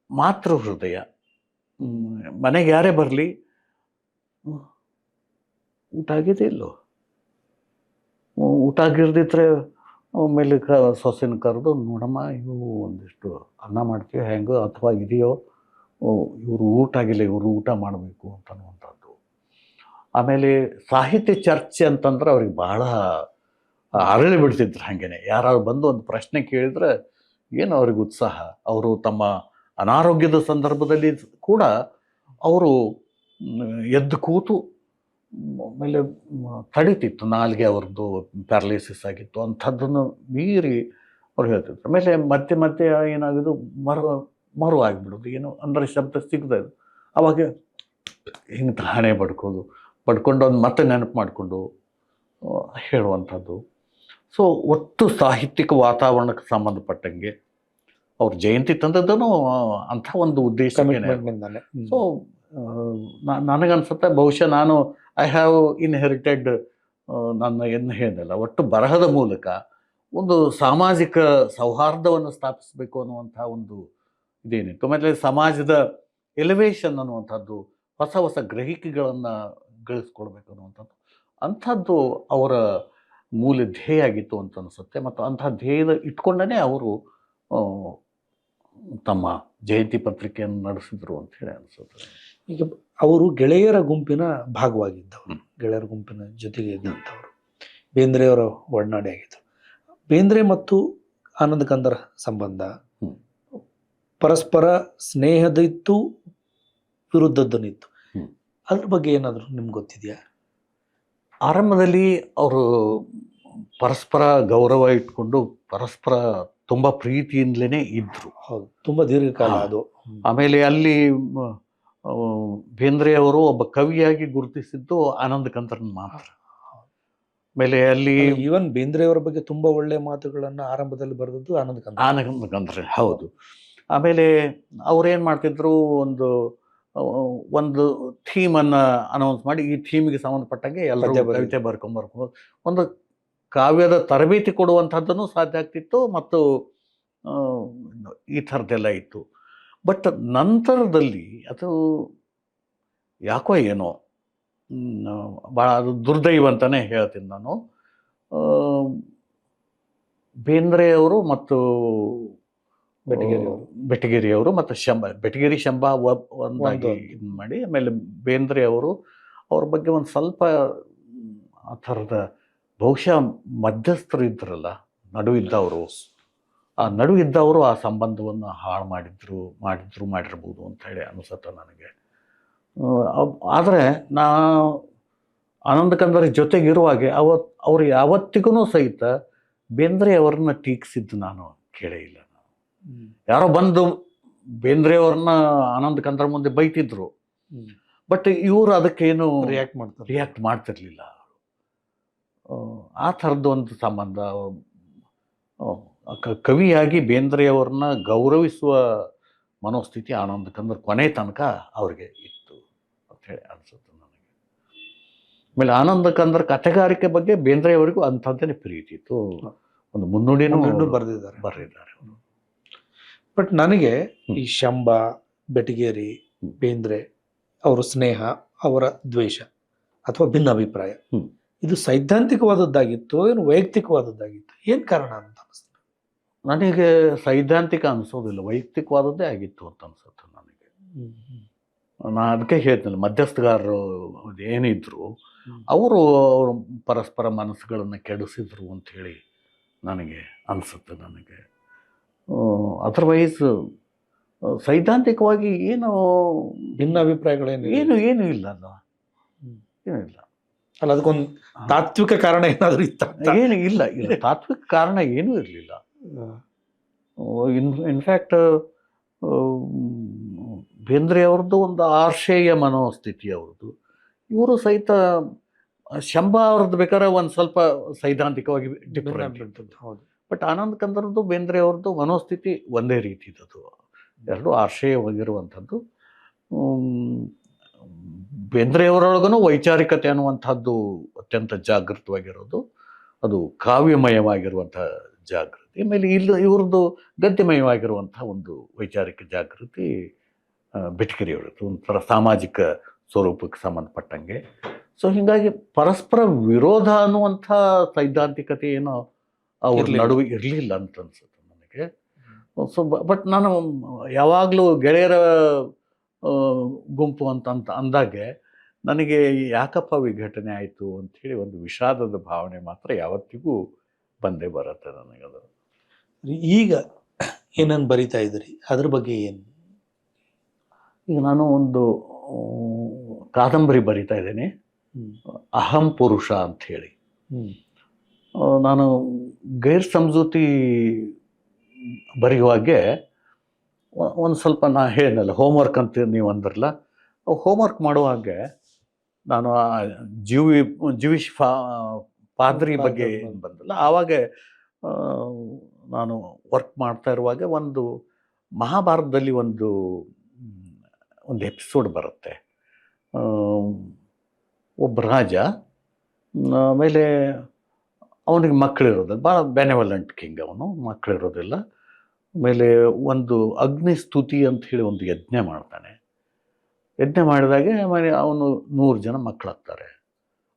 ಮಾತೃ ಹೃದಯ. ಮನೆಗೆ ಯಾರೇ ಬರಲಿ, ಊಟ ಆಗಿದೆ ಇಲ್ಲೋ, ಊಟ ಆಗಿರ್ದಿದ್ರೆ ಆಮೇಲೆ ಸೊಸೆನ ಕರೆದು, ನೋಡಮ್ಮ ಇವು ಒಂದಿಷ್ಟು ಅನ್ನ ಮಾಡ್ತೀವಿ ಹೆಂಗೋ ಅಥವಾ ಇದೆಯೋ, ಇವರು ಊಟ ಆಗಿಲ್ಲ, ಇವರು ಊಟ ಮಾಡಬೇಕು ಅಂತನ್ನುವಂಥದ್ದು. ಆಮೇಲೆ ಸಾಹಿತ್ಯ ಚರ್ಚೆ ಅಂತಂದ್ರೆ ಅವ್ರಿಗೆ ಬಹಳ ಅರಳಿ ಬಿಡ್ತಿದ್ರು. ಹಾಗೇನೆ ಯಾರು ಬಂದು ಒಂದು ಪ್ರಶ್ನೆ ಕೇಳಿದ್ರೆ ಏನು ಅವ್ರಿಗೆ ಉತ್ಸಾಹ. ಅವರು ತಮ್ಮ ಅನಾರೋಗ್ಯದ ಸಂದರ್ಭದಲ್ಲಿ ಕೂಡ ಅವರು ಎದ್ದು ಕೂತು, ಆಮೇಲೆ ತಡಿತಿತ್ತು ನಾಲ್ಗೆ, ಅವ್ರದ್ದು ಪ್ಯಾರಲೈಸಿಸ್ ಆಗಿತ್ತು, ಅಂಥದ್ದನ್ನು ಮೀರಿ ಅವ್ರು ಹೇಳ್ತಿದ್ರು. ಆಮೇಲೆ ಮತ್ತೆ ಮತ್ತೆ ಏನಾಗೋದು, ಮರು ಆಗಿಬಿಡೋದು, ಏನು ಅಂದರೆ ಶಬ್ದ ಸಿಗದೆ ಅವಾಗ ಹಿಂಗೆ ಹಣೆ ಬಡ್ಕೊಂಡು ಒಂದು ಮತ್ತೆ ನೆನಪು ಮಾಡಿಕೊಂಡು ಹೇಳುವಂಥದ್ದು. ಸೊ ಒಟ್ಟು ಸಾಹಿತ್ಯಿಕ ವಾತಾವರಣಕ್ಕೆ ಸಂಬಂಧಪಟ್ಟಂಗೆ ಅವ್ರ ಜಯಂತಿ ತಂದದ್ದೂ ಅಂಥ ಒಂದು ಉದ್ದೇಶ. ಸೊ ನನಗನ್ಸುತ್ತೆ ಬಹುಶಃ ನಾನು ಐ ಹ್ಯಾವ್ ಇನ್ಹೆರಿಟೆಡ್, ನನ್ನ ಏನು ಹೇಳಿದೆಲ್ಲ, ಒಟ್ಟು ಬರಹದ ಮೂಲಕ ಒಂದು ಸಾಮಾಜಿಕ ಸೌಹಾರ್ದವನ್ನು ಸ್ಥಾಪಿಸಬೇಕು ಅನ್ನುವಂಥ ಒಂದು ಇದೇನಿತ್ತು. ಆಮೇಲೆ ಸಮಾಜದ ಎಲಿವೇಶನ್ ಅನ್ನುವಂಥದ್ದು, ಹೊಸ ಹೊಸ ಗ್ರಹಿಕೆಗಳನ್ನು ಗಳಿಸ್ಕೊಳ್ಬೇಕು ಅನ್ನುವಂಥದ್ದು, ಅಂಥದ್ದು ಅವರ ಮೂಲ ಧ್ಯೇಯ ಆಗಿತ್ತು ಅಂತ ಅನಿಸುತ್ತೆ. ಮತ್ತು ಅಂಥ ಧ್ಯೇಯದ ಇಟ್ಕೊಂಡೇ ಅವರು ತಮ್ಮ ಜಯಂತಿ ಪತ್ರಿಕೆಯನ್ನು ನಡೆಸಿದ್ರು ಅಂತ ಹೇಳಿ ಅನಿಸುತ್ತೆ. ಈಗ ಅವರು ಗೆಳೆಯರ ಗುಂಪಿನ ಭಾಗವಾಗಿದ್ದವರು, ಗೆಳೆಯರ ಗುಂಪಿನ ಜೊತೆಗೆ ಇದ್ದಂಥವರು, ಬೇಂದ್ರೆಯವರ ಒಡನಾಡಿ ಆಗಿದ್ದರು. ಬೇಂದ್ರೆ ಮತ್ತು ಆನಂದ್ ಕಂದರ ಸಂಬಂಧ ಪರಸ್ಪರ ಸ್ನೇಹದಿತ್ತು, ವಿರುದ್ಧದ್ದನಿತ್ತು. ಅದ್ರ ಬಗ್ಗೆ ಏನಾದರೂ ನಿಮ್ಗೆ ಗೊತ್ತಿದೆಯಾ? ಆರಂಭದಲ್ಲಿ ಅವರು ಪರಸ್ಪರ ಗೌರವ ಇಟ್ಕೊಂಡು ಪರಸ್ಪರ ತುಂಬ ಪ್ರೀತಿಯಿಂದಲೇ ಇದ್ದರು. ಹೌದು, ತುಂಬ ದೀರ್ಘಕಾಲ ಅದು. ಆಮೇಲೆ ಅಲ್ಲಿ ಬೇಂದ್ರೆಯವರು ಒಬ್ಬ ಕವಿಯಾಗಿ ಗುರುತಿಸಿದ್ದು ಆನಂದ್ ಕಂದರನ್ನ ಮಾತ್ರ. ಆಮೇಲೆ ಅಲ್ಲಿ ಈವನ್ ಬೇಂದ್ರೆಯವರ ಬಗ್ಗೆ ತುಂಬ ಒಳ್ಳೆಯ ಮಾತುಗಳನ್ನು ಆರಂಭದಲ್ಲಿ ಬರೆದದ್ದು ಆನಂದ್ ಕಂದರ. ಹೌದು. ಆಮೇಲೆ ಅವ್ರೇನು ಮಾಡ್ತಿದ್ರು, ಒಂದು ಥೀಮನ್ನು ಅನೌನ್ಸ್ ಮಾಡಿ, ಈ ಥೀಮಿಗೆ ಸಂಬಂಧಪಟ್ಟಂಗೆ ಎಲ್ಲರೂ ಕವಿತೆ ಬರ್ಕೊಂಡು ಒಂದು ಕಾವ್ಯದ ತರಬೇತಿ ಕೊಡುವಂಥದ್ದನ್ನು ಸಾಧ್ಯ ಆಗ್ತಿತ್ತು. ಮತ್ತು ಈ ಥರದ್ದೆಲ್ಲ ಇತ್ತು. ಬಟ್ ನಂತರದಲ್ಲಿ ಅದು ಯಾಕೋ ಏನೋ ಭಾಳ ಅದು ದುರ್ದೈವ ಅಂತಲೇ ಹೇಳ್ತೀನಿ ನಾನು. ಬೇಂದ್ರೆಯವರು ಮತ್ತು ಬೆಟಗೇರಿಯವರು ಮತ್ತು ಬೆಟಗೇರಿ ಶಂಭಾ ಒಂದಾಗಿ ಇದು ಮಾಡಿ, ಆಮೇಲೆ ಬೇಂದ್ರೆ ಅವರು ಅವ್ರ ಬಗ್ಗೆ ಒಂದು ಸ್ವಲ್ಪ ಆ ಥರದ ಬಹುಶಃ ಮಧ್ಯಸ್ಥರು ಇದ್ರಲ್ಲ, ನಡುವಿದ್ದವರು, ಆ ನಡುವಿದ್ದವರು ಆ ಸಂಬಂಧವನ್ನು ಹಾಳು ಮಾಡಿರ್ಬೋದು ಅಂತ ಹೇಳಿ ಅನಿಸುತ್ತೆ ನನಗೆ. ಆದರೆ ನಾ ಆನಂದ ಕಂದರ ಜೊತೆಗಿರುವಾಗೆ ಅವ್ರು ಯಾವತ್ತಿಗೂ ಸಹಿತ ಬೇಂದ್ರೆ ಅವ್ರನ್ನ ಟೀಕಿಸಿದ್ದು ನಾನು ಕೇಳೇ ಇಲ್ಲ. ಯಾರೋ ಬಂದು ಬೇಂದ್ರೆ ಅವ್ರನ್ನ ಆನಂದ ಕಂದರ ಮುಂದೆ ಬೈತಿದ್ರು, ಬಟ್ ಇವರು ಅದಕ್ಕೇನು ರಿಯಾಕ್ಟ್ ಮಾಡ್ತಿರ್ಲಿಲ್ಲ. ಆ ಥರದ್ದು ಒಂದು ಸಂಬಂಧ ಕವಿಯಾಗಿ ಬೇಂದ್ರೆಯವ್ರನ್ನ ಗೌರವಿಸುವ ಮನೋಸ್ಥಿತಿ ಆನಂದ ಕಂದರ್ ಕೊನೆ ತನಕ ಅವ್ರಿಗೆ ಇತ್ತು ಅಂತ ಹೇಳಿ ಅನಿಸುತ್ತೆ ನನಗೆ. ಆಮೇಲೆ ಆನಂದ ಕಂದರ್ ಕಥೆಗಾರಿಕೆ ಬಗ್ಗೆ ಬೇಂದ್ರೆಯವರಿಗೂ ಅಂಥದ್ದೇ ಪ್ರೀತಿ ಇತ್ತು. ಒಂದು ಮುನ್ನುಡಿನೂ ಬರೆದಿದ್ದಾರೆ ಅವರು. ಬಟ್ ನನಗೆ ಈ ಶಂಭಾ, ಬೆಟಗೇರಿ, ಬೇಂದ್ರೆ ಅವರ ಸ್ನೇಹ, ಅವರ ದ್ವೇಷ ಅಥವಾ ಭಿನ್ನಾಭಿಪ್ರಾಯ ಇದು ಸೈದ್ಧಾಂತಿಕವಾದದ್ದಾಗಿತ್ತು, ಏನು ವೈಯಕ್ತಿಕವಾದದ್ದಾಗಿತ್ತು? ಏನು ಕಾರಣ ಅಂತ ಅನಿಸ್ತದೆ ನನಗೆ? ಸೈದ್ಧಾಂತಿಕ ಅನಿಸೋದಿಲ್ಲ, ವೈಯಕ್ತಿಕವಾದದ್ದೇ ಆಗಿತ್ತು ಅಂತ ಅನಿಸುತ್ತೆ ನನಗೆ. ನಾನು ಅದಕ್ಕೆ ಹೇಳ್ತೀನಿ, ಮಧ್ಯಸ್ಥಗಾರರು ಏನಿದ್ರು ಅವರು ಪರಸ್ಪರ ಮನಸ್ಸುಗಳನ್ನು ಕೆಡಿಸಿದ್ರು ಅಂಥೇಳಿ ನನಗೆ ಅನಿಸುತ್ತೆ. ನನಗೆ ಅದರ್ವೈಸ್ ಸೈದ್ಧಾಂತಿಕವಾಗಿ ಏನು ಭಿನ್ನಾಭಿಪ್ರಾಯಗಳೇನು ಏನು ಇಲ್ಲ ಅಲ್ಲ, ಏನಿಲ್ಲ ಅಲ್ಲ. ಅದಕ್ಕೊಂದು ತಾತ್ವಿಕ ಕಾರಣ ಏನಾದರೂ ಇತ್ತ? ಏನು ಇಲ್ಲ, ತಾತ್ವಿಕ ಕಾರಣ ಏನೂ ಇರಲಿಲ್ಲ. ಇನ್ಫ್ಯಾಕ್ಟ್ ಬೇಂದ್ರೆ ಅವ್ರದ್ದು ಒಂದು ಆರ್ಷೇಯ ಮನೋಸ್ಥಿತಿ ಅವ್ರದ್ದು. ಇವರು ಸಹಿತ ಶಂಭಾ ಅವ್ರದ್ದು ಬೇಕಾದ್ರೆ ಒಂದು ಸ್ವಲ್ಪ ಸೈದ್ಧಾಂತಿಕವಾಗಿ ಡಿಫರೆಂಟ್. ಹೌದು. ಬಟ್ ಆನಂದ ಕಂದರದ್ದು ಬೇಂದ್ರೆ ಅವ್ರದ್ದು ಮನೋಸ್ಥಿತಿ ಒಂದೇ ರೀತಿದದು, ಎರಡು ಆರ್ಷೇಯವಾಗಿರುವಂಥದ್ದು. ಬೇಂದ್ರೆಯವರೊಳಗೂ ವೈಚಾರಿಕತೆ ಅನ್ನುವಂಥದ್ದು ಅತ್ಯಂತ ಜಾಗೃತವಾಗಿರೋದು, ಅದು ಕಾವ್ಯಮಯವಾಗಿರುವಂಥ ಜಾಗೃತಿ. ಆಮೇಲೆ ಇವ್ರದ್ದು ಗದ್ಯಮಯವಾಗಿರುವಂಥ ಒಂದು ವೈಚಾರಿಕ ಜಾಗೃತಿ ಬೆಟಗೇರಿಯವ್ರದ್ದು, ಒಂಥರ ಸಾಮಾಜಿಕ ಸ್ವರೂಪಕ್ಕೆ ಸಂಬಂಧಪಟ್ಟಂಗೆ. ಸೊ ಹೀಗಾಗಿ ಪರಸ್ಪರ ವಿರೋಧ ಅನ್ನುವಂಥ ಸೈದ್ಧಾಂತಿಕತೆ ಏನೋ ಅವ್ರ ನಡುವೆ ಇರಲಿಲ್ಲ ಅಂತ ಅನ್ಸುತ್ತೆ ನನಗೆ. ಸೊ ಬಟ್ ನಾನು ಯಾವಾಗಲೂ ಗೆಳೆಯರ ಗುಂಪು ಅಂತ ಅಂದಾಗೆ ನನಗೆ ಯಾಕಪ್ಪ ವಿಘಟನೆ ಆಯಿತು ಅಂಥೇಳಿ ಒಂದು ವಿಷಾದದ ಭಾವನೆ ಮಾತ್ರ ಯಾವತ್ತಿಗೂ ಬಂದೇ ಬರುತ್ತೆ ನನಗದು. ಈಗ ಏನನ್ನು ಬರಿತಾ ಇದ್ರಿ, ಅದ್ರ ಬಗ್ಗೆ ಏನು? ಈಗ ನಾನು ಒಂದು ಕಾದಂಬರಿ ಬರಿತಾ ಇದ್ದೇನೆ, ಅಹಂ ಪುರುಷ ಅಂಥೇಳಿ. ನಾನು ಗೈರ್ ಸಮಜೂತಿ ಬರೆಯುವಾಗೆ ಒಂದು ಸ್ವಲ್ಪ ನಾನು ಹೇಳಿದ್ನಲ್ಲ, ಹೋಮ್ವರ್ಕ್ ಅಂತ ನೀವು ಅಂದ್ರಲ್ಲ, ಹೋಮ್ವರ್ಕ್ ಮಾಡುವಾಗೆ ನಾನು ಜೀವಿಶ್ ಪಾದ್ರಿ ಬಗ್ಗೆ ಏನು ಬಂದಲ್ಲ, ಆವಾಗ ನಾನು ವರ್ಕ್ ಮಾಡ್ತಾ ಇರುವಾಗ ಒಂದು ಮಹಾಭಾರತದಲ್ಲಿ ಒಂದು ಎಪಿಸೋಡ್ ಬರುತ್ತೆ. ಒಬ್ಬ ರಾಜ, ಆಮೇಲೆ ಅವನಿಗೆ ಮಕ್ಕಳಿರೋದಿಲ್ಲ, ಭಾಳ ಬೆನೆವಲೆಂಟ್ ಕಿಂಗ್, ಅವನು ಮಕ್ಕಳಿರೋದಿಲ್ಲ. ಆಮೇಲೆ ಒಂದು ಅಗ್ನಿಸ್ತುತಿ ಅಂತ ಹೇಳಿ ಒಂದು ಯಜ್ಞ ಮಾಡ್ತಾನೆ. ಯಜ್ಞ ಮಾಡಿದಾಗೆ ಆಮೇಲೆ ಅವನು 100 ಜನ ಮಕ್ಕಳಾಗ್ತಾರೆ.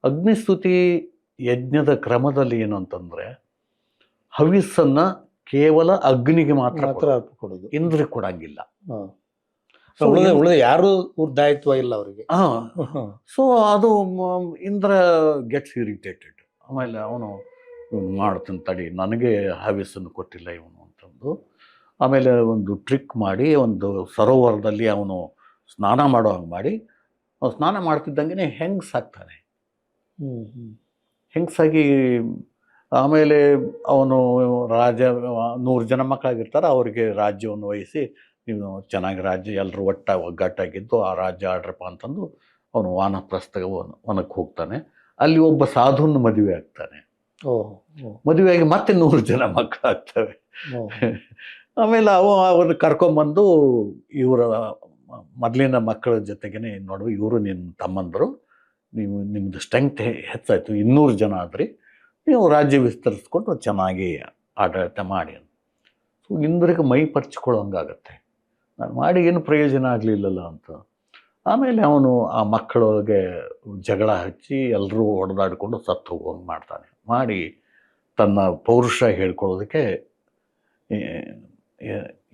ಅಗ್ನಿಸ್ತುತಿ ಯಜ್ಞದ ಕ್ರಮದಲ್ಲಿ ಏನು ಅಂತಂದರೆ, ಹವಿಸ್ಸನ್ನು ಕೇವಲ ಅಗ್ನಿಗೆ ಮಾತ್ರ ಕೊಡೋದು, ಇಂದ್ರಿಗೆ ಕೊಡಂಗಿಲ್ಲ. ಯಾರು ದಾಯಿತ್ವ ಇಲ್ಲ ಅವರಿಗೆ. ಸೊ ಅದು ಇಂದ್ರ ಗೆಟ್ಸ್ ಇರಿಟೇಟೆಡ್. ಆಮೇಲೆ ಅವನು ಮಾಡ್ತಾನೆ, ತಡಿ ನನಗೆ ಹವಿಸ್ಸನ್ನು ಕೊಟ್ಟಿಲ್ಲ ಇವನು ಅಂತಂದು. ಆಮೇಲೆ ಒಂದು ಟ್ರಿಕ್ ಮಾಡಿ ಒಂದು ಸರೋವರದಲ್ಲಿ ಅವನು ಸ್ನಾನ ಮಾಡೋ ಹಂಗೆ ಮಾಡಿ, ಅವನು ಸ್ನಾನ ಮಾಡ್ತಿದ್ದಂಗೆ ಹೆಂಗಸಾಗ್ತಾನೆ. ಹೆಂಗಸಾಗಿ ಆಮೇಲೆ ಅವನು ರಾಜ 100 ಜನ ಮಕ್ಕಳಾಗಿರ್ತಾರೆ, ಅವರಿಗೆ ರಾಜ್ಯವನ್ನು ವಹಿಸಿ, ನೀವು ಚೆನ್ನಾಗಿ ರಾಜ್ಯ ಎಲ್ಲರೂ ಒಗ್ಗಟ್ಟಾಗಿದ್ದು ಆ ರಾಜ್ಯ ಆಡ್ರಪ್ಪ ಅಂತಂದು ಅವನು ವನಕ್ಕೆ ಹೋಗ್ತಾನೆ. ಅಲ್ಲಿ ಒಬ್ಬ ಸಾಧುನ ಮದುವೆ ಆಗ್ತಾನೆ. ಮದುವೆಯಾಗಿ ಮತ್ತೆ 100 ಜನ ಮಕ್ಕಳಾಗ್ತವೆ. ಆಮೇಲೆ ಅವ್ರನ್ನ ಕರ್ಕೊಂಬಂದು ಇವರ ಮೊದಲಿನ ಮಕ್ಕಳ ಜೊತೆಗೇ, ನೋಡು ಇವರು ನಿನ್ನ ತಮ್ಮಂದರು, ನಿಮ್ಮದು ಸ್ಟ್ರೆಂಗ್ತ್ ಹೆಚ್ಚಾಯಿತು, 200 ಜನ ಆದ್ರಿ, ನೀವು ರಾಜ್ಯ ವಿಸ್ತರಿಸ್ಕೊಂಡು ಚೆನ್ನಾಗಿ ಆಡಳಿತ ಮಾಡಿ ಅಂತ. ಸೊ ಇಂದ್ರಿಗೆ ಮೈ ಪರ್ಚ್ಕೊಳ್ಳೋಂಗಾಗತ್ತೆ, ನಾನು ಮಾಡಿ ಏನು ಪ್ರಯೋಜನ ಆಗಲಿಲ್ಲಲ್ಲ ಅಂತ. ಆಮೇಲೆ ಅವನು ಆ ಮಕ್ಕಳೊಳಗೆ ಜಗಳ ಹಚ್ಚಿ ಎಲ್ಲರೂ ಹೊಡೆದಾಡಿಕೊಂಡು ಸತ್ತು ಹೋಗೋಂಗೆ ಮಾಡ್ತಾನೆ. ಮಾಡಿ ತನ್ನ ಪೌರುಷ ಹೇಳ್ಕೊಳ್ಳೋದಕ್ಕೆ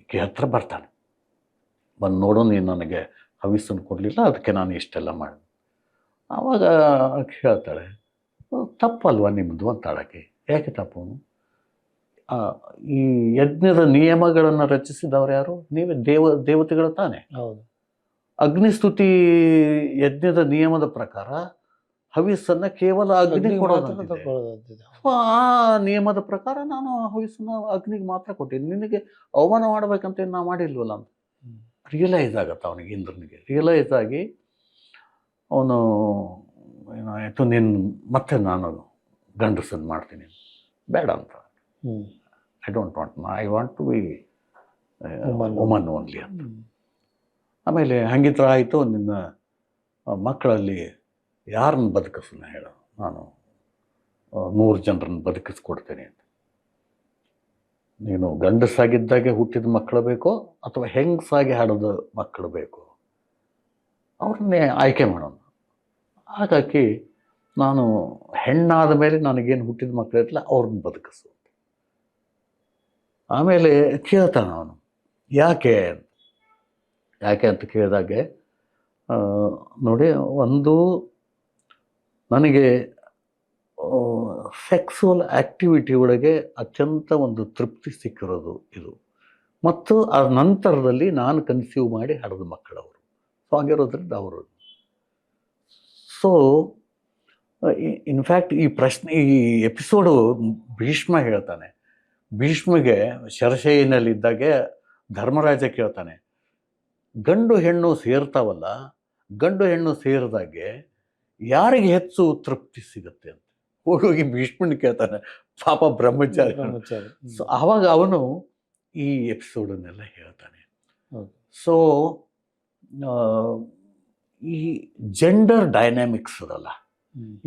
ಈಕೆ ಹತ್ರ ಬರ್ತಾನೆ, ಬಂದು ನೋಡು ನೀನು ನನಗೆ ಹವಿಸ್ಸನ್ನು ಕೊಡಲಿಲ್ಲ, ಅದಕ್ಕೆ ನಾನು ಇಷ್ಟೆಲ್ಲ ಮಾಡಿದೆ. ಆವಾಗ ಆಕೆ ಹೇಳ್ತಾಳೆ, ತಪ್ಪಲ್ವ ನಿಮ್ಮದು ಅಂತಾಳಕ್ಕೆ. ಯಾಕೆ ತಪ್ಪು? ಈ ಯಜ್ಞದ ನಿಯಮಗಳನ್ನು ರಚಿಸಿದವರು ಯಾರು? ನೀವೇ ದೇವತೆಗಳು ತಾನೆ. ಹೌದು. ಅಗ್ನಿಸ್ತುತಿ ಯಜ್ಞದ ನಿಯಮದ ಪ್ರಕಾರ ಹವಿಸ್ಸನ್ನು ಕೇವಲ ಅಗ್ನಿಗೆ ಕೊಡೋದು. ಆ ನಿಯಮದ ಪ್ರಕಾರ ನಾನು ಹವಿಸ್ಸನ್ನು ಅಗ್ನಿಗೆ ಮಾತ್ರ ಕೊಟ್ಟಿದ್ದೀನಿ, ನಿನಗೆ ಅವಮಾನ ಮಾಡ್ಬೇಕಂತ ನಾ ಮಾಡಿಲ್ವಲ್ಲ ಅಂತ ರಿಯಲೈಸ್ ಆಗತ್ತೆ ಅವನಿಗೆ. ಇಂದ್ರನಿಗೆ ರಿಯಲೈಸ್ ಆಗಿ ಅವನು ಏನಾಯಿತು, ಮತ್ತೆ ನಾನು ಗಂಡಸನ್ನು ಮಾಡ್ತೀನಿ, ಬೇಡ ಅಂತ. I want to be woman only ಅಂತ. ಆಮೇಲೆ ಹಂಗಿತ್ರ ಆಯಿತು, ನಿನ್ನ ಮಕ್ಕಳಲ್ಲಿ ಯಾರನ್ನು ಬದುಕಿಸೋಣ ಹೇಳು, ನಾನು 100 ಜನರನ್ನು ಬದುಕಿಸ್ಕೊಡ್ತೇನೆ ಅಂತ. ನೀನು ಗಂಡಸಾಗಿದ್ದಾಗೆ ಹುಟ್ಟಿದ ಮಕ್ಕಳು ಬೇಕೋ ಅಥವಾ ಹೆಂಗಸಾಗಿ ಹಾಡಿದ ಮಕ್ಕಳು ಬೇಕೋ, ಅವ್ರನ್ನೇ ಆಯ್ಕೆ ಮಾಡೋಣ. ಹಾಗಾಗಿ ನಾನು ಹೆಣ್ಣಾದ ಮೇಲೆ ನನಗೇನು ಹುಟ್ಟಿದ ಮಕ್ಕಳು ಇರಲಿಲ್ಲ, ಅವ್ರನ್ನ ಬದುಕಿಸು. ಆಮೇಲೆ ಕೇಳ್ತಾನೆ ಅವನು, ಯಾಕೆ ಅಂತ ಕೇಳಿದಾಗೆ, ನೋಡಿ, ಒಂದು ನನಗೆ ಸೆಕ್ಸುವಲ್ ಆ್ಯಕ್ಟಿವಿಟಿ ಒಳಗೆ ಅತ್ಯಂತ ಒಂದು ತೃಪ್ತಿ ಸಿಕ್ಕಿರೋದು ಇದು, ಮತ್ತು ಆ ನಂತರದಲ್ಲಿ ನಾನು ಕನ್ಸ್ಯೂವ್ ಮಾಡಿ ಹಡೆದ ಮಕ್ಕಳವರು. ಸೊ ಆಗಿರೋದ್ರಿಂದ ಅವರು. ಸೊ ಇನ್ಫ್ಯಾಕ್ಟ್ ಈ ಎಪಿಸೋಡು ಭೀಷ್ಮ ಹೇಳ್ತಾನೆ. ಭೀಷ್ಮಗೆ ಶರಶೈನಲ್ಲಿದ್ದಾಗೆ ಧರ್ಮರಾಜ ಕೇಳ್ತಾನೆ, ಗಂಡು ಹೆಣ್ಣು ಸೇರ್ತಾವಲ್ಲ, ಗಂಡು ಹೆಣ್ಣು ಸೇರಿದಾಗೆ ಯಾರಿಗೆ ಹೆಚ್ಚು ತೃಪ್ತಿ ಸಿಗುತ್ತೆ ಅಂತ ಹೋಗಿ ಭೀಷ್ಮನ ಕೇಳ್ತಾನೆ, ಪಾಪ ಬ್ರಹ್ಮಚಾರಿ. ಸೊ ಆವಾಗ ಅವನು ಈ ಎಪಿಸೋಡನ್ನೆಲ್ಲ ಹೇಳ್ತಾನೆ. ಸೊ ಈ ಜೆಂಡರ್ ಡೈನಾಮಿಕ್ಸ್ ಅದಲ್ಲ,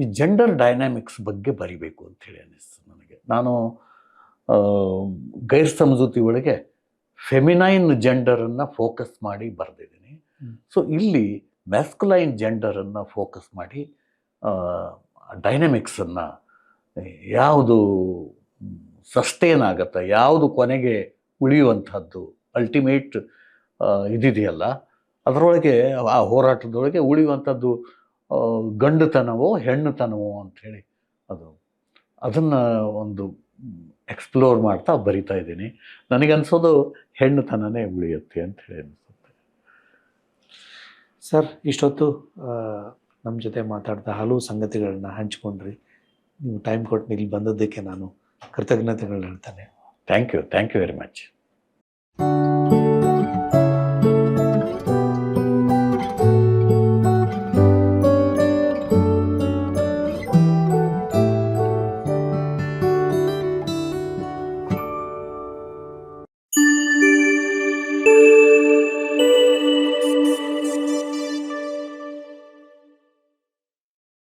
ಈ ಜೆಂಡರ್ ಡೈನಾಮಿಕ್ಸ್ ಬಗ್ಗೆ ಬರಿಬೇಕು ಅಂಥೇಳಿ ಅನ್ನಿಸ್ತು ನನಗೆ. ನಾನು ಗೈರ್ ಸಮಜೂತಿ ಒಳಗೆ ಫೆಮಿನೈನ್ ಜೆಂಡರನ್ನು ಫೋಕಸ್ ಮಾಡಿ ಬರೆದಿದ್ದೀನಿ. ಸೊ ಇಲ್ಲಿ ಮ್ಯಾಸ್ಕುಲೈನ್ ಜೆಂಡರನ್ನು ಫೋಕಸ್ ಮಾಡಿ ಡೈನಮಿಕ್ಸನ್ನು, ಯಾವುದು ಸಸ್ಟೇನ್ ಆಗುತ್ತೆ, ಯಾವುದು ಕೊನೆಗೆ ಉಳಿಯುವಂಥದ್ದು, ಅಲ್ಟಿಮೇಟ್ ಇದಿದೆಯಲ್ಲ, ಅದರೊಳಗೆ ಆ ಹೋರಾಟದೊಳಗೆ ಉಳಿಯುವಂಥದ್ದು ಗಂಡುತನವೋ ಹೆಣ್ಣುತನವೋ ಅಂಥೇಳಿ ಅದನ್ನು ಒಂದು ಎಕ್ಸ್ಪ್ಲೋರ್ ಮಾಡ್ತಾ ಬರಿತಾ ಇದ್ದೀನಿ. ನನಗನ್ಸೋದು ಹೆಣ್ಣುತನನೇ ಉಳಿಯುತ್ತೆ ಅಂಥೇಳಿ ಅನಿಸುತ್ತೆ. ಸರ್, ಇಷ್ಟೊತ್ತು ನಮ್ಮ ಜೊತೆ ಮಾತಾಡ್ತಾ ಹಲವು ಸಂಗತಿಗಳನ್ನ ಹಂಚ್ಕೊಂಡ್ರಿ. ನೀವು ಟೈಮ್ ಕೊಟ್ಟು ಇಲ್ಲಿ ಬಂದದ್ದಕ್ಕೆ ನಾನು ಕೃತಜ್ಞತೆಗಳು ಹೇಳ್ತೇನೆ. Thank you very much.